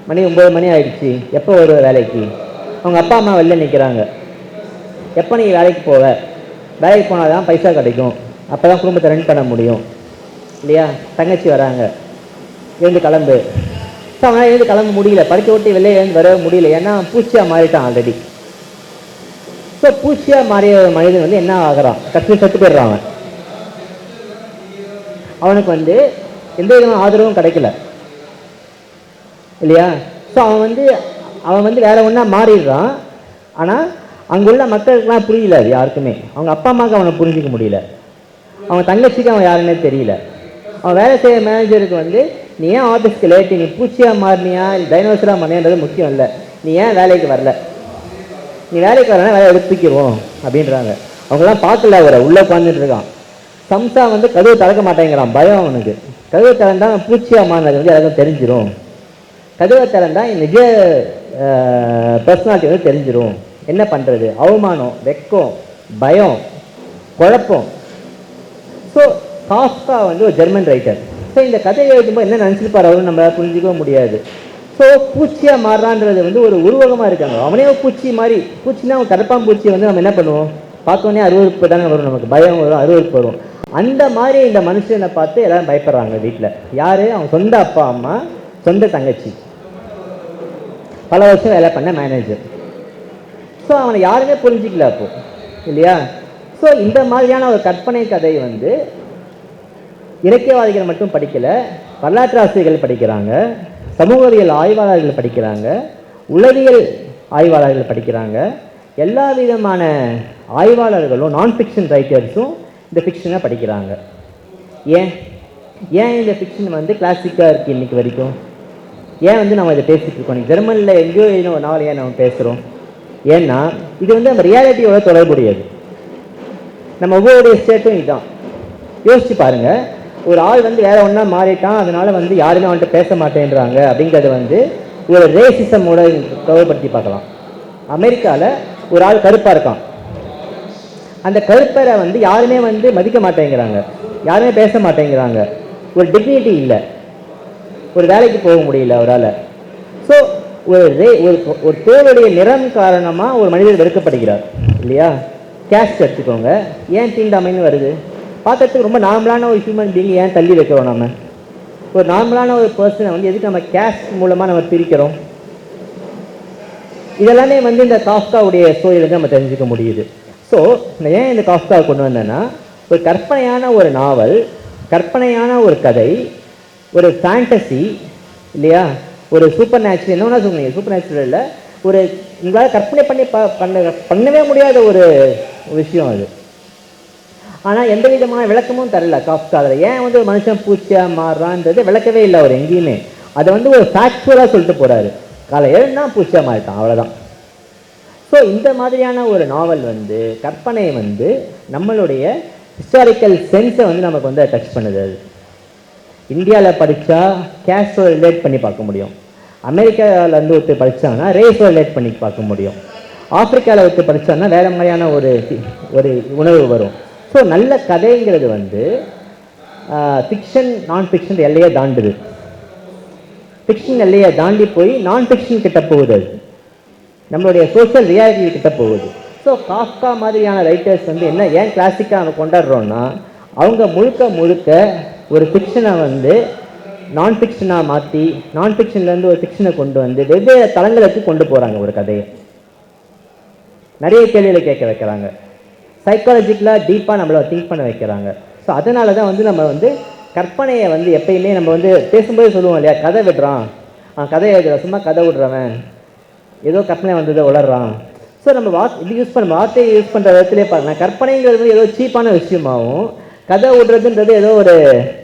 மணி 9 மணி ஆகிடுச்சு, எப்போ வருவ வேலைக்கு? அவங்க அப்பா அம்மா வெளில நிற்கிறாங்க. எப்போ நீ வேலைக்கு போவ? வேலைக்கு போனால் தான் பைசா கிடைக்கும், அப்போ தான் குடும்பத்தை ரன் பண்ண முடியும் இல்லையா? தங்கச்சி வராங்க, எழுந்து கிளம்பு. ஸோ அவனால் எழுந்து கிளம்ப முடியல, படிக்க ஓட்டி வெளியே எழுந்து வர முடியல, ஏன்னா பூச்சியாக மாறிட்டான் ஆல்ரெடி. ஸோ பூச்சியாக மாறிய மனிதன் வந்து என்ன ஆகிறான், செத்து போயிடுறான். அவனுக்கு வந்து எந்த விதமான ஆதரவும் கிடைக்கல இல்லையா? ஸோ அவன் வந்து வேற ஒன்றா மாறிடுறான். ஆனால் அங்குள்ள மக்களுக்கெல்லாம் புரியல, அது யாருக்குமே. அவங்க அப்பா அம்மாவுக்கு அவனை புரிஞ்சிக்க முடியல, அவன் தங்கச்சிக்கு அவன் யாருன்னே தெரியல. அவன் வேலை செய்கிற மேனேஜருக்கு வந்து நீ ஏன் ஆஃபீஸ்க்கு லேட்டு, நீ பூச்சியாக மாறினியா இல்லை டைனோசராக மாறினியான்றது முக்கியம் இல்லை, நீ ஏன் வேலைக்கு வரல, நீ வேலைக்கு வரனா வேலை எடுத்துக்கிறோம் அப்படின்றாங்க. அவங்களாம் பார்க்கல, அவரை உள்ளே உட்காந்துட்டு இருக்கான். சம்சா வந்து கதவை திறக்க மாட்டேங்கிறான், பயம் அவனுக்கு. கதவை திறந்தா பூச்சியாக மாறினது வந்து எல்லாருக்கும் தெரிஞ்சிடும். கதவை திறந்தா நிஜ பர்சனாலிட்டி வந்து தெரிஞ்சிடும். என்ன பண்ணுறது? அவமானம், வெக்கம், பயம், குழப்பம். ஸோ காஃப்கா வந்து ஒரு ஜெர்மன் ரைட்டர். ஸோ இந்த கதையை எழுதும்போது என்ன நினச்சிருப்பார் அவரும் நம்மளால் புரிஞ்சிக்கவும் முடியாது. ஸோ பூச்சியாக மாறுறான்றது வந்து ஒரு உருவகமாக இருக்காங்க. அவனே ஒரு பூச்சி மாதிரி. பூச்சின்னா அவன் கரப்பான் பூச்சியை வந்து நம்ம என்ன பண்ணுவோம்? பார்த்தோன்னே அருவறுப்பு தானே வரும், நமக்கு பயம் வரும், அருவறுப்பு வரும். அந்த மாதிரி இந்த மனுஷனை பார்த்து எல்லாரும் பயப்படுறாங்க வீட்டில். யார்? அவன் சொந்த அப்பா அம்மா, சொந்த தங்கச்சி, பல வருஷம் வேலை பண்ண மேனேஜர். ஸோ அவனை யாருமே புரிஞ்சிக்கல அப்போ, இல்லையா? ஸோ இந்த மாதிரியான ஒரு கற்பனை கதை வந்து இலக்கியவாதிகள் மட்டும் படிக்கலை, வரலாற்று ஆசிரியர்கள் படிக்கிறாங்க, சமூகவியல் ஆய்வாளர்கள் படிக்கிறாங்க, உளவியல் ஆய்வாளர்கள் படிக்கிறாங்க. எல்லா விதமான ஆய்வாளர்களும் நான் ஃபிக்ஷன் ரைட்டர்ஸும் இந்த ஃபிக்ஷனை படிக்கிறாங்க. ஏன் இந்த ஃபிக்ஷன் வந்து கிளாசிக்காக இருக்குது இன்றைக்கி வரைக்கும்? ஏன் வந்து நம்ம இதை பேசிகிட்டு இருக்கோம்? ஜெர்மனில் எங்கேயோ எழுதின ஒரு நாள் ஏன் நம்ம பேசுகிறோம்? ஏன்னா இது வந்து நம்ம ரியாலிட்டியோட தொடர்புடையது. நம்ம ஒவ்வொருடைய ஸ்டேட்டும் இதுதான். யோசிச்சு பாருங்கள், ஒரு ஆள் வந்து வேற ஒன்றா மாறிட்டான், அதனால வந்து யாருமே அவன்கிட்ட பேச மாட்டேன்றாங்க அப்படிங்கிறது வந்து ஒரு ரேசிசமோட தொடர்படுத்தி பார்க்கலாம். அமெரிக்காவில் ஒரு ஆள் கருப்பாக இருக்கான். அந்த கருப்பரை வந்து யாருமே வந்து மதிக்க மாட்டேங்கிறாங்க, யாருமே பேச மாட்டேங்கிறாங்க. ஒரு டிக்னிட்டி இல்லை, ஒரு வேலைக்கு போக முடியல அவரால். ஸோ ஒரு தோளுடைய நிறம் காரணமாக ஒரு மனிதர் வெறுக்கப்படுகிறார், இல்லையா? கேஸ்ட் எடுத்துக்கோங்க, ஏன் தீண்டாமைன்னு வருது? பார்க்கறதுக்கு ரொம்ப நார்மலான ஒரு ஹியூமன் பீயிங் ஏன் தள்ளி வைக்கிறோம்? நம்ம ஒரு நார்மலான ஒரு பர்சனை வந்து எதுக்கு நம்ம கேஸ்ட் மூலமாக நம்ம பிரிக்கிறோம்? இதெல்லாமே வந்து இந்த காஃப்காவுடைய ஸ்டோரியிலேருந்து நம்ம தெரிஞ்சுக்க முடியுது. ஸோ நான் ஏன் இந்த காஃப்காவை கொண்டு வந்தேன்னா, ஒரு கற்பனையான ஒரு நாவல், கற்பனையான ஒரு கதை, ஒரு ஃபேண்டசி, இல்லையா? ஒரு சூப்பர் நேச்சுரல், என்ன வேணா சொல்லுங்க, சூப்பர் நேச்சுரலில் ஒரு உங்களால் கற்பனை பண்ணவே முடியாத ஒரு விஷயம் அது. ஆனால் எந்த விதமான விளக்கமும் தரல காஃப்கா. அதில் ஏன் வந்து ஒரு மனுஷன் பூச்சியாக மாறுறான்றது விளக்கவே இல்லை அவர் எங்கேயுமே. அதை வந்து ஒரு ஃபேக்சுவலாக சொல்லிட்டு போகிறாரு. காலை எழுன்னா பூச்சியாக மாறிட்டான், அவ்வளோதான். ஸோ இந்த மாதிரியான ஒரு நாவல் வந்து கற்பனை வந்து நம்மளுடைய ஹிஸ்டாரிக்கல் சென்ஸை வந்து நமக்கு வந்து டச் பண்ணுது. அது இந்தியாவில் படித்தா கேஸ்டோட ரிலேட் பண்ணி பார்க்க முடியும், அமெரிக்காவில் வந்து ஒருத்தர் படித்தாங்கன்னா ரேஸோட ரிலேட் பண்ணி பார்க்க முடியும், ஆப்பிரிக்காவில் ஒருத்தர் படித்தாங்கன்னா வேறு மாதிரியான ஒரு உணர்வு வரும். ஸோ நல்ல கதைங்கிறது வந்து ஃபிக்ஷன் நான் ஃபிக்ஷன் எல்லையை தாண்டுது. ஃபிக்ஷன் எல்லையை தாண்டி போய் நான் ஃபிக்ஷன் கிட்ட போகுது, அது நம்மளுடைய சோஷியல் ரியாலிட்டி கிட்ட போகுது. ஸோ காஃப்கா மாதிரியான ரைட்டர்ஸ் வந்து என்ன ஏன் கிளாசிக்காக நம்ம கொண்டாடுறோன்னா, அவங்க முழுக்க ஒரு ஃபிக்ஷனை வந்து நான் ஃபிக்ஷனாக மாற்றி, நான் ஃபிக்ஷன்லேருந்து ஒரு ஃபிக்ஷனை கொண்டு வந்து வெவ்வேறு தளங்களுக்கு கொண்டு போகிறாங்க. ஒரு கதையை நிறைய கேள்விகளை கேட்க வைக்கிறாங்க, சைக்காலஜிக்கலாக டீப்பாக நம்மளை திங்க் பண்ண வைக்கிறாங்க. ஸோ அதனால தான் வந்து நம்ம வந்து கற்பனையை வந்து எப்பயுமே நம்ம வந்து பேசும்போது சொல்லுவோம் இல்லையா, கதை விடுறான், கதை எழுதுறான், சும்மா கதை விடுறவன், ஏதோ கற்பனை வந்ததை உளர்றான். ஸோ நம்ம இது வார்த்தையை யூஸ் பண்ணுற விதத்திலே பாருங்கள், கற்பனைங்கிறது ஏதோ சீப்பான விஷயமாகவும், கதை விடுறதுன்றது ஏதோ ஒரு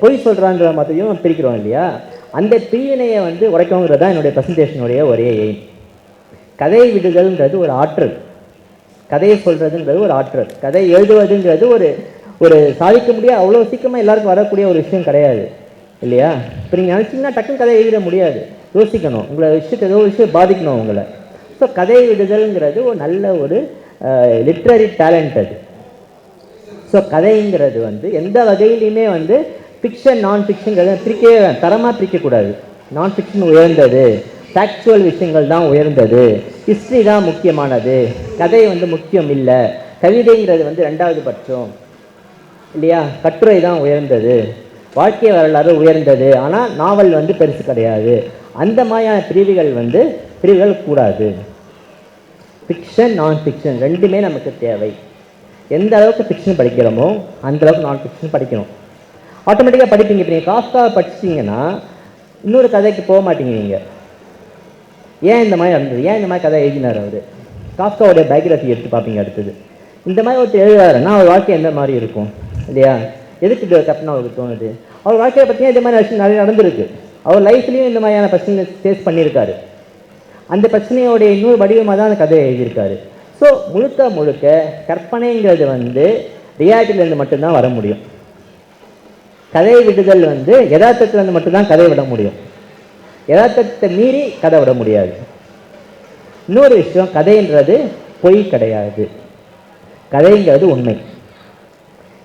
பொய் சொல்கிறான்ற மாதிரியும் பிரிக்கிறோம் இல்லையா? அந்த பிரிவினையை வந்து உடைக்கணுங்கிறது தான் என்னுடைய ப்ரெசன்டேஷனுடைய ஒரே எய்ம். கதை விடுதல்ன்றது ஒரு ஆற்றல், கதையை சொல்கிறதுன்றது ஒரு ஆற்றல், கதை எழுதுவதுங்கிறது ஒரு சாதிக்க முடியாது, அவ்வளோ சீக்கிரமாக எல்லாருக்கும் வரக்கூடிய ஒரு விஷயம் கிடையாது, இல்லையா? இப்போ நீங்கள் நினச்சிங்கன்னா டக்குன்னு கதை எழுத முடியாது, யோசிக்கணும், உங்களை விஷயத்தை ஏதோ விஷயம் பாதிக்கணும் உங்களை. ஸோ கதை விடுதல்ங்கிறது ஒரு நல்ல ஒரு லிட்ரரி டேலண்ட் அது. ஸோ கதைங்கிறது வந்து எந்த வகையிலையுமே வந்து ஃபிக்ஷன் நான் ஃபிக்ஷன்கிறத பிரிக்கவே தரமாக பிரிக்கக்கூடாது. நான் ஃபிக்ஷன் உயர்ந்தது, ஃபேக்சுவல் விஷயங்கள் தான் உயர்ந்தது, ஹிஸ்ட்ரி தான் முக்கியமானது, கதை வந்து முக்கியம் இல்லை, கவிதைங்கிறது வந்து ரெண்டாவது பட்சம், இல்லையா? கட்டுரை தான் உயர்ந்தது, வாழ்க்கை வரலாறு உயர்ந்தது, ஆனால் நாவல் வந்து பெருசு கிடையாது. அந்த மாதிரியான பிரிவுகள் கூடாது. ஃபிக்ஷன் நான் ஃபிக்ஷன் ரெண்டுமே நமக்கு தேவை. எந்த அளவுக்கு ஃபிக்ஷன் படிக்கிறோமோ அந்த அளவுக்கு நான் ஃபிக்ஷன் படிக்கணும். ஆட்டோமேட்டிக்காக படிப்பீங்க. இப்போ நீங்கள் காஃப்காவை படிச்சிட்டிங்கன்னா இன்னொரு கதைக்கு போக மாட்டீங்க. நீங்கள் ஏன் இந்த மாதிரி நடந்தது, ஏன் இந்த மாதிரி கதை எழுதினார் அவர், காஃப்காவோடைய பயோகிராஃபி எடுத்து பார்ப்பீங்க. அடுத்தது இந்த மாதிரி ஒருத்தர் எழுதுறாருன்னா அவர் வாழ்க்கை எந்த மாதிரி இருக்கும், இல்லையா? எதுக்கு இது கற்பனை அவருக்கு தோணுது? அவர் வாழ்க்கையை பார்த்தீங்கன்னா இந்த மாதிரி விஷயம் நிறைய நடந்திருக்கு. அவர் லைஃப்லேயும் இந்த மாதிரியான பிரச்சனை ஃபேஸ் பண்ணியிருக்காரு. அந்த பிரச்சனையோடைய இன்னொரு வடிவமாக தான் அந்த கதையை எழுதியிருக்காரு. ஸோ ஸோ முழுக்க முழுக்க கற்பனைங்கிறது வந்து ரியாலிட்டியிலேருந்து மட்டும்தான் வர முடியும். கதை விடுதல் வந்து யதார்த்தத்திலேருந்து மட்டும்தான் கதை விட முடியும். யதார்த்தத்தை மீறி கதை விட முடியாது. இன்னொரு விஷயம், கதைன்றது பொய் கிடையாது, கதைங்கிறது உண்மை.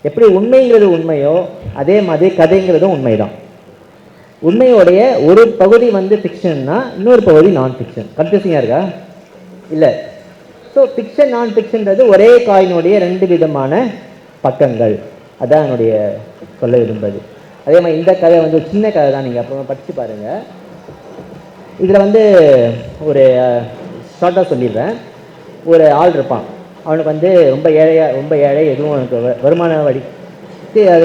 எப்படி உண்மைங்கிறது உண்மையோ அதே மாதிரி கதைங்கிறதும் உண்மைதான். உண்மையோடைய ஒரு பகுதி வந்து ஃபிக்ஷன்னா இன்னொரு பகுதி நான் ஃபிக்ஷன். கன்ஃபியூசிங்காக இருக்கா? இல்லை. ஸோ ஃபிக்ஷன் நான் ஃபிக்ஷன்றது ஒரே காயினுடைய 2 விதமான பக்கங்கள். அதான் என்னுடைய சொல்ல விரும்புவது. அதே மாதிரி இந்த கதை வந்து சின்ன கதை தான், நீங்கள் அப்புறமா படித்து பாருங்கள். இதில் வந்து ஒரு ஷார்ட்டாக சொல்லிடுறேன். ஒரு ஆள் இருப்பான், அவனுக்கு வந்து ரொம்ப ஏழை, எதுவும் அவனுக்கு வருமான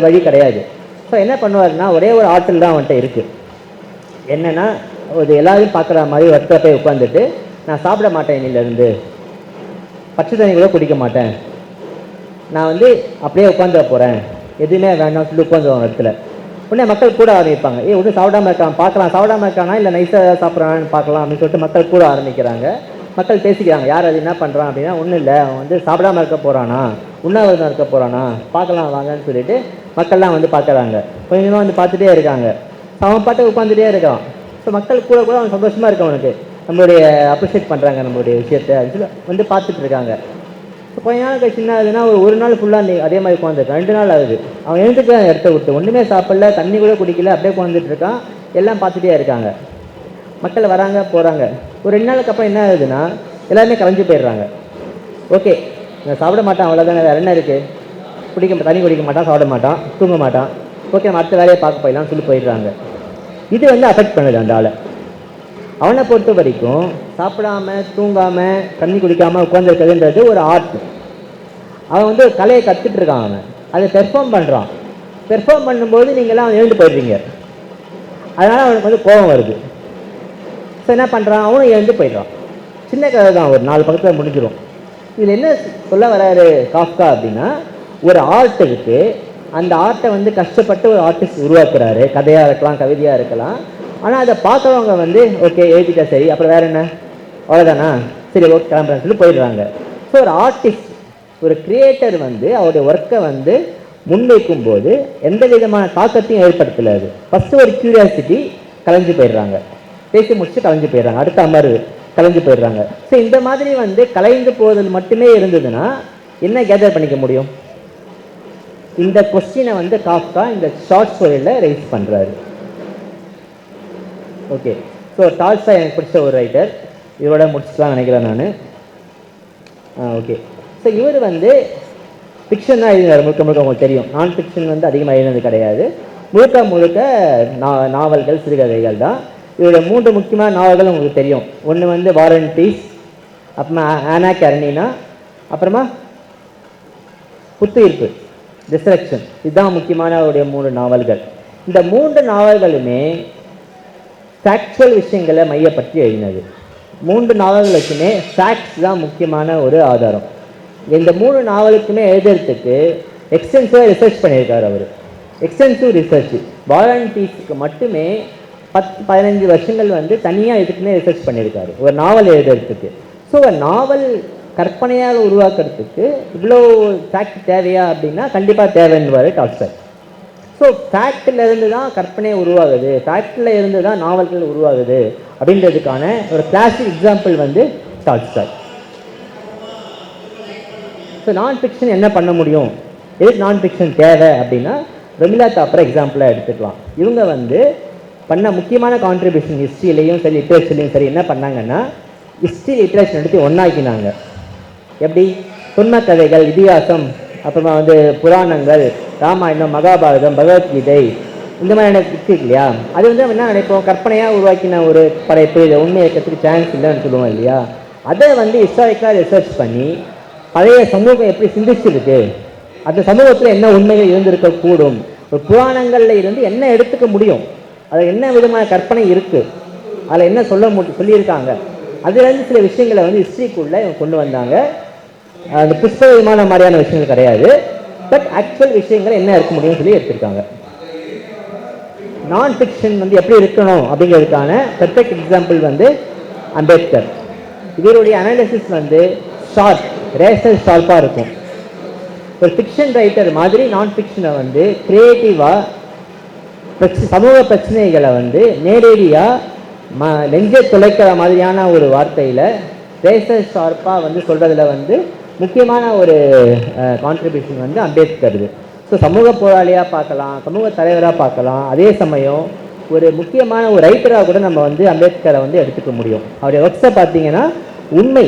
வழி கிடையாது. ஸோ என்ன பண்ணுவார்னா, ஒரே ஒரு ஆற்றல் தான் அவன்கிட்ட இருக்குது. என்னென்னா, ஒரு எல்லாரையும் பார்க்குற மாதிரி ஒருத்தர் போய் உட்காந்துட்டு, நான் சாப்பிட மாட்டேன், இன்னிலேருந்து பச்சை தண்ணி கூட குடிக்க மாட்டேன், நான் வந்து அப்படியே உட்காந்துட போகிறேன், எதுவுமே வேணாம் சொல்லி உட்காந்துருவாங்க இடத்துல. உடனே மக்கள் கூட ஆரம்பிப்பாங்க, ஒன்றும் சாப்பிடாமல் இருக்கான் பார்க்கலாம், சாப்பிடாமல் இருக்கானா இல்லை நைஸாக சாப்பிட்றான்னு பார்க்கலாம் அப்படின்னு சொல்லிட்டு மக்கள் கூட ஆரம்பிக்கிறாங்க. மக்கள் பேசிக்கிறாங்க, யார் அது என்ன பண்ணுறான் அப்படின்னா, ஒன்றும் இல்லை, அவன் வந்து சாப்பிடாமல் இருக்க போகிறானா, உண்ணாவிரதம் இருக்க போகிறானா, பார்க்கலாம் வாங்கன்னு சொல்லிட்டு மக்கள்லாம் வந்து பார்க்குறாங்க. கொஞ்சமாக வந்து பார்த்துட்டே இருக்காங்க. அவன் பாட்டு உட்காந்துட்டே இருக்கான். ஸோ மக்கள் கூட கூட அவன் சந்தோஷமாக இருக்க, அவனுக்கு நம்மளுடைய அப்ரிஷியேட் பண்ணுறாங்க நம்மளுடைய விஷயத்தை சொல்லி வந்து பார்த்துட்டு இருக்காங்க. ஸோ கொஞ்ச நாள் கழிச்சு என்ன ஆகுதுன்னா, ஒரு நாள் ஃபுல்லாக அதே மாதிரி உட்காந்துருக்கான். 2 நாள் ஆகுது. அவன் எழுந்துக்கலாம் இடத்த விட்டு, ஒன்றுமே சாப்பிடல, தண்ணி கூட குடிக்கல, அப்படியே உட்காந்துட்டு இருக்கான். எல்லாம் பார்த்துட்டே இருக்காங்க. மக்கள் வராங்க போகிறாங்க. ஒரு 2 நாளுக்கு அப்புறம் என்ன ஆகுதுன்னா, எல்லாருமே கலைஞ்சு போயிடுறாங்க. ஓகே, நான் சாப்பிட மாட்டான், அவ்வளோதானே, வேறு என்ன இருக்குது, தண்ணி குடிக்க மாட்டான், சாப்பிட மாட்டான், தூங்க மாட்டான், ஓகே நம்ம அடுத்த வேலையை பார்க்க போயிடலாம்னு சொல்லி போயிடுறாங்க. இது வந்து அஃபெக்ட் பண்ணுது அந்த ஆளை. அவனை பொறுத்த வரைக்கும் சாப்பிடாமல் தூங்காமல் தண்ணி குடிக்காமல் உட்காந்துருக்கிறதுன்றது ஒரு ஆர்ட். அவன் வந்து ஒரு கலையை கற்றுட்டு இருக்கான். அவன் அதை பெர்ஃபார்ம் பண்ணுறான். பெர்ஃபார்ம் பண்ணும்போது நீங்கள்லாம் அவன் எழுந்து போயிடுறீங்க. அதனால் அவனுக்கு வந்து கோபம் வருது. ஸோ என்ன பண்ணுறான், அவனும் எழுந்து போயிடுறான். சின்ன கதை தான், ஒரு 4 பக்கத்தில் முடிஞ்சிடும். இதில் என்ன சொல்ல வராரு காஃப்கா அப்படின்னா, ஒரு ஆர்ட் இருக்குது, அந்த ஆர்ட்டை வந்து கஷ்டப்பட்டு ஒரு ஆர்டிஸ்ட் உருவாக்குறாரு. கதையாக இருக்கலாம், கவிதையாக இருக்கலாம். ஆனால் அதை பார்க்குறவங்க வந்து ஓகே எழுதிட்டா சரி, அப்புறம் வேறு என்ன, அவ்வளோதானா, சரி ஓகே கிளம்புறேன்னு சொல்லி போயிடுறாங்க. ஸோ ஒரு ஆர்டிஸ்ட், ஒரு கிரியேட்டர் வந்து அவருடைய ஒர்க்கை வந்து முன்வைக்கும் போது எந்த விதமான தாக்கத்தையும் ஏற்படுத்தலாது. ஃபஸ்ட்டு ஒரு க்யூரியாசிட்டி, கலைஞ்சு போயிடுறாங்க. பேசி முடிச்சு கலைஞ்சு போயிடுறாங்க. அடுத்த அமர்வு கலைஞ்சு போயிடுறாங்க. ஸோ இந்த மாதிரி வந்து கலைந்து போவதில் மட்டுமே இருந்ததுன்னா என்ன கேதர் பண்ணிக்க முடியும்? இந்த கொஸ்டினை வந்து காஃப்கா இந்த ஷார்ட் ஸ்டோரியில் ரைஸ் பண்ணுறாரு. ஓகே, ஸோ டால்ஸ்டாய் எனக்கு பிடிச்ச ஒரு ரைட்டர். இவரோட முடிச்சுக்கலாம் நினைக்கிறேன் நான். ஓகே, ஸோ இவர் வந்து ஃபிக்ஷன் தான் எழுதினார் முழுக்க முழுக்க. உங்களுக்கு தெரியும், நான் ஃபிக்ஷன் வந்து அதிகமாக எழுதினது கிடையாது. முழுக்க நாவல்கள், சிறுகதைகள் தான். இவருடைய 3 முக்கியமான நாவல்கள் உங்களுக்கு தெரியும். ஒன்று வந்து வார் அண்ட் பீஸ், அப்புறமா ஆனா கரனினா, அப்புறமா புத்துயிர்ப்பு, டிஸ்ட்ரக்ஷன். இதுதான் முக்கியமான அவருடைய 3 நாவல்கள். இந்த 3 நாவல்களுமே ஃபேக்சுவல் விஷயங்களை மையப்பற்றி எழுதினது. 3 நாவல்களுக்குமே ஃபேக்ட்ஸ் தான் முக்கியமான ஒரு ஆதாரம். இந்த 3 நாவலுக்குமே எழுதுறதுக்கு எக்ஸ்டென்சிவாக ரிசர்ச் பண்ணியிருக்காரு அவர். Extensive research. வார் அண்ட் பீஸுக்கு மட்டுமே 10-15 வருஷங்கள் வந்து தனியாக இதுக்குமே ரிசர்ச் பண்ணியிருக்காரு ஒரு நாவல் எழுதுறதுக்கு. ஸோ ஒரு நாவல் கற்பனையாக உருவாக்குறதுக்கு இவ்வளோ ஃபேக்ட் தேவையா அப்படின்னா கண்டிப்பாக தேவைன்னுவார் டால்ஸ்டாய். ஸோ ஃபேக்டில் தான் கற்பனை உருவாகுது, ஃபேக்டில் இருந்து தான் நாவல்கள் உருவாகுது அப்படின்றதுக்கான ஒரு கிளாசிக் எக்ஸாம்பிள் வந்து டால்ஸ்டாய். ஸோ நான் ஃபிக்ஷன் என்ன பண்ண முடியும், எதுக்கு நான் ஃபிக்ஷன் தேவை அப்படின்னா, ரமீலா தாப்பரை எக்ஸாம்பிளாக எடுத்துக்கலாம். இவங்க வந்து பண்ண முக்கியமான கான்ட்ரிபியூஷன் ஹிஸ்ட்ரியிலையும் சரி லிட்ரேச்சர்லையும் சரி என்ன பண்ணாங்கன்னா, ஹிஸ்ட்ரி லிட்ரேச்சர் எடுத்து ஒன்றாக்கினாங்க. எப்படி, தொன்ம கதைகள், இதிகாசம், அப்புறமா வந்து புராணங்கள், ராமாயணம், மகாபாரதம், பகவத்கீதை, இந்த மாதிரியான இருக்கு இல்லையா, அது வந்து என்ன நினைப்போம், கற்பனையாக உருவாக்கின ஒரு படைப்பு, இதை உண்மையை இருக்கிறதுக்கு சான்ஸ் இல்லைன்னு சொல்லுவோம் இல்லையா. அதை வந்து ஹிஸ்டாரிக்கலாக ரிசர்ச் பண்ணி பழைய சமூகம் எப்படி சிந்திச்சிருக்கு, அந்த சமூகத்தில் என்ன உண்மைகள் இருந்திருக்கக்கூடும், ஒரு புராணங்களில் இருந்து என்ன எடுத்துக்க முடியும், அதில் என்ன விதமான கற்பனை இருக்குது, அதில் என்ன சொல்லியிருக்காங்க, அதுலேருந்து சில விஷயங்களை வந்து ஹிஸ்ட்ரிக்குள்ளே இவங்க கொண்டு வந்தாங்க. அந்த புஸ்தக விமான மாதிரியான விஷயங்கள் கிடையாது, பட் ஆக்சுவல் விஷயங்கள் என்ன இருக்க முடியும்னு சொல்லி எடுத்திருக்காங்க. நான் ஃபிக்ஷன் வந்து எப்படி இருக்கணும் அப்படிங்கிறதுக்கான பெர்ஃபெக்ட் எக்ஸாம்பிள் வந்து அம்பேத்கர். இவருடைய அனாலிசிஸ் வந்து ஷார்ப், ரேசர் ஷார்ப்பாக இருக்கும். ஒரு ஃபிக்ஷன் ரைட்டர் மாதிரி நான் ஃபிக்ஷனை வந்து க்ரியேட்டிவாக சமூக பிரச்சனைகளை வந்து நேரடியாக நெஞ்சை துளைக்கிற மாதிரியான ஒரு வார்த்தையில் ரேசர் ஷார்ப்பாக வந்து சொல்கிறதுல வந்து முக்கியமான ஒரு கான்ட்ரிபியூஷன் வந்து அம்பேத்கருது. ஸோ சமூக போராளியாக பார்க்கலாம், சமூக தலைவராக பார்க்கலாம், அதே சமயம் ஒரு முக்கியமான ஒரு ரைட்டராக கூட நம்ம வந்து அம்பேத்கரை வந்து எடுத்துக்க முடியும். அவருடைய ஒர்க்ஸை பார்த்தீங்கன்னா உண்மை,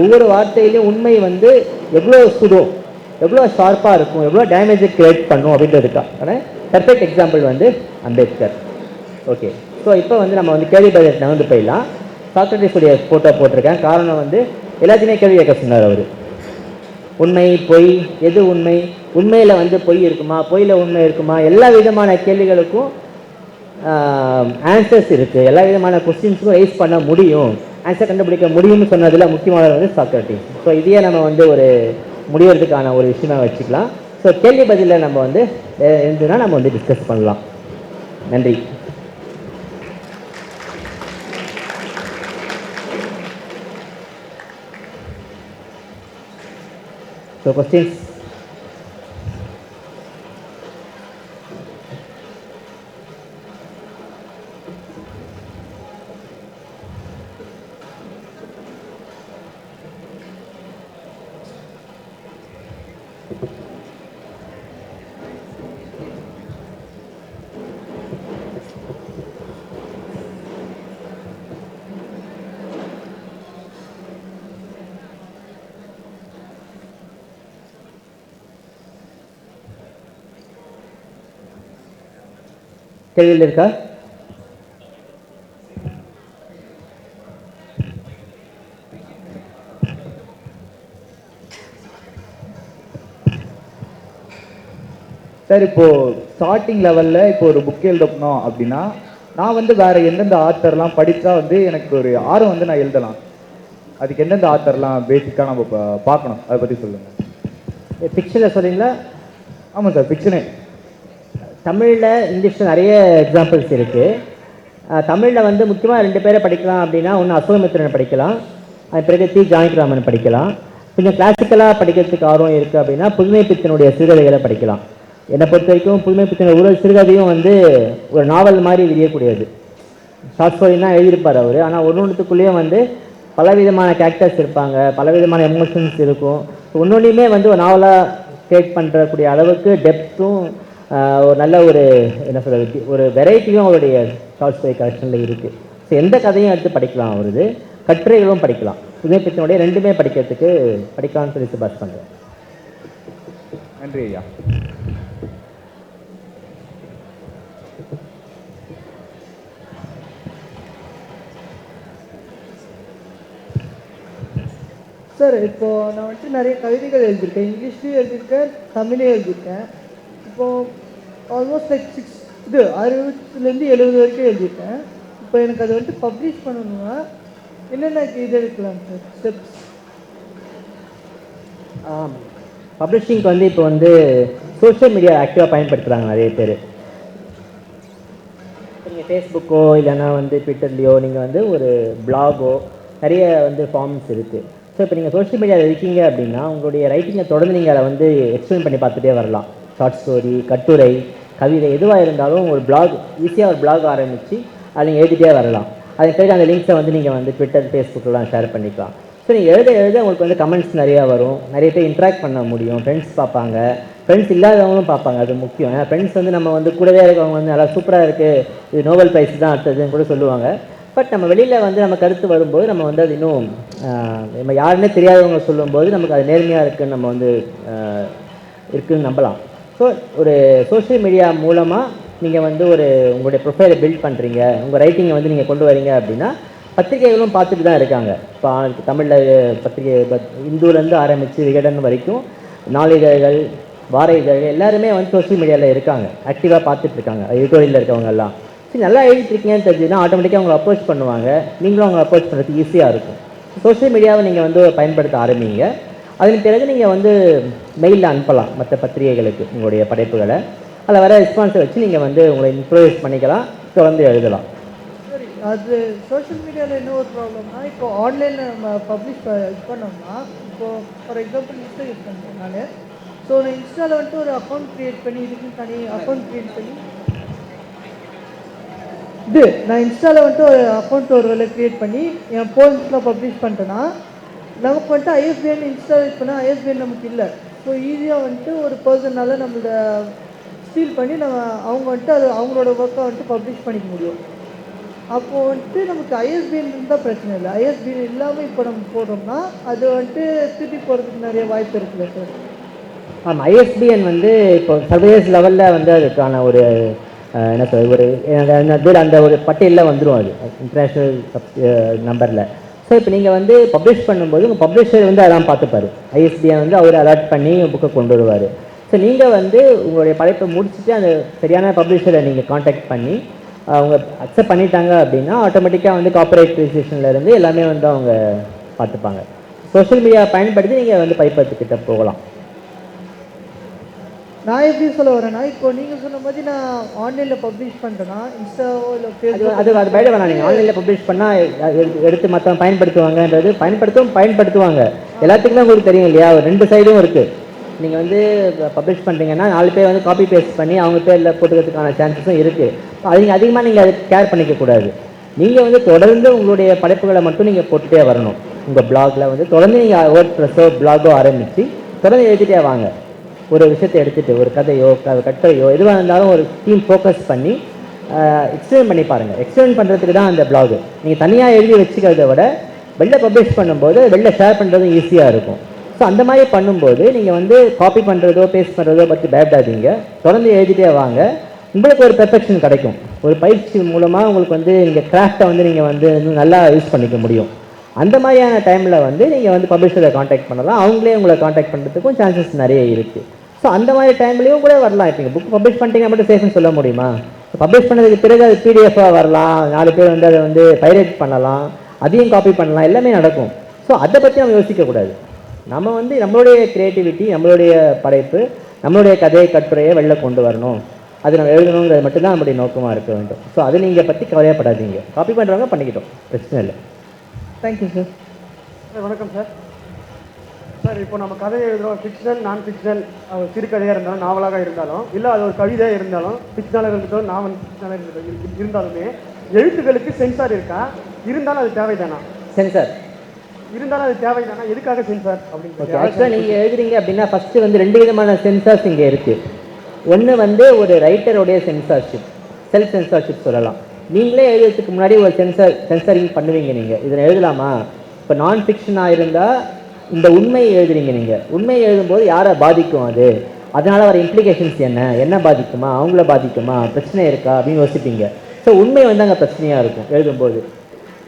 ஒவ்வொரு வார்த்தையிலையும் உண்மை வந்து எவ்வளோ சுடும், எவ்வளோ ஷார்ப்பாக இருக்கும், எவ்வளோ டேமேஜை கிரியேட் பண்ணும் அப்படின்றதுக்கா ஆனால் பர்ஃபெக்ட் எக்ஸாம்பிள் வந்து அம்பேத்கர். ஓகே, ஸோ இப்போ வந்து நம்ம வந்து கேள்வி பதில் நகர்ந்து போயிடலாம். சாக்ரட்டிஸுடைய ஃபோட்டோ போட்டிருக்கேன். காரணம் வந்து எல்லாத்தையுமே கேள்வி கேட்க சொன்னார் அவர். உண்மை, பொய், எது உண்மை, உண்மையில் வந்து பொய் இருக்குமா, பொய்யில் உண்மை இருக்குமா, எல்லா விதமான கேள்விகளுக்கும் ஆன்சர்ஸ் இருக்குது. எல்லா விதமான கொஸ்டின்ஸுக்கும் ரைஸ் பண்ண முடியும், ஆன்சர் கண்டுபிடிக்க முடியும்னு சொன்னதில் முக்கியமானது வந்து சாக்ரட்டிஸ். ஸோ இதையே நம்ம வந்து ஒரு முடிவதுக்கான ஒரு விஷயமாக வச்சுக்கலாம். ஸோ கேள்வி பதிலில் நம்ம வந்து இருந்துன்னா நம்ம வந்து டிஸ்கஸ் பண்ணலாம். நன்றி. So questions. கேள்வியில் இருக்கா? சார், இப்போது ஸ்டார்டிங் லெவலில் இப்போ ஒரு புக் எழுதணும் அப்படின்னா நான் வந்து வேறு எந்தெந்த ஆத்தர்லாம் படித்தா வந்து எனக்கு ஒரு ஆர்வம் வந்து நான் எழுதலாம், அதுக்கு எந்தெந்த ஆத்தர்லாம் பேசிக்காக நம்ம பார்க்கணும், அதை பற்றி சொல்லுங்கள். ஃபிக்ஷனில் சொல்கிறீங்களா? ஆமாம் சார், ஃபிக்ஷனே. தமிழில், இங்கிலீஷில் நிறைய எக்ஸாம்பிள்ஸ் இருக்குது. தமிழில் வந்து முக்கியமாக 2 பேரை படிக்கலாம் அப்படின்னா, ஒன்று அசோகமித்திரனை படிக்கலாம், அது பிறகு தி ஜானகிராமன் படிக்கலாம். கொஞ்சம் கிளாசிக்கலாக படிக்கிறதுக்கு ஆர்வம் இருக்குது அப்படின்னா புதுமைப்பித்தனுடைய சிறுகதைகளை படிக்கலாம். என்னை பொறுத்த வரைக்கும் புதுமைப்பித்தனுடைய ஒரு சிறுகதையும் வந்து ஒரு நாவல் மாதிரி விரியக்கூடியது. ஷார்ட் ஸ்டோரி தான் எழுதியிருப்பார் அவர், ஆனால் ஒன்றுத்துக்குள்ளேயும் வந்து பலவிதமான கேரக்டர்ஸ் இருப்பாங்க, பலவிதமான எமோஷன்ஸ் இருக்கும். ஒன்னொன்றையுமே வந்து ஒரு நாவலாக கிரியேட் பண்ணுறக்கூடிய அளவுக்கு டெப்த்தும் ஒரு நல்ல ஒரு என்ன சொல்கிறது, ஒரு வெரைட்டியும் அவருடைய ஷார்ட் ஸ்டோரி கலெக்ஷனில் இருக்குது. ஸோ எந்த கதையும் எடுத்து படிக்கலாம், அவருது கட்டுரைகளும் படிக்கலாம். புதுமைப்பித்தனுடைய 2மே படிக்கலாம்னு சொல்லி சிபாஸ் பண்ணுறேன். நன்றி ஐயா. சார், இப்போது நான் வந்துட்டு நிறைய கவிதைகள் எழுதியிருக்கேன், இங்கிலீஷ்லேயும் எழுதியிருக்கேன், தமிழையும் எழுதியிருக்கேன். இப்போது ஆல்மோஸ்ட் லைக் 60-70 வரைக்கும் எழுதியிருக்கேன். இப்போ எனக்கு அதை வந்துட்டு பப்ளிஷ் பண்ணணும்னா என்னென்ன இது எடுக்கலாம் சார், ஸ்டெப்ஸ்? பப்ளிஷிங்க்கு வந்து இப்போ வந்து சோஷியல் மீடியா ஆக்டிவாக பயன்படுத்துகிறாங்க நிறைய பேர். நீங்கள் ஃபேஸ்புக்கோ இல்லைன்னா வந்து ட்விட்டர்லேயோ நீங்கள் வந்து ஒரு பிளாகோ நிறைய வந்து ஃபார்ம்ஸ் இருக்குது. ஸோ இப்போ நீங்கள் சோஷியல் மீடியாவில் இருக்கீங்க அப்படின்னா உங்களுடைய ரைட்டிங்கை தொடர்ந்து நீங்கள் அதை வந்து எக்ஸ்பிளைன் பண்ணி பார்த்துட்டே வரலாம். ஷார்ட் ஸ்டோரி, கட்டுரை, கவிதை எதுவாக இருந்தாலும் ஒரு பிளாக், ஈஸியாக ஒரு பிளாக் ஆரம்பித்து அதை நீங்கள் எழுதிட்டே வரலாம். அதுக்கு பிறகு அந்த லிங்க்ஸை வந்து நீங்கள் வந்து ட்விட்டர், ஃபேஸ்புக்கெலாம் ஷேர் பண்ணிக்கலாம். ஸோ நீங்கள் எழுத உங்களுக்கு வந்து கமெண்ட்ஸ் நிறையா வரும், நிறைய பேர் இன்ட்ராக்ட் பண்ண முடியும், ஃப்ரெண்ட்ஸ் பார்ப்பாங்க, ஃப்ரெண்ட்ஸ் இல்லாதவங்களும் பார்ப்பாங்க. அது முக்கியம். ஏன்னா ஃப்ரெண்ட்ஸ் வந்து நம்ம வந்து கூடவே இருக்கவங்க வந்து நல்லா சூப்பராக இருக்குது, இது நோபல் ப்ரைஸ் தான் அடுத்ததுன்னு கூட சொல்லுவாங்க. பட் நம்ம வெளியில் வந்து நம்ம கருத்து வரும்போது நம்ம வந்து அது இன்னும் நம்ம யாருன்னே தெரியாதவங்க சொல்லும்போது நமக்கு அது நேர்மையாக இருக்குதுன்னு நம்ம வந்து இருக்குதுன்னு நம்பலாம். ஸோ ஒரு சோஷியல் மீடியா மூலமாக நீங்கள் வந்து உங்களுடைய ப்ரொஃபைலை பில்ட் பண்ணுறீங்க, உங்கள் ரைட்டிங்கை வந்து நீங்கள் கொண்டு வரீங்க அப்படின்னா பத்திரிகைகளும் பார்த்துட்டு தான் இருக்காங்க. இப்போ தமிழில் பத்திரிகை இந்துலேருந்து ஆரம்பித்து விகடன் வரைக்கும் நாளிதழ்கள், வார இதழ்கள் எல்லாருமே வந்து சோஷியல் மீடியாவில் இருக்காங்க, ஆக்டிவாக பார்த்துட்ருக்காங்க. எடிட்டோரியலில் இருக்கவங்க எல்லாம் சரி நல்லா எழுதிட்டுருக்கீங்கன்னு தெரிஞ்சுன்னா ஆட்டோமேட்டிக்காக அவங்களை அப்ரோச் பண்ணுவாங்க, நீங்களும் அவங்களை அப்ரோச் பண்ணுறதுக்கு ஈஸியாக இருக்கும். சோஷியல் மீடியாவை நீங்கள் வந்து பயன்படுத்த ஆரம்பிங்க. அதன் பிறகு நீங்கள் வந்து மெயிலில் அனுப்பலாம் மற்ற பத்திரிகைகளுக்கு உங்களுடைய படைப்புகளை. அதில் வர ரெஸ்பான்ஸை வச்சு நீங்கள் வந்து உங்களை இன்ஃப்ளூயன்ஸ் பண்ணிக்கலாம், தொடர்ந்து எழுதலாம். சரி, அது சோஷியல் மீடியாவில் என்ன ஒரு ப்ராப்ளம்னா, இப்போ ஆன்லைனில் நம்ம பப்ளிஷ் பண்ணோம்னா, இப்போது ஃபார் எக்ஸாம்பிள் இன்ஸ்டா யூஸ் பண்ணுறேன் நான். ஸோ நான் இன்ஸ்டாவில் வந்துட்டு ஒரு அக்கௌண்ட் க்ரியேட் பண்ணி இதுக்குன்னு தனி அக்கௌண்ட் க்ரியேட் பண்ணி நான் இன்ஸ்டாவில் வந்துட்டு ஒரு அக்கௌண்ட் ஒரு வேலை க்ரியேட் பண்ணி என் போஸ்ட்லாம் பப்ளிஷ் பண்ணிட்டேன்னா, நமக்கு வந்துட்டு ஐஎஸ்பிஎன் இன்ஸ்டால் பண்ணால் ஐஎஸ்பிஎன் நமக்கு இல்லை. ஸோ ஈஸியாக வந்துட்டு ஒரு பர்சனால் நம்மளோட ஸ்டீல் பண்ணி அவங்க வந்துட்டு அது அவங்களோட ஒர்க்கை வந்துட்டு பப்ளிஷ் பண்ணிக்க முடியும். அப்போது வந்துட்டு நமக்கு ஐஎஸ்பிஎன் இருந்தால் பிரச்சனை இல்லை. ஐஎஸ்பிஎன் இல்லாமல் இப்போ நம்ம போடுறோம்னா அது வந்துட்டு திருப்பி போகிறதுக்கு நிறைய வாய்ப்பு இருக்குல்ல சார்? ஆமாம், ஐஎஸ்பிஎன் வந்து இப்போ சர்வதேச லெவலில் வந்து அதுக்கான ஒரு என்ன சொல்றது, ஒரு அந்த ஒரு பட்டியலில் வந்துடும், அது இன்டர்நேஷ்னல் நம்பரில். ஸோ இப்போ நீங்கள் வந்து பப்ளிஷ் பண்ணும்போது உங்கள் பப்ளிஷர் வந்து அதான் பார்த்துப்பார். ஐஎஸ்பிஎன் வந்து அவர் அலாட் பண்ணி புக்கை கொண்டு வருவார். ஸோ நீங்கள் வந்து உங்களுடைய படைப்பை முடிச்சுட்டு அந்த சரியான பப்ளிஷரை நீங்கள் காண்டாக்ட் பண்ணி அவங்க அக்செப்ட் பண்ணிட்டாங்க அப்படின்னா ஆட்டோமேட்டிக்காக வந்து காப்பிரைட் ரிஜிஸ்ட்ரேஷன்லேருந்து எல்லாமே வந்து அவங்க பார்த்துப்பாங்க. சோஷியல் மீடியா பயன்படுத்தி நீங்கள் வந்து பதிப்பகத்துக்கிட்ட போகலாம். நான் எப்படி சொல்ல வரேன்னா, இப்போ நீங்கள் சொன்ன மாதிரி நான் ஆன்லைனில் பப்ளிஷ் பண்ணுறேன்னா இன்ஸ்டாவோ இல்லை ஃபேஸ்புக் அது பயப்பட வேணாம். நீங்கள் ஆன்லைனில் பப்ளிஷ் பண்ணால் எடுத்து மற்றவங்க பயன்படுத்துவாங்கன்றது பயன்படுத்துவாங்க. எல்லாத்துக்குமே உங்களுக்கு தெரியும் இல்லையா, ஒரு 2 சைடும் இருக்குது. நீங்கள் வந்து பப்ளிஷ் பண்ணுறீங்கன்னா 4 பேர் வந்து காப்பி பேஸ்ட் பண்ணி அவங்க பேரில் போட்டுக்கிறதுக்கான சான்சஸும் இருக்குது. அது நீங்கள் அதிகமாக நீங்கள் அதை கேர் பண்ணிக்கக்கூடாது. நீங்கள் வந்து தொடர்ந்து உங்களுடைய படைப்புகளை மட்டும் நீங்கள் போட்டுகிட்டே வரணும். உங்கள் பிளாகில் வந்து தொடர்ந்து நீங்கள் வேர்ட்ப்ரெஸ்ஸோ பிளாகோ ஆரம்பித்து தொடர்ந்து எழுதிட்டே வாங்க. ஒரு விஷயத்தை எடுத்துகிட்டு ஒரு கதையோ கட்டுரையோ எதுவாக இருந்தாலும் ஒரு டீம் ஃபோக்கஸ் பண்ணி எக்ஸ்பிளைன் பண்ணி பாருங்கள். எக்ஸ்பிளைன் பண்ணுறதுக்கு தான் அந்த பிளாகு. நீங்கள் தனியாக எழுதி வச்சுக்கிறத விட வெளில பப்ளிஷ் பண்ணும்போது வெளில ஷேர் பண்ணுறதும் ஈஸியாக இருக்கும். ஸோ அந்த மாதிரி பண்ணும்போது நீங்கள் வந்து காப்பி பண்ணுறதோ பேஸ்ட் பண்ணுறதோ பற்றி பயப்படாதீங்க. தொடர்ந்து எழுதிட்டே வாங்க. உங்களுக்கு ஒரு பெர்ஃபெக்ஷன் கிடைக்கும். ஒரு பயிற்சி மூலமாக உங்களுக்கு வந்து நீங்கள் கிராஃப்டை வந்து நீங்கள் வந்து நல்லா யூஸ் பண்ணிக்க முடியும். அந்த மாதிரியான டைமில் வந்து நீங்கள் வந்து பப்ளிஷரை காண்டாக்ட் பண்ணலாம். அவங்களே உங்களை காண்டாக்ட் பண்ணுறதுக்கும் சான்சஸ் நிறைய இருக்குது. ஸோ அந்த மாதிரி டைம்லேயும் கூட வரலாம். இப்போ நீங்கள் புக் பப்ளிஷ் பண்ணிட்டீங்கன்னா மட்டும் சேஃப்னு சொல்ல முடியுமா? பப்ளிஷ் பண்ணதுக்கு பிறகு அது பிடிஎஃபாக வரலாம். 4 பேர் வந்து அதை வந்து பைரேட் பண்ணலாம், அதையும் காப்பி பண்ணலாம், எல்லாமே நடக்கும். ஸோ அதை பற்றி நம்ம யோசிக்கக்கூடாது. நம்ம வந்து நம்மளுடைய க்ரியேட்டிவிட்டி, நம்மளுடைய படைப்பு, நம்மளுடைய கதையை கட்டுரையை வெளில கொண்டு வரணும், அது நம்ம எழுதணுங்கிறது மட்டும்தான் நம்மளுடைய நோக்கமாக இருக்க வேண்டும். ஸோ அதை நீங்கள் பற்றி கவலையப்படாதீங்க. காப்பி பண்ணுறவங்க பண்ணிக்கிட்டோம், பிரச்சனை இல்லை. Thank you sir. சார் வணக்கம் சார். சார் இப்போ நம்ம கதையை எழுதுகிறோம், ஃபிக்ஷனல் நான் ஃபிக்ஷனல், சிறுகதையாக இருந்தாலும் நாவலாக இருந்தாலும் இல்லை அது ஒரு கவிதையாக இருந்தாலும் ஃபிக்ஷனலாக இருக்கட்டும் நாவல் ஃபிக்ஷனலாக இருந்தாலுமே எழுத்துக்களுக்கு சென்சார் இருக்கா? இருந்தாலும் அது தேவைதானா? சென்சார் இருந்தாலும் அது தேவைதானா? எதுக்காக சென்சார் அப்படின்னு? ஆக்சுவலாக நீங்கள் எழுதுறீங்க அப்படின்னா ஃபஸ்ட்டு வந்து 2 விதமான சென்சார்ஸ் இங்கே இருக்குது. ஒன்று வந்து ஒரு ரைட்டருடைய சென்சார்ஷிப், செல்ஃப் சென்சார்ஷிப் சொல்லலாம். நீங்களே எழுதுறதுக்கு முன்னாடி ஒரு சென்சாரிங் பண்ணுவீங்க. நீங்கள் இதை எழுதலாமா? இப்போ நான் ஃபிக்ஷனாக இருந்தால் இந்த உண்மையை எழுதுறீங்க. நீங்கள் உண்மையை எழுதும்போது யாரை பாதிக்கும், அதனால் வர இம்ப்ளிகேஷன்ஸ் என்ன பாதிக்குமா, அவங்கள பாதிக்குமா, பிரச்சனை இருக்கா அப்படின்னு யோசிப்பீங்க. ஸோ உண்மை வந்து அங்கே பிரச்சனையாக இருக்கும் எழுதும்போது.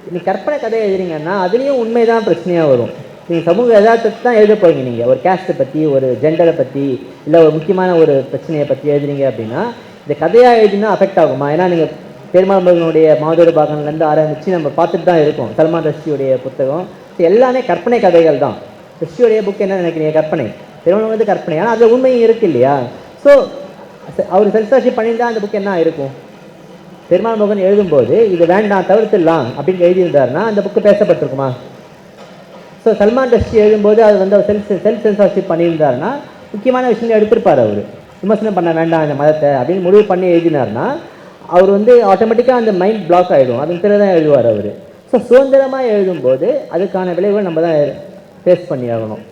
நீங்கள் கற்பனை கதையை எழுதுறீங்கன்னா அதுலேயும் உண்மை தான் பிரச்சனையாக வரும். நீங்கள் சமூக யதார்த்தத்தை தான் எழுத போகிறீங்க. நீங்கள் ஒரு கேஸ்ட்டை பற்றி, ஒரு ஜெண்டரை பற்றி, இல்லை ஒரு முக்கியமான ஒரு பிரச்சனையை பற்றி எழுதுறீங்க அப்படின்னா இந்த கதையாக எழுதினா அஃபெக்ட் ஆகுமா? ஏன்னா நீங்கள் பெருமாள் முருகனுடைய மாதொரு பாகன்லேருந்து ஆரம்பித்து நம்ம பார்த்துட்டு தான் இருக்கோம். சல்மான் ரஷ்டியுடைய புத்தகம் எல்லாமே கற்பனை கதைகள் தான். ரஷ்டியுடைய புக் என்ன நினைக்கிறீங்க? கற்பனை. பெருமாள் வந்து கற்பனை, ஆனால் அதில் உண்மையும் இருக்குது இல்லையா? ஸோ அவர் சென்சார்ஷிப் பண்ணியிருந்தால் அந்த புக் என்ன இருக்கும்? பெருமாள் முருகன் எழுதும்போது இது வேண்டாம் தவிர்த்துடலாம் அப்படின்னு எழுதியிருந்தாருன்னா அந்த புக்கு பேசப்பட்டிருக்குமா? ஸோ சல்மான் ரஷ்டி எழுதும்போது அது வந்து செல்ஃப் சென்சார்ஷிப் பண்ணியிருந்தாருன்னா முக்கியமான விஷயங்கள் எடுத்திருப்பார். அவர் விமர்சனம் பண்ண வேண்டாம் இந்த மதத்தை அப்படின்னு முடிவு பண்ணி எழுதினார்னா அவர் வந்து ஆட்டோமேட்டிக்காக அந்த மைண்ட் பிளாக் ஆகிடும். அதுக்கு பிறகு தான் எழுதுவார் அவர். ஸோ சுதந்திரமாக எழுதும்போது அதுக்கான விளைவுகள் நம்ம தான் ஃபேஸ் பண்ணி ஆகணும்.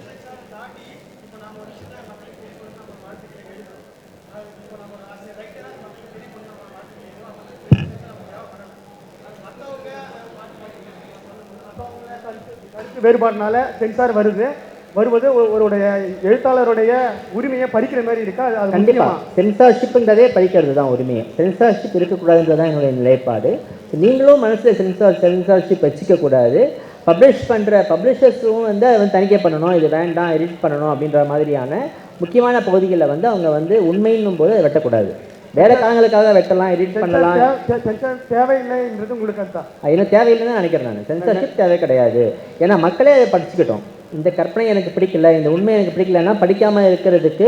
வேறுபாடுனால சென்சார் வருவது ஒருடைய எழுத்தாளருடைய உரிமையை பறிக்கிற மாதிரி இருக்கா? அது கண்டிப்பாக சென்சார்ஷிப்புன்றதே பறிக்கிறது தான் உரிமையை. சென்சார்ஷிப் இருக்கக்கூடாதுன்றது தான் என்னுடைய நிலைப்பாடு. நீங்களும் மனசில் சென்சார்ஷிப் வச்சுக்கக்கூடாது. பப்ளிஷ் பண்ணுற பப்ளிஷர்ஸும் வந்து அதை வந்து தணிக்கை பண்ணணும், இது வேண்டாம் எடிட் பண்ணணும் அப்படின்ற மாதிரியான முக்கியமான பகுதிகளில் வந்து அவங்க வந்து உண்மைன்னும் போது அதை வெட்டக்கூடாது. வேற காரணங்களுக்காக வெட்டலாம், எடிட் பண்ணலாம். சென்சார் தேவையில்லைன்றது உங்களுக்கு அதுதான் இன்னும் தேவையில்லைன்னு நினைக்கிறேன் நான். சென்சார்ஷிப் தேவை கிடையாது. ஏன்னா மக்களே அதை படிச்சுக்கிட்டோம். இந்த கற்பனை எனக்கு பிடிக்கல, இந்த உண்மை எனக்கு பிடிக்கலன்னா படிக்காமல் இருக்கிறதுக்கு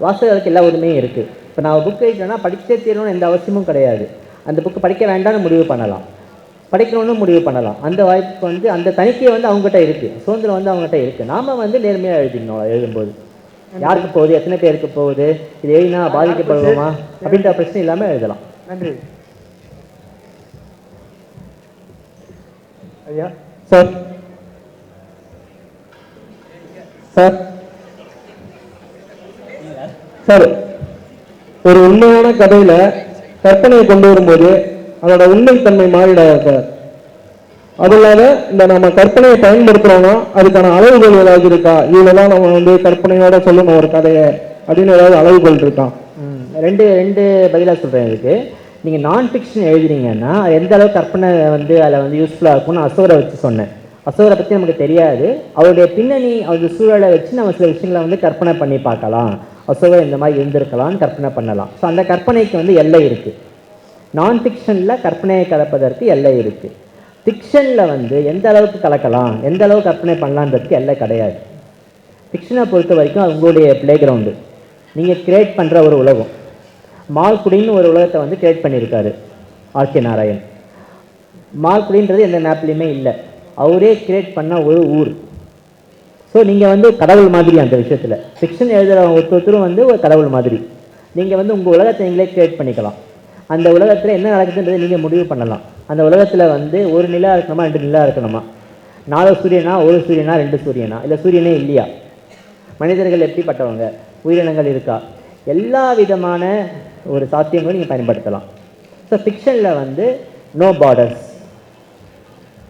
வாசகர்களுக்கு எல்லா உரிமையும் இருக்குது. இப்போ நான் புக் எழுதிட்டேன்னா படிச்சே தீரணும்னு எந்த அவசியமும் கிடையாது. அந்த புக்கு படிக்க வேண்டாம்னு முடிவு பண்ணலாம். படிக்கணும்னு முடிவு பண்ணலாம். அந்த வாய்ப்பு வந்து அந்த தணிக்கை வந்து அவங்ககிட்ட இருக்குது, சுதந்திரம் வந்து அவங்ககிட்ட இருக்குது. நாம் வந்து நேர்மையாக எழுதிக்கணும். எழுதும்போது யாருக்கு போகுது, எத்தனை பேருக்கு போகுது, இது எழுதினா பாதிக்கப்படுவோமா அப்படின்ற பிரச்சனை இல்லாமல் எழுதலாம். நன்றி ஐயா. சார் சார் சார் ஒரு உண்மையான கதையில கற்பனையை கொண்டு வரும்போது அதோட உண்மைத்தன்மை மாறிடாது சார். அது இல்லாத இந்த நம்ம கற்பனையை பயன்படுத்துறோம்னா அதுக்கான அளவுகள் ஏதாவது இருக்கா? இவ்வளவுதான் நம்ம வந்து கற்பனையோட சொல்லணும் ஒரு கதையை அப்படின்னு ஏதாவது அளவுகள் இருக்கா? ரெண்டு ரெண்டு பதிலாக சொல்கிறேன் இதுக்கு. நீங்கள் நான் ஃபிக்ஷன் எழுதுறீங்கன்னா எந்த அளவுக்கு கற்பனை வந்து அதில் வந்து யூஸ்ஃபுல்லாக இருக்கும்னு அசோகரை வச்சு சொன்னேன். அசோகரை பற்றி நமக்கு தெரியாது, அவருடைய பின்னணி அவருடைய சூழலை வச்சு நம்ம சில விஷயங்களை வந்து கற்பனை பண்ணி பார்க்கலாம். அசோகர் இந்த மாதிரி இருந்திருக்கலாம்னு கற்பனை பண்ணலாம். ஸோ அந்த கற்பனைக்கு வந்து எல்லை இருக்குது. நான் ஃபிக்ஷனில் கற்பனையை கலப்பதற்கு எல்லை இருக்குது. ஃபிக்ஷனில் வந்து எந்த அளவுக்கு கலக்கலாம், எந்த அளவுக்கு கற்பனை பண்ணலான்றதுக்கு எல்லை கிடையாது. ஃபிக்ஷனை பொறுத்த வரைக்கும் அது உங்களுடைய ப்ளே கிரவுண்டு, நீங்கள் கிரியேட் பண்ணுற ஒரு உலகம். மால்குடின்னு ஒரு உலகத்தை வந்து கிரியேட் பண்ணியிருக்காரு ஆர்கே நாராயண். மால்குடின்றது எந்த மேப்லேயுமே இல்லை, அவரே கிரியேட் பண்ண ஒரு ஊர். ஸோ நீங்கள் வந்து கடவுள் மாதிரி அந்த விஷயத்தில் ஃபிக்ஷன் எழுதுகிறவங்க ஒருத்தரும் வந்து ஒரு கடவுள் மாதிரி. நீங்கள் வந்து உங்கள் உலகத்தை நீங்களே கிரியேட் பண்ணிக்கலாம். அந்த உலகத்தில் என்ன நடக்குதுன்றதை நீங்கள் முடிவு பண்ணலாம். அந்த உலகத்தில் வந்து ஒரு நிலா இருக்கணுமா, 2 நிலா இருக்கணுமா, 4 சூரியனா, 1 சூரியனா, 2 சூரியனா, இல்லை சூரியனே இல்லையா, மனிதர்கள் எப்படிப்பட்டவங்க, உயிரினங்கள் இருக்கா, எல்லா விதமான ஒரு சாத்தியங்களும் நீங்கள் பயன்படுத்தலாம். ஸோ ஃபிக்ஷனில் வந்து நோ பார்டர்ஸ்,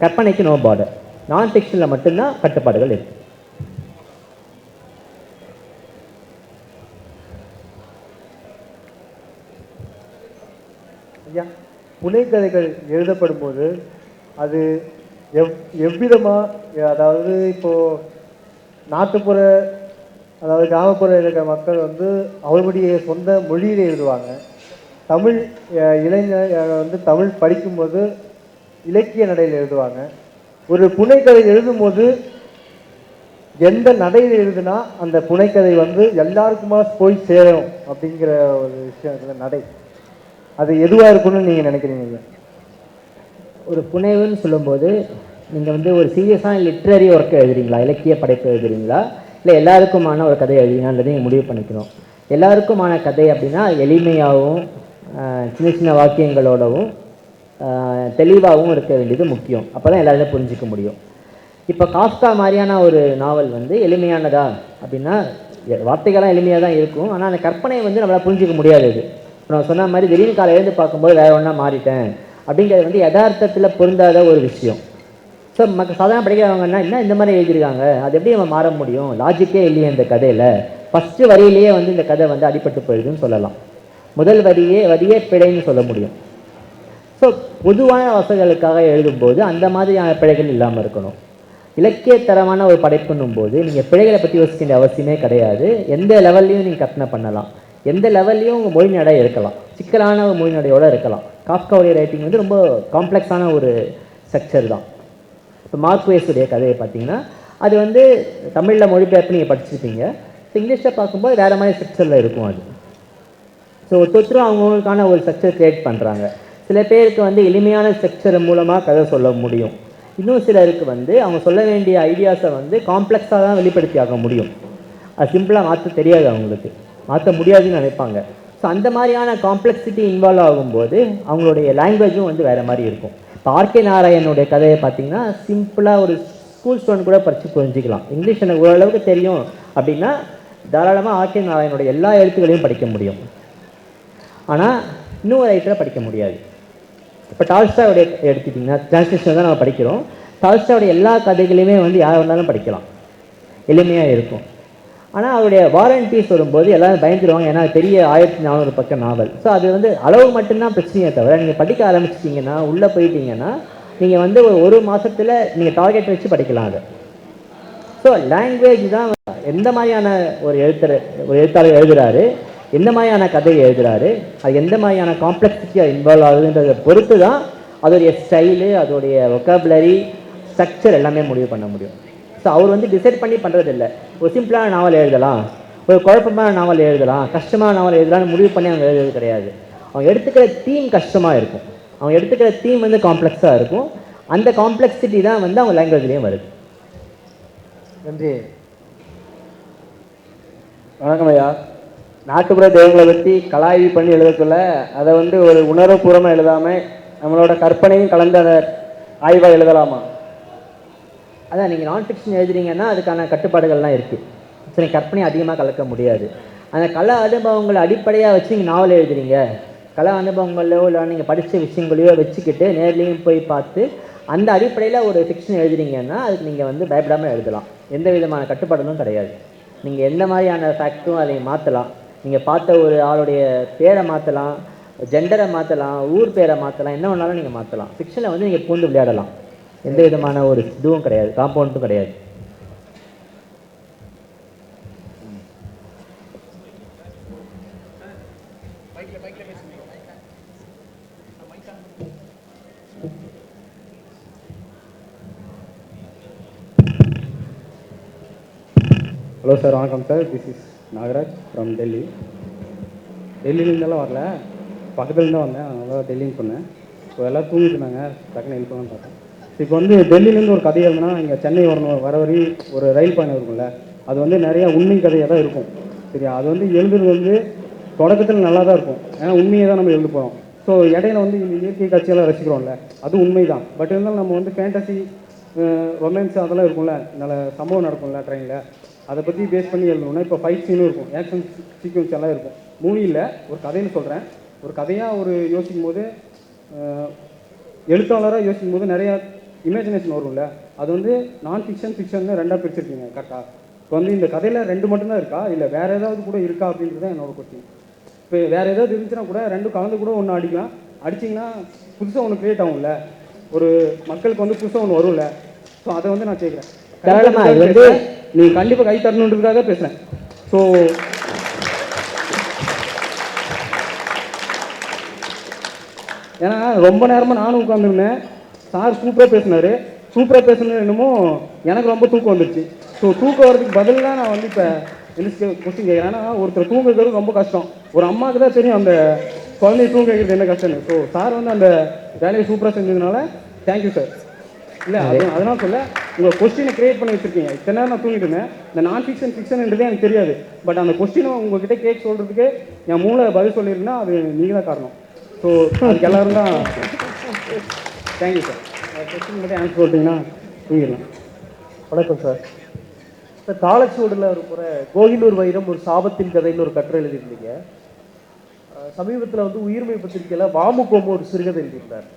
கற்பனைக்கு நோ பார்டர். நான் ஃபிக்ஷனில் மட்டும்தான் கட்டுப்பாடுகள் இருக்குது. ஐயா, புனைக்கதைகள் எழுதப்படும் போது அது எவ்விதமாக, அதாவது இப்போது நாட்டுப்புற அதாவது கிராமப்புற இருக்கிற மக்கள் வந்து அவர்களுடைய சொந்த மொழியில் எழுதுவாங்க. தமிழ் இளைஞர் வந்து தமிழ் படிக்கும்போது இலக்கிய நடையில் எழுதுவாங்க. ஒரு புனைக்கதை எழுதும்போது எந்த நடையில் எழுதுனா அந்த புனைக்கதை வந்து எல்லாருக்குமா போய் சேரும் அப்படிங்கிற ஒரு விஷயம் நடை, அது எதுவாக இருக்குன்னு நீங்கள் நினைக்கிறீங்க? ஒரு புனைவுன்னு சொல்லும்போது நீங்கள் வந்து ஒரு சீரியஸான லிட்ரரி ஒர்க்கை எழுதுறீங்களா, இலக்கிய படைப்பு எழுதுறீங்களா, இல்லை எல்லாருக்குமான ஒரு கதை எழுதுறீங்கன்றதை நீங்கள் முடிவு பண்ணிக்கணும். எல்லாருக்குமான கதை அப்படின்னா எளிமையாகவும் சின்ன சின்ன வாக்கியங்களோடவும் தெளிவாகவும் இருக்க வேண்டியது முக்கியம். அப்போ தான் எல்லாருமே புரிஞ்சிக்க முடியும். இப்போ காஃப்கா மாதிரியான ஒரு நாவல் வந்து எளிமையானதா அப்படின்னா வார்த்தைகள்லாம் எளிமையாக தான் இருக்கும், ஆனால் அந்த கற்பனை வந்து நம்மளால் புரிஞ்சிக்க முடியாது. இது நான் சொன்ன மாதிரி திடீர்னு காலை எழுந்து பார்க்கும்போது வேறு ஒன்றா மாறிட்டேன் அப்படிங்கிறது வந்து யதார்த்தத்தில் பொருந்தாத ஒரு விஷயம். ஸோ சாதாரண படிக்கிறவங்கன்னா என்ன இந்த மாதிரி எழுதியிருக்காங்க, அது எப்படி நம்ம மாற முடியும், லாஜிக்கே இல்லையே இந்த கதையில், ஃபஸ்ட்டு வரியிலேயே வந்து இந்த கதை வந்து அடிபட்டு போயிடுதுன்னு சொல்லலாம். முதல் வரியே பிழைன்னு சொல்ல முடியும். ஸோ பொதுவான வாசகர்களுக்காக எழுதும்போது அந்த மாதிரியான பிழைகள் இல்லாமல் இருக்கணும். இலக்கியத்தரமான ஒரு படைப்புன்னும் போது நீங்கள் பிழைகளை பற்றி யோசிக்க வேண்டிய அவசியமே கிடையாது. எந்த லெவல்லையும் நீங்கள் கற்பனை பண்ணலாம், எந்த லெவல்லையும் உங்கள் மொழி நடை இருக்கலாம், சிக்கலான ஒரு மொழி நடையோடு இருக்கலாம். காஃப்காவுடைய ரைட்டிங் வந்து ரொம்ப காம்ப்ளெக்ஸான ஒரு ஸ்ட்ரக்சர் தான். இப்போ மார்க்வேஸுடைய கதையை பார்த்தீங்கன்னா அது வந்து தமிழில் மொழிபெயர்ப்பு நீங்கள் படிச்சிருப்பீங்க, இங்கிலீஷில் பார்க்கும்போது வேறு மாதிரி ஸ்ட்ரக்சரில் இருக்கும் அது. ஸோ ஒருத்தரும் அவங்களுக்கான ஒரு ஸ்ட்ரக்சர் க்ரியேட் பண்ணுறாங்க. சில பேருக்கு வந்து எளிமையான ஸ்ட்ரக்சர் மூலமாக கதை சொல்ல முடியும். இன்னும் சிலருக்கு வந்து அவங்க சொல்ல வேண்டிய ஐடியாஸை வந்து காம்ப்ளெக்ஸாக தான் வெளிப்படுத்தி ஆக முடியும். அது சிம்பிளாக மாற்ற தெரியாது, அவங்களுக்கு மாற்ற முடியாதுன்னு நினைப்பாங்க. ஸோ அந்த மாதிரியான காம்ப்ளெக்சிட்டி இன்வால்வ் ஆகும்போது அவங்களுடைய லாங்குவேஜும் வந்து வேறு மாதிரி இருக்கும். இப்போ ஆர்கே நாராயணனுடைய கதையை பார்த்திங்கன்னா சிம்பிளாக ஒரு ஸ்கூல் ஸ்டூடெண்ட் கூட படித்து புரிஞ்சிக்கலாம். இங்கிலீஷ் எனக்கு ஓரளவுக்கு தெரியும் அப்படின்னா தாராளமாக ஆர்கே நாராயணனுடைய எல்லா எழுத்துக்களையும் படிக்க முடியும். ஆனால் இன்னொரு ரைட்டரை படிக்க முடியாது. இப்போ டால்ஸ்டாயோடைய எடுத்துக்கிட்டிங்கன்னா டிரான்ஸ்லேஷன் தான் நம்ம படிக்கிறோம். டால்ஸ்டாயோடைய எல்லா கதைகளையுமே வந்து யார் வந்தாலும் படிக்கலாம், எளிமையாக இருக்கும். ஆனால் அவருடைய வாரண்டிஸ் வரும்போது எல்லோரும் பயந்துடுவாங்க, ஏன்னா பெரிய 1400 பக்க நாவல். ஸோ அது வந்து அளவு மட்டும்தான் பிரச்சனையே தவிர நீங்கள் படிக்க ஆரம்பிச்சிட்டிங்கன்னா உள்ளே போயிட்டீங்கன்னா நீங்கள் வந்து ஒரு மாதத்தில் நீங்கள் டார்கெட் வச்சு படிக்கலாம் அதை. ஸோ லாங்குவேஜ் தான் எந்த மாதிரியான ஒரு எழுத்தாளர் எழுதுகிறாரு, எந்த மாதிரியான கதையை எழுதுகிறாரு, அது எந்த மாதிரியான காம்ப்ளெக்சிட்டியாக இன்வால்வ் ஆகுதுன்றதை பொறுத்து தான் அதோடைய ஸ்டைலு, அதோடைய ஒக்காபுலரி, ஸ்ட்ரக்சர் எல்லாமே முடிவு பண்ண முடியும். ஸோ அவர் வந்து டிசைட் பண்ணி பண்ணுறதில்லை. ஒரு சிம்பிளான நாவல் எழுதலாம், ஒரு குழப்பமான நாவல் எழுதலாம், கஷ்டமான நாவல் எழுதலாம்னு முடிவு பண்ணி அவங்க எழுதுறது கிடையாது. அவங்க எடுத்துக்கிற தீம் கஷ்டமாக இருக்கும். அவங்க எடுத்துக்கிற தீம் வந்து காம்ப்ளெக்ஸாக இருக்கும். அந்த காம்ப்ளெக்சிட்டி தான் வந்து அவங்க லாங்குவேஜ்லேயும் வருது. நன்றி. வணக்கம் ஐயா. நாட்டுப்புற தெய்வங்களை பற்றி கலாய்வு பண்ணி எழுதக்குள்ள அதை வந்து ஒரு உணர்வுபூர்வமாக எழுதாமல் நம்மளோட கற்பனையும் கலந்து அதை ஆய்வாக எழுதலாமா? அதான் நீங்கள் நான் ஃபிக்ஷன் எழுதுறீங்கன்னா அதுக்கான கட்டுப்பாடுகள்லாம் இருக்குது. சரி, கற்பனை அதிகமாக கலக்க முடியாது. அந்த கல அனுபவங்களை அடிப்படையாக வச்சு நீங்கள் நாவல் எழுதுறீங்க, கல அனுபவங்களோ இல்லை நீங்கள் படித்த விஷயங்களையோ வச்சுக்கிட்டு நேர்லேயும் போய் பார்த்து அந்த அடிப்படையில் ஒரு ஃபிக்ஷன் எழுதுறீங்கன்னா அதுக்கு நீங்கள் வந்து பயப்படாமல் எழுதலாம். எந்த விதமான கட்டுப்பாடுகளும் கிடையாது. நீங்கள் எந்த மாதிரியான ஃபேக்ட்டும் அதை மாற்றலாம். நீங்கள் பார்த்த ஒரு ஆளுடைய பேரை மாற்றலாம், ஜெண்டரை மாற்றலாம், ஊர் பேரை மாற்றலாம், என்ன வேணாலும் நீங்கள் மாற்றலாம். ஃபிக்ஷனில் வந்து நீங்கள் பூந்து விளையாடலாம். எந்த விதமான ஒரு இதுவும் கிடையாது, காம்பவுண்டும் கிடையாது. ஹலோ சார், வணக்கம் sir. This is Nagaraj from Delhi. டெல்லியிலேருந்தெல்லாம் வரல, பக்கத்துலேருந்து தான் வந்தேன், அதனால டெல்லின்னு சொன்னேன். இப்போ எல்லாம் தூங்கிட்டுருந்தாங்க, டக்குன்னு ஹெல்ப் பண்ணலான்னு பார்த்தேன். இப்போ வந்து டெல்லியிலேருந்து ஒரு கதை எழுதுனா இங்கே சென்னை வர வரி ஒரு ரயில் பயணம் இருக்கும்ல, அது வந்து நிறையா உண்மை கதையாக தான் இருக்கும். சரியா? அது வந்து எழுதுறது வந்து தொடக்கத்தில் நல்லா தான் இருக்கும், ஏன்னா உண்மையை தான் நம்ம எழுத போகிறோம். ஸோ இடையில வந்து இந்த இயற்கை காட்சியெல்லாம் ரசிக்கிறோம்ல, அது உண்மை தான். பட் இருந்தாலும் நம்ம வந்து ஃபேண்டசி, ரொமான்ஸ் அதெல்லாம் இருக்கும்ல, நல்ல சம்பவம் நடக்கும்ல ட்ரெயினில், அதை பற்றி பேஸ் பண்ணி எழுதணும்னா இப்போ ஃபைட் சீனும் இருக்கும், ஆக்ஷன் சீக்வன்ஸ் எல்லாம் இருக்கும். மூவியில் ஒரு கதைன்னு சொல்கிறேன், ஒரு கதையாக ஒரு யோசிக்கும் போது, எழுத்தாளராக யோசிக்கும் போது நிறையா இமேஜினேஷன் வரும்ல, அது வந்து நான் ஃபிக்ஷன் ஃபிக்ஷன் ரெண்டாக பிரிச்சிருக்கீங்க கரெக்டாக. இப்போ வந்து இந்த கதையில் 2 மட்டும்தான் இருக்கா, இல்லை வேறு ஏதாவது கூட இருக்கா அப்படின்றது தான் என்னோட கொஸ்டின். இப்போ வேறு ஏதாவது இருந்துச்சுன்னா கூட 2 கலந்து கூட ஒன்று அடிக்கலாம், அடிச்சிங்கன்னா புதுசாக ஒன்று க்ரியேட் ஆகும்ல, ஒரு மக்களுக்கு வந்து புதுசாக ஒன்று வரும்ல. ஸோ அதை வந்து நான் கேட்குறேன். நீங்கள் கண்டிப்பாக கை தரணுன்றதுக்காக பேசுகிறேன். ஸோ ஏன்னா ரொம்ப நேரமாக நானும் உட்காந்துருந்தேன், சார் சூப்பராக பேசினார். சூப்பராக பேசுனது என்னமோ எனக்கு ரொம்ப தூக்கம் வந்துடுச்சு. ஸோ தூக்கம் வரதுக்கு பதில் தான் நான் வந்து இப்போ என்ன கொஸ்டின் கேட்குறேன். ஏன்னா ஒருத்தர் தூங்க வைக்கிறது ரொம்ப கஷ்டம், ஒரு அம்மாவுக்கு தான் தெரியும் அந்த குழந்தைய தூங்க வைக்கிறது என்ன கஷ்டம்னு. ஸோ சார் வந்து அந்த வேலையை சூப்பராக செஞ்சதுனால தேங்க்யூ சார். இல்லை அதனால் சொல்ல உங்கள் கொஸ்டினை கிரியேட் பண்ணி வச்சுருக்கீங்க. இத்தனை நேரம் நான் தூங்கிட்டு இருந்தேன், இந்த நான் ஃபிக்ஷன்ன்றதே எனக்கு தெரியாது. பட் அந்த கொஸ்டினை உங்ககிட்ட கேட்க சொல்கிறதுக்கு என் மூளை பதில் சொல்லியிருந்தா அது நீங்கள் தான் காரணம். ஸோ அதுக்கு எல்லோரும் தான் தேங்க்யூ சார். கொஸ்டின் மட்டும் ஆன்சர் சொல்லிட்டீங்கன்னா தூங்கிடலாம். வணக்கம் சார். சார், காலச்சுவடில் ஒரு முறை கோகினூர் வைரம் ஒரு சாபத்தின் கதைன்னு ஒரு கட்டுரை எழுதியிருந்தீங்க. சமீபத்தில் வந்து உயிர்மை பத்திரிக்கையில் வாமுகோமோ ஒரு சிறுகதை எழுதியிருந்தார்.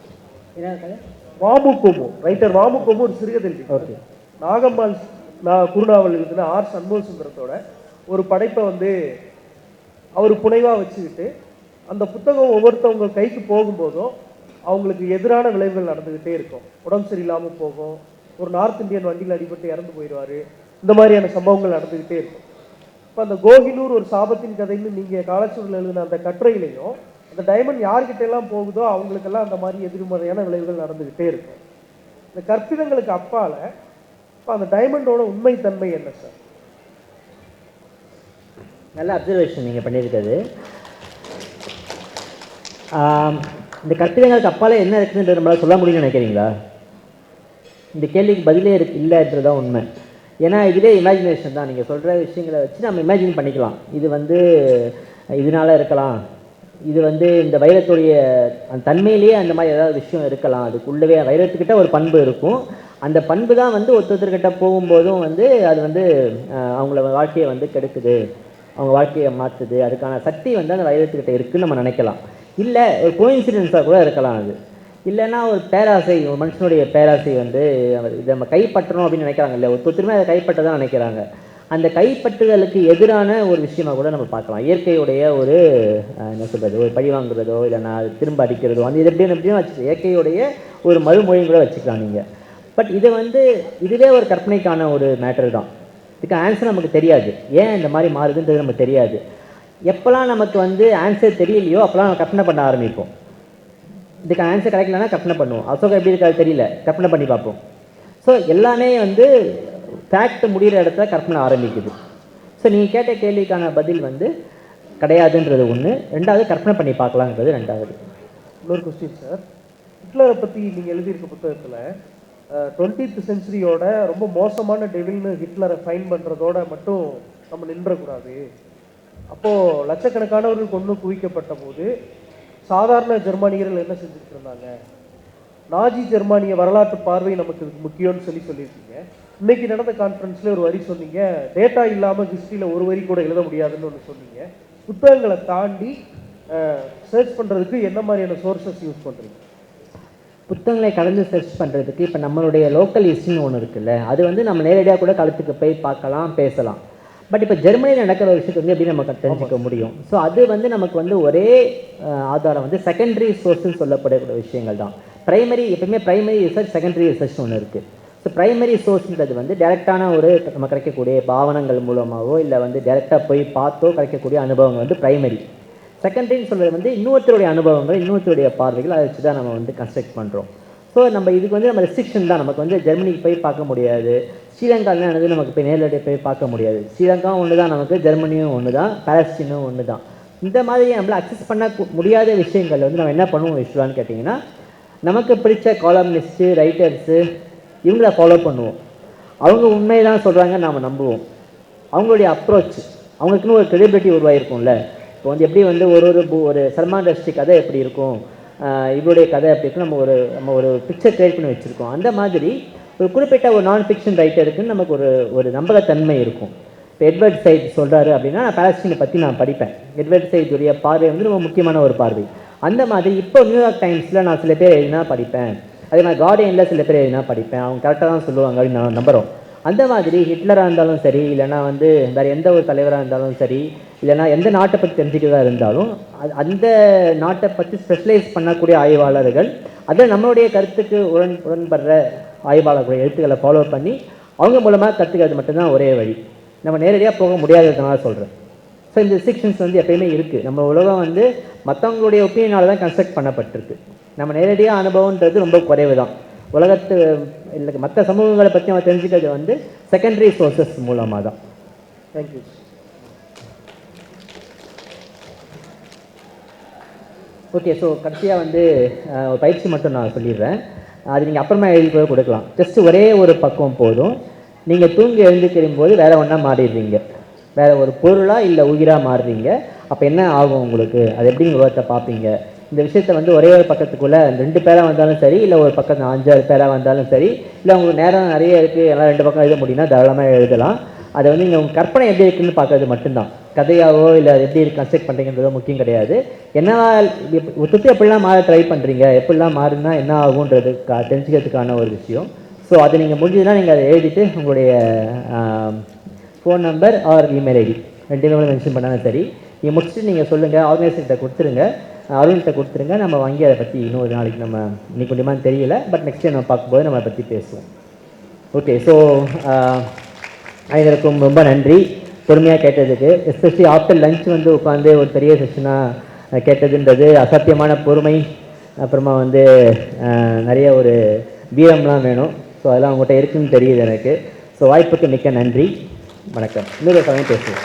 வாமுகோமோ ரைட்டர் வாமுகோமோ ஒரு சிறுகதை எழுதியிருந்தார். நாகம்மாள் குருநாவல் எழுதின ஆர் சண்முக சுந்தரத்தோட ஒரு படைப்பை வந்து அவர் புனைவாக வச்சுக்கிட்டு அந்த புத்தகம் ஒவ்வொருத்தவங்க கைக்கு போகும்போதும் அவங்களுக்கு எதிரான விளைவுகள் நடந்துக்கிட்டே இருக்கும். உடம்பு சரியில்லாமல் போகும், ஒரு நார்த் இந்தியன் வண்டியில் அடிபட்டு இறந்து போயிடுவார், இந்த மாதிரியான சம்பவங்கள் நடந்துக்கிட்டே இருக்கும். இப்போ அந்த கோகினூர் ஒரு சாபத்தின் கதைன்னு நீங்கள் காலச்சூழல் எழுதின அந்த கட்டுரையிலையும் அந்த டைமண்ட் யார்கிட்ட எல்லாம் போகுதோ அவங்களுக்கெல்லாம் அந்த மாதிரி எதிர்மறையான விளைவுகள் நடந்துக்கிட்டே இருக்கும். இந்த கற்பிதங்களுக்கு அப்பால் இப்போ அந்த டைமண்டோட உண்மைத்தன்மை என்ன சார்? நல்ல அப்சர்வேஷன் நீங்கள் பண்ணியிருக்கிறது. இந்த கற்பிதங்களுக்கு அப்பால் என்ன இருக்குன்றது நம்மளால் சொல்ல முடியும்னு நினைக்கிறீங்களா? இந்த கேள்விக்கு பதிலே இல்லைன்றது தான் உண்மை. ஏன்னா இதுவே இமேஜினேஷன் தான். நீங்கள் சொல்கிற விஷயங்களை வச்சு நம்ம இமேஜின் பண்ணிக்கலாம். இது வந்து இதனால இருக்கலாம், இது வந்து இந்த வைரத்துடைய அந்த தன்மையிலேயே அந்த மாதிரி ஏதாவது விஷயம் இருக்கலாம், அதுக்குள்ளவே வைரத்துக்கிட்ட ஒரு பண்பு இருக்கும். அந்த பண்பு தான் வந்து ஒருத்தர்கிட்ட போகும்போதும் வந்து அது வந்து அவங்கள வாழ்க்கையை வந்து கெடுக்குது, அவங்க வாழ்க்கையை மாற்றுது, அதுக்கான சக்தி வந்து அந்த வைரத்துக்கிட்ட இருக்குதுன்னு நம்ம நினைக்கலாம். இல்லை ஒரு கோயின்சிடென்ஸாக கூட இருக்கலாம். அது இல்லைன்னா ஒரு பேராசை, ஒரு மனுஷனுடைய பேராசை வந்து இதை நம்ம கைப்பற்றணும் அப்படின்னு நினைக்கிறாங்க இல்லை, ஒருத்தருமே அதை கைப்பற்ற தான் நினைக்கிறாங்க. அந்த கைப்பற்றுதலுக்கு எதிரான ஒரு விஷயமாக கூட நம்ம பார்க்கலாம். இயற்கையுடைய ஒரு என்ன சொல்கிறது, ஒரு பழி வாங்குறதோ இல்லைன்னா திரும்ப அடிக்கிறதோ, அந்த இது எப்படின்னு வச்சு இயற்கையுடைய ஒரு மறுமொழியும் கூட வச்சுக்கலாம் நீங்கள். பட் இது வந்து இதுவே ஒரு கற்பனைக்கான ஒரு மேட்டர் தான். இதுக்கு ஆன்சர் நமக்கு தெரியாது, ஏன் இந்த மாதிரி மாறுதுன்றது நமக்கு தெரியாது. எப்போல்லாம் நமக்கு வந்து ஆன்சர் தெரியலையோ அப்போல்லாம் நம்ம கற்பனை பண்ண ஆரம்பிப்போம். இதுக்கு ஆன்சர் கிடைக்கலன்னா கற்பனை பண்ணுவோம். அசோகா எப்படி இருக்காது தெரியல, கற்பனை பண்ணி பார்ப்போம். ஸோ எல்லாமே வந்து ஃபேக்ட் முடிகிற இடத்துல கற்பனை ஆரம்பிக்குது. ஸோ நீங்கள் கேட்ட கேள்விக்கான பதில் வந்து கிடையாதுன்றது ஒன்று. ரெண்டாவது கற்பனை பண்ணி பார்க்கலாங்கிறது ரெண்டாவது. இன்னொரு கொஸ்டின் சார். ஹிட்லரை பற்றி நீங்கள் எழுதியிருக்க புத்தகத்தில் 20th செஞ்சுரியோட ரொம்ப மோசமான டெவில்னு ஹிட்லரை ஃபைன் பண்ணுறதோட மட்டும் நம்ம நின்றக்கூடாது. அப்போது லட்சக்கணக்கானவர்கள் கொண்டு குவிக்கப்பட்ட போது சாதாரண ஜெர்மானியர்கள் என்ன செஞ்சுட்டு இருந்தாங்க? நாஜி ஜெர்மானிய வரலாற்று பார்வை நமக்கு முக்கியம்னு சொல்லியிருக்கீங்க. இன்னைக்கு நடந்த கான்ஃபரன்ஸில் ஒரு வரி சொன்னீங்க, டேட்டா இல்லாமல் ஹிஸ்ட்ரியில் ஒரு வரி கூட எழுத முடியாதுன்னு ஒன்று சொன்னீங்க. புத்தகங்களை தாண்டி சர்ச் பண்ணுறதுக்கு என்ன மாதிரியான சோர்சஸ் யூஸ் பண்ணுறீங்க? புத்தகங்களை கடந்து சர்ச் பண்ணுறதுக்கு இப்போ நம்மளுடைய லோக்கல் ஹிஸ்ட்ரின்னு ஒன்று இருக்குல்ல, அது வந்து நம்ம நேரடியாக கூட களத்துக்கு போய் பார்க்கலாம், பேசலாம். பட் இப்போ ஜெர்மனியில் நடக்கிற விஷயத்தை வந்து எப்படி நமக்கு தெரிஞ்சுக்க முடியும்? ஸோ அது வந்து நமக்கு வந்து ஒரே ஆதாரம் வந்து செகண்டரி சோர்ஸ்ன்னு சொல்லப்படக்கூடிய விஷயங்கள் தான். எப்பவுமே ப்ரைமரி ரிசர்ச், செகண்டரி ரிசர்ச் ஒன்று இருக்குது. ஸோ ப்ரைமரி சோர்ஸ்ன்றது வந்து டேரெக்டான ஒரு நம்ம கிடைக்கக்கூடிய பாவனங்கள் மூலமாகவோ இல்லை வந்து டேரெக்டாக போய் பார்த்தோ கிடைக்கக்கூடிய அனுபவங்கள் வந்து ப்ரைமரி. செகண்டரின்னு சொல்கிறது வந்து இன்னொருத்தருடைய அனுபவங்கள், இன்னொருத்தருடைய பார்வைகள், அதை வச்சு தான் நம்ம வந்து கன்ஸ்ட்ரக்ட் பண்ணுறோம். ஸோ நம்ம இதுக்கு வந்து நம்ம ரெஸ்ட்ரிக்ஷன் தான். நமக்கு வந்து ஜெர்மனிக்கு போய் பார்க்க முடியாது, ஸ்ரீலங்காலாம் வந்து நமக்கு போய் நேரடியாக போய் பார்க்க முடியாது. ஸ்ரீலங்காவும் ஒன்று தான், நமக்கு ஜெர்மனியும் ஒன்று தான், பாலஸ்தீனும் ஒன்று தான். இந்த மாதிரி நம்மளை அக்சஸ் பண்ண முடியாத விஷயங்கள் வந்து நம்ம என்ன பண்ணுவோம் யூஸ்வலான்னு கேட்டிங்கன்னா, நமக்கு பிடிச்ச காலம்னிஸ்ட்டு, ரைட்டர்ஸு இவங்கள ஃபாலோ பண்ணுவோம். அவங்க உண்மையை தான் சொல்கிறாங்கன்னு நாம் நம்புவோம். அவங்களுடைய அப்ரோச், அவங்களுக்குன்னு ஒரு கிரெடிபிலிட்டி உருவாகிருக்கும்ல. இப்போ வந்து எப்படி வந்து ஒரு சல்மான் ரஷ்டி கதை எப்படி இருக்கும், இவருடைய கதை எப்படி இருக்கும், நம்ம ஒரு பிக்சர் கிரியேட் பண்ணி வச்சுருக்கோம். அந்த மாதிரி ஒரு குறிப்பிட்ட ஒரு நான் ஃபிக்ஷன் ரைட்டருக்குன்னு நமக்கு ஒரு நம்பகத்தன்மை இருக்கும். இப்போ எட்வர்ட் சைட் சொல்கிறாரு அப்படின்னா நான் பாலஸ்தீனை பற்றி நான் படிப்பேன். எட்வர்ட் சைடுடைய பார்வை வந்து ரொம்ப முக்கியமான ஒரு பார்வை. அந்த மாதிரி இப்போ நியூயார்க் டைம்ஸில் நான் சில பேர் எழுதினா படிப்பேன், அதே மாதிரி கார்டியனில் சில பேர் எழுதினா படிப்பேன். அவங்க கரெக்டாக தான் சொல்லுவாங்க அப்படின்னு நான் நம்புகிறோம். அந்த மாதிரி ஹிட்லராக இருந்தாலும் சரி, இல்லைனா வந்து வேறு எந்த ஒரு தலைவராக இருந்தாலும் சரி, இல்லைனா எந்த நாட்டை பற்றி தெரிஞ்சுக்கிறதா இருந்தாலும் அந்த நாட்டை பற்றி ஸ்பெஷலைஸ் பண்ணக்கூடிய ஆய்வாளர்கள், அதை நம்மளுடைய கருத்துக்கு உடன்படுற ஆய்வாளர்களுடைய எழுத்துக்களை ஃபாலோ பண்ணி அவங்க மூலமாக கற்றுக்கிறது மட்டும்தான் ஒரே வழி. நம்ம நேரடியாக போக முடியாததுனால சொல்கிறேன். ஸோ இந்த ரெஸ்ட்ரிக்ஷன்ஸ் வந்து எப்பயுமே இருக்குது. நம்ம உலகம் வந்து மற்றவங்களுடைய ஒப்பீனியனால் தான் கன்ஸ்ட்ரக்ட் பண்ணப்பட்டிருக்கு. நம்ம நேரடியாக அனுபவன்றது ரொம்ப குறைவு தான். உலகத்து இல்லை மற்ற சமூகங்களை பற்றி நம்ம தெரிஞ்சுக்கிறது வந்து செகண்டரி சோர்சஸ் மூலமாக தான். தேங்க்யூ. ஓகே, ஸோ கடைசியாக வந்து ஒரு பயிற்சி மட்டும் நான் சொல்லிடுறேன். அது நீங்கள் அப்புறமா எழுதி போய் கொடுக்கலாம். ஜஸ்ட் ஒரே ஒரு பக்கம் போதும். நீங்கள் தூங்கி எழுந்துக்கிறும் போது வேறு ஒன்றா மாறிடுறீங்க, வேறு ஒரு பொருளாக இல்லை உயிராக மாறுறீங்க. அப்போ என்ன ஆகும் உங்களுக்கு? அது எப்படி உலகத்தை பார்ப்பீங்க? இந்த விஷயத்தை வந்து ஒரே ஒரு பக்கத்துக்குள்ளே 2 பேராக வந்தாலும் சரி, இல்லை ஒரு பக்கத்து 5-6 பேராக வந்தாலும் சரி, இல்லை உங்களுக்கு நேரம் நிறைய இருக்குது, எல்லாம் 2 பக்கம் எழுத முடியும்னா தாராளமாக எழுதலாம். அதை வந்து நீங்கள் உங்கள் கற்பனை எப்படி இருக்குன்னு பார்க்கறது மட்டும்தான். கதையாவோ இல்லை அது எப்படி கன்ஸ்ட்ரக்ட் பண்ணுறீங்கன்றதோ முக்கியம் கிடையாது. என்னவா சுற்றி எப்படிலாம் மாற ட்ரை பண்ணுறீங்க, எப்படிலாம் மாறுனா என்ன ஆகுன்றது தெரிஞ்சுக்கிறதுக்கான ஒரு விஷயம். ஸோ அது நீங்கள் முடிஞ்சதுன்னா நீங்கள் அதை எழுதிட்டு உங்களுடைய phone number or email ID 2 mention பண்ணாலும் சரி, நீங்கள் முடிச்சுட்டு நீங்கள் சொல்லுங்கள், ஆர்கனைசர்கிட்ட கொடுத்துருங்க, அருள்கிட்ட கொடுத்துருங்க. நம்ம வாங்கி அதை பற்றி இன்னொரு நாளைக்கு நம்ம இன்னைக்கு முடியுமான்னு தெரியல, பட் நெக்ஸ்ட் டைம் நம்ம பார்க்கும்போது நம்ம அதை பற்றி பேசுவோம். ஓகே, ஸோ அனைவருக்கும் ரொம்ப நன்றி பொறுமையாக கேட்டதுக்கு. எஸ்பெஷலி ஆஃப்டர் லஞ்ச் வந்து உட்காந்து ஒரு பெரிய செஷனாக கேட்டதுன்றது அசாத்தியமான பொறுமை, அப்புறமா வந்து நிறைய ஒரு வீரம்லாம் வேணும். ஸோ அதெல்லாம் உங்கள்கிட்ட இருக்குன்னு தெரியுது எனக்கு. ஸோ வாய்ப்புக்கு மிக்க நன்றி, வணக்கம். இன்னொரு சமயம் பேசுவோம்.